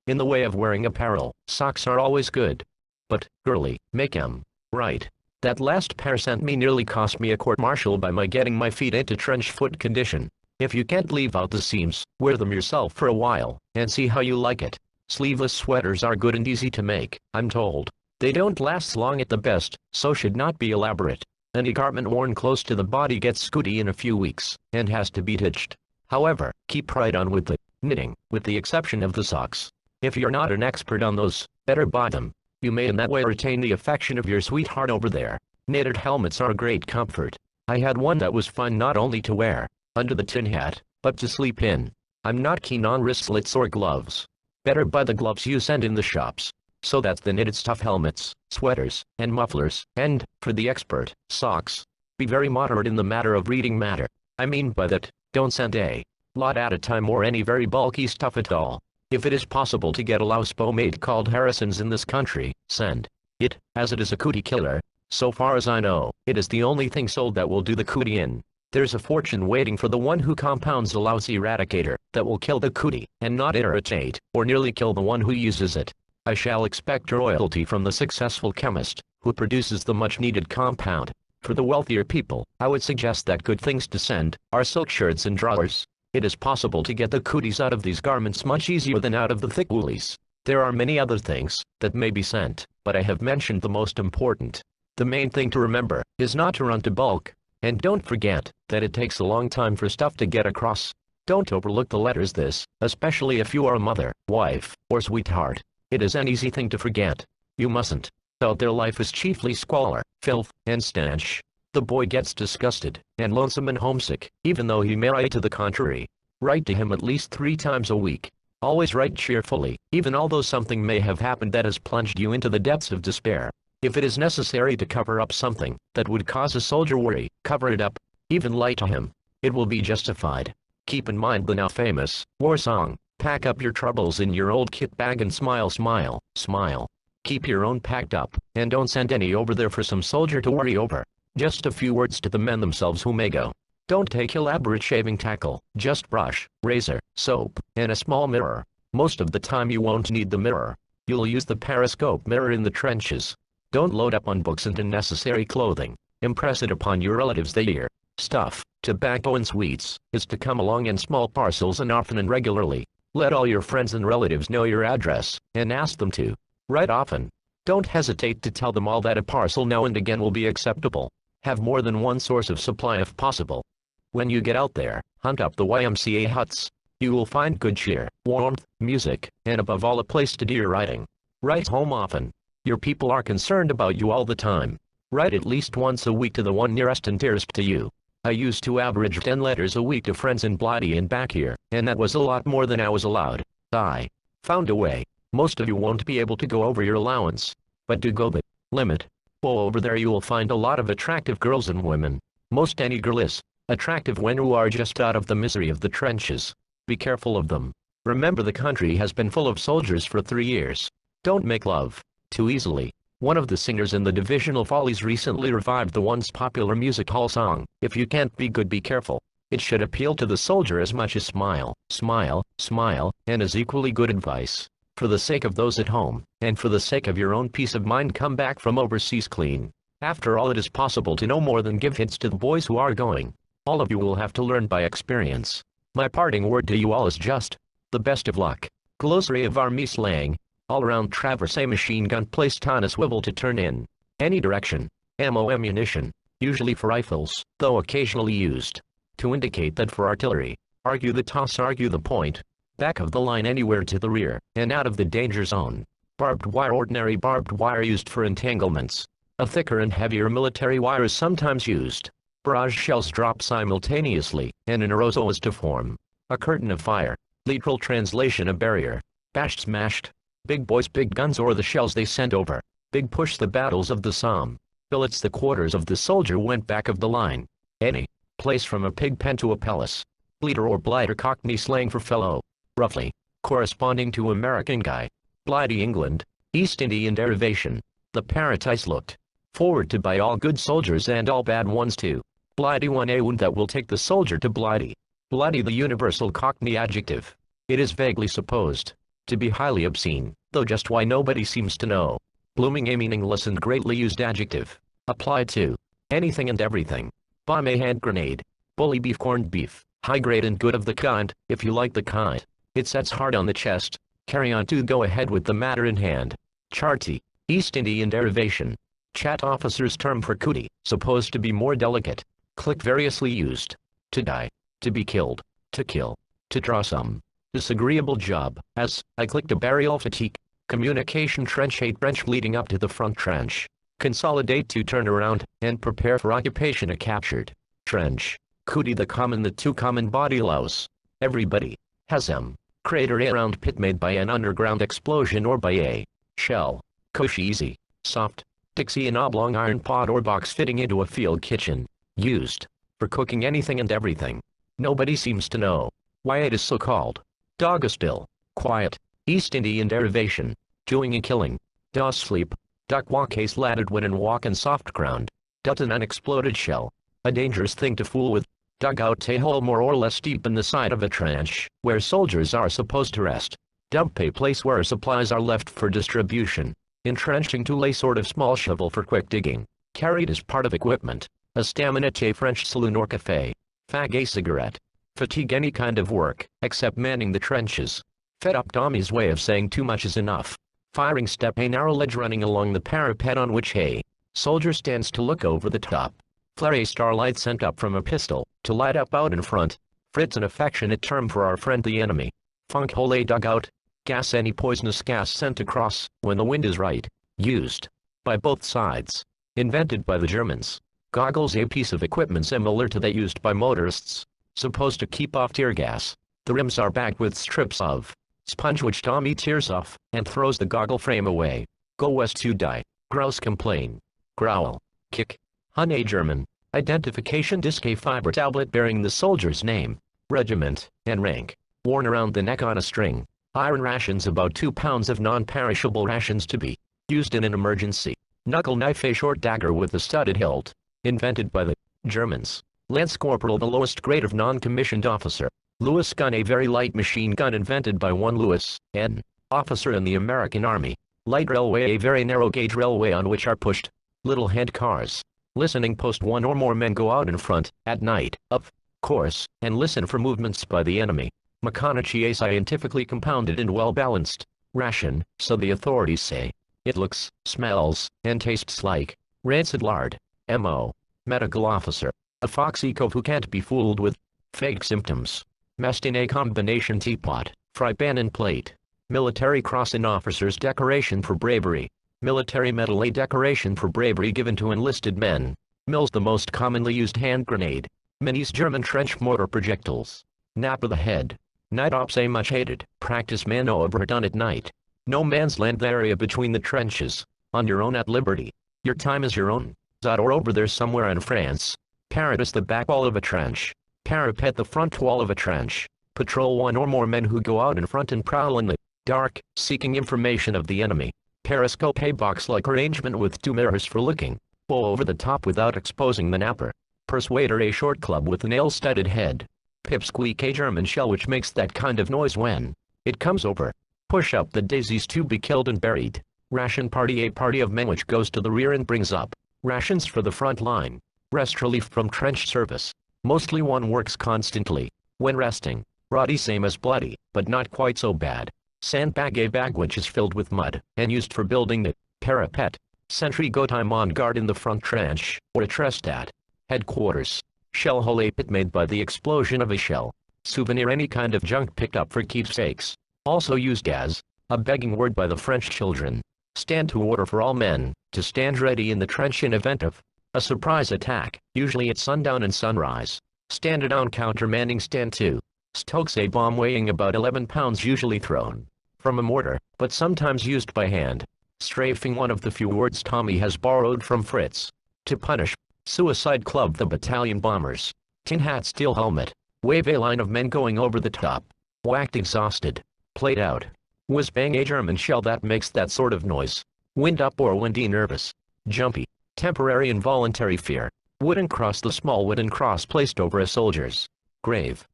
In the way of wearing apparel, socks are always good. But, girlie, make 'em right. That last pair sent me nearly cost me a court-martial by my getting my feet into trench foot condition. If you can't leave out the seams, wear them yourself for a while, and see how you like it. Sleeveless sweaters are good and easy to make, I'm told. They don't last long at the best, so should not be elaborate. Any garment worn close to the body gets scooty in a few weeks, and has to be ditched. However, keep right on with the knitting, with the exception of the socks. If you're not an expert on those, better buy them. You may in that way retain the affection of your sweetheart over there. Knitted helmets are a great comfort. I had one that was fun not only to wear under the tin hat, but to sleep in. I'm not keen on wristlets or gloves. Better buy the gloves you send in the shops. So that's the knitted stuff helmets, sweaters, and mufflers, and, for the expert, socks. Be very moderate in the matter of reading matter. I mean by that, don't send a lot at a time or any very bulky stuff at all. If it is possible to get a louse pomade called Harrison's in this country, send it, as it is a cootie killer. So far as I know, it is the only thing sold that will do the cootie in. There's a fortune waiting for the one who compounds a louse eradicator that will kill the cootie, and not irritate, or nearly kill the one who uses it. I shall expect royalty from the successful chemist, who produces the much-needed compound. For the wealthier people, I would suggest that good things to send are silk shirts and drawers. It is possible to get the cooties out of these garments much easier than out of the thick woolies. There are many other things that may be sent, but I have mentioned the most important. The main thing to remember is not to run to bulk. And don't forget that it takes a long time for stuff to get across. Don't overlook the letters this, especially if you are a mother, wife, or sweetheart. It is an easy thing to forget. You mustn't. Out there life is chiefly squalor, filth, and stench. The boy gets disgusted and lonesome and homesick, even though he may write to the contrary. Write to him at least 3 times a week. Always write cheerfully, even although something may have happened that has plunged you into the depths of despair. If it is necessary to cover up something that would cause a soldier worry, cover it up. Even lie to him. It will be justified. Keep in mind the now famous war song, pack up your troubles in your old kit bag and smile, smile, smile. Keep your own packed up, and don't send any over there for some soldier to worry over. Just a few words to the men themselves who may go. Don't take elaborate shaving tackle, just brush, razor, soap, and a small mirror. Most of the time you won't need the mirror. You'll use the periscope mirror in the trenches. Don't load up on books and unnecessary clothing. Impress it upon your relatives that your stuff, tobacco and sweets, is to come along in small parcels and often and regularly. Let all your friends and relatives know your address, and ask them to write often. Don't hesitate to tell them all that a parcel now and again will be acceptable. Have more than one source of supply if possible. When you get out there, hunt up the YMCA huts. You will find good cheer, warmth, music, and above all a place to do your writing. Write home often. Your people are concerned about you all the time. Write at least once a week to the one nearest and dearest to you. I used to average 10 letters a week to friends in Blighty and back here, and that was a lot more than I was allowed. I found a way. Most of you won't be able to go over your allowance, but do go the limit. Well, over there you will find a lot of attractive girls and women. Most any girl is attractive when you are just out of the misery of the trenches. Be careful of them. Remember, the country has been full of soldiers for 3 years. Don't make love too easily. One of the singers in the Divisional Follies recently revived the once popular music hall song, "If You Can't Be Good, Be Careful." It should appeal to the soldier as much as "Smile, Smile, Smile," and is equally good advice. For the sake of those at home, and for the sake of your own peace of mind, come back from overseas clean. After all, it is possible to know more than give hints to the boys who are going. All of you will have to learn by experience. My parting word to you all is just the best of luck. Glossary of Army slang. All-around traverse, machine gun placed on a swivel to turn in any direction. Ammo, ammunition, usually for rifles, though occasionally used to indicate that for artillery. Argue the toss, argue the point. Back of the line, anywhere to the rear, and out of the danger zone. Barbed wire, ordinary barbed wire used for entanglements. A thicker and heavier military wire is sometimes used. Barrage shells drop simultaneously, and an aerosol is to form a curtain of fire. Literal translation: a barrier. Bashed, smashed. Big boys, big guns, or the shells they sent over. Big push, the battles of the Somme. Billets, the quarters of the soldier went back of the line. Any place from a pig pen to a palace. Bleeder or blighter, Cockney slang for fellow. Roughly corresponding to American guy. Blighty, England. East Indian derivation. The paradise looked forward to by all good soldiers and all bad ones too. Blighty, one a wound that will take the soldier to Blighty. Blighty, the universal Cockney adjective. It is vaguely supposed to be highly obscene, though just why nobody seems to know. Blooming, a meaningless and greatly used adjective. Applied to anything and everything. Bomb, a hand grenade. Bully beef, corned beef. High grade and good of the kind, if you like the kind. It sets hard on the chest. Carry on to go ahead with the matter in hand. Charty, East Indian derivation. Chat officer's term for cootie, supposed to be more delicate. Click, variously used. To die. To be killed. To kill. To draw some disagreeable job, as I clicked a burial fatigue. Communication trench, a trench leading up to the front trench. Consolidate, to turn around, and prepare for occupation, a captured trench. Cootie, the common, the too common body louse. Everybody has them. Crater, a round pit made by an underground explosion or by a shell. Cush, easy, soft. Dixie, an oblong iron pot or box fitting into a field kitchen. Used for cooking anything and everything. Nobody seems to know why it is so called. Dog, a still, quiet, East Indian derivation. Doing and killing. Does sleep. Duck, walk, a slatted wooden walk in soft ground. Dut, an unexploded shell. A dangerous thing to fool with. Dugout, a hole more or less deep in the side of a trench, where soldiers are supposed to rest. Dump, a place where supplies are left for distribution. Entrenching, to lay sort of small shovel for quick digging. Carried as part of equipment. A staminette, a French saloon or cafe. Fag, a cigarette. Fatigue, any kind of work, except manning the trenches. Fed up, Tommy's way of saying too much is enough. Firing step, a narrow ledge running along the parapet on which a soldier stands to look over the top. Flare, a starlight sent up from a pistol, to light up out in front. Fritz, an affectionate term for our friend the enemy. Funk hole, a dugout. Gas, any poisonous gas sent across, when the wind is right. Used by both sides. Invented by the Germans. Goggles, a piece of equipment similar to that used by motorists. Supposed to keep off tear gas. The rims are backed with strips of sponge which Tommy tears off, and throws the goggle frame away. Go west, to die. Grouse, complain. Growl. Kick. Hun, a German identification disc, a fiber tablet bearing the soldier's name, regiment, and rank. Worn around the neck on a string. Iron rations, about 2 pounds of non-perishable rations to be used in an emergency. Knuckle knife, a short dagger with a studded hilt. Invented by the Germans. Lance corporal, the lowest grade of non-commissioned officer. Lewis gun, a very light machine gun invented by one Lewis, an officer in the American Army. Light railway, a very narrow gauge railway on which are pushed little hand cars. Listening post, one or more men go out in front, at night, of course, and listen for movements by the enemy. Makanachi, a scientifically compounded and well-balanced ration, so the authorities say. It looks, smells, and tastes like rancid lard. M.O. Medical officer. A foxy cove who can't be fooled with fake symptoms. Messed in, a combination teapot, fry pan and plate. Military cross, an officer's decoration for bravery. Military medal, a decoration for bravery given to enlisted men. Mills, the most commonly used hand grenade. Minis German trench mortar projectiles. Nap of the head. Night ops a much hated. Practice maneuver done at night. No man's land area between the trenches. On your own at liberty. Your time is your own. Out or over there somewhere in France. Parapet the back wall of a trench. Parapet the front wall of a trench. Patrol one or more men who go out in front and prowl in the dark, seeking information of the enemy. Periscope a box-like arrangement with 2 mirrors for looking over the top without exposing the napper. Persuader a short club with a nail-studded head. Pipsqueak a German shell which makes that kind of noise when it comes over. Push up the daisies to be killed and buried. Ration party a party of men which goes to the rear and brings up rations for the front line. Rest relief from trench service. Mostly one works constantly when resting. Roddy same as bloody, but not quite so bad. Sandbag a bag which is filled with mud and used for building the parapet. Sentry go time on guard in the front trench or a Trestat. Headquarters. Shell hole a pit made by the explosion of a shell. Souvenir any kind of junk picked up for keepsakes. Also used as a begging word by the French children. Stand to order for all men to stand ready in the trench in event of a surprise attack, usually at sundown and sunrise. Stand down countermanding stand to. Stokes a bomb weighing about 11 pounds usually thrown from a mortar, but sometimes used by hand. Strafing one of the few words Tommy has borrowed from Fritz. To punish. Suicide Club the battalion bombers. Tin hat steel helmet. Wave a line of men going over the top. Whacked exhausted. Played out. Whiz bang a German shell that makes that sort of noise. Wind up or windy nervous. Jumpy. Temporary involuntary fear. Wooden cross the small wooden cross placed over a soldier's grave.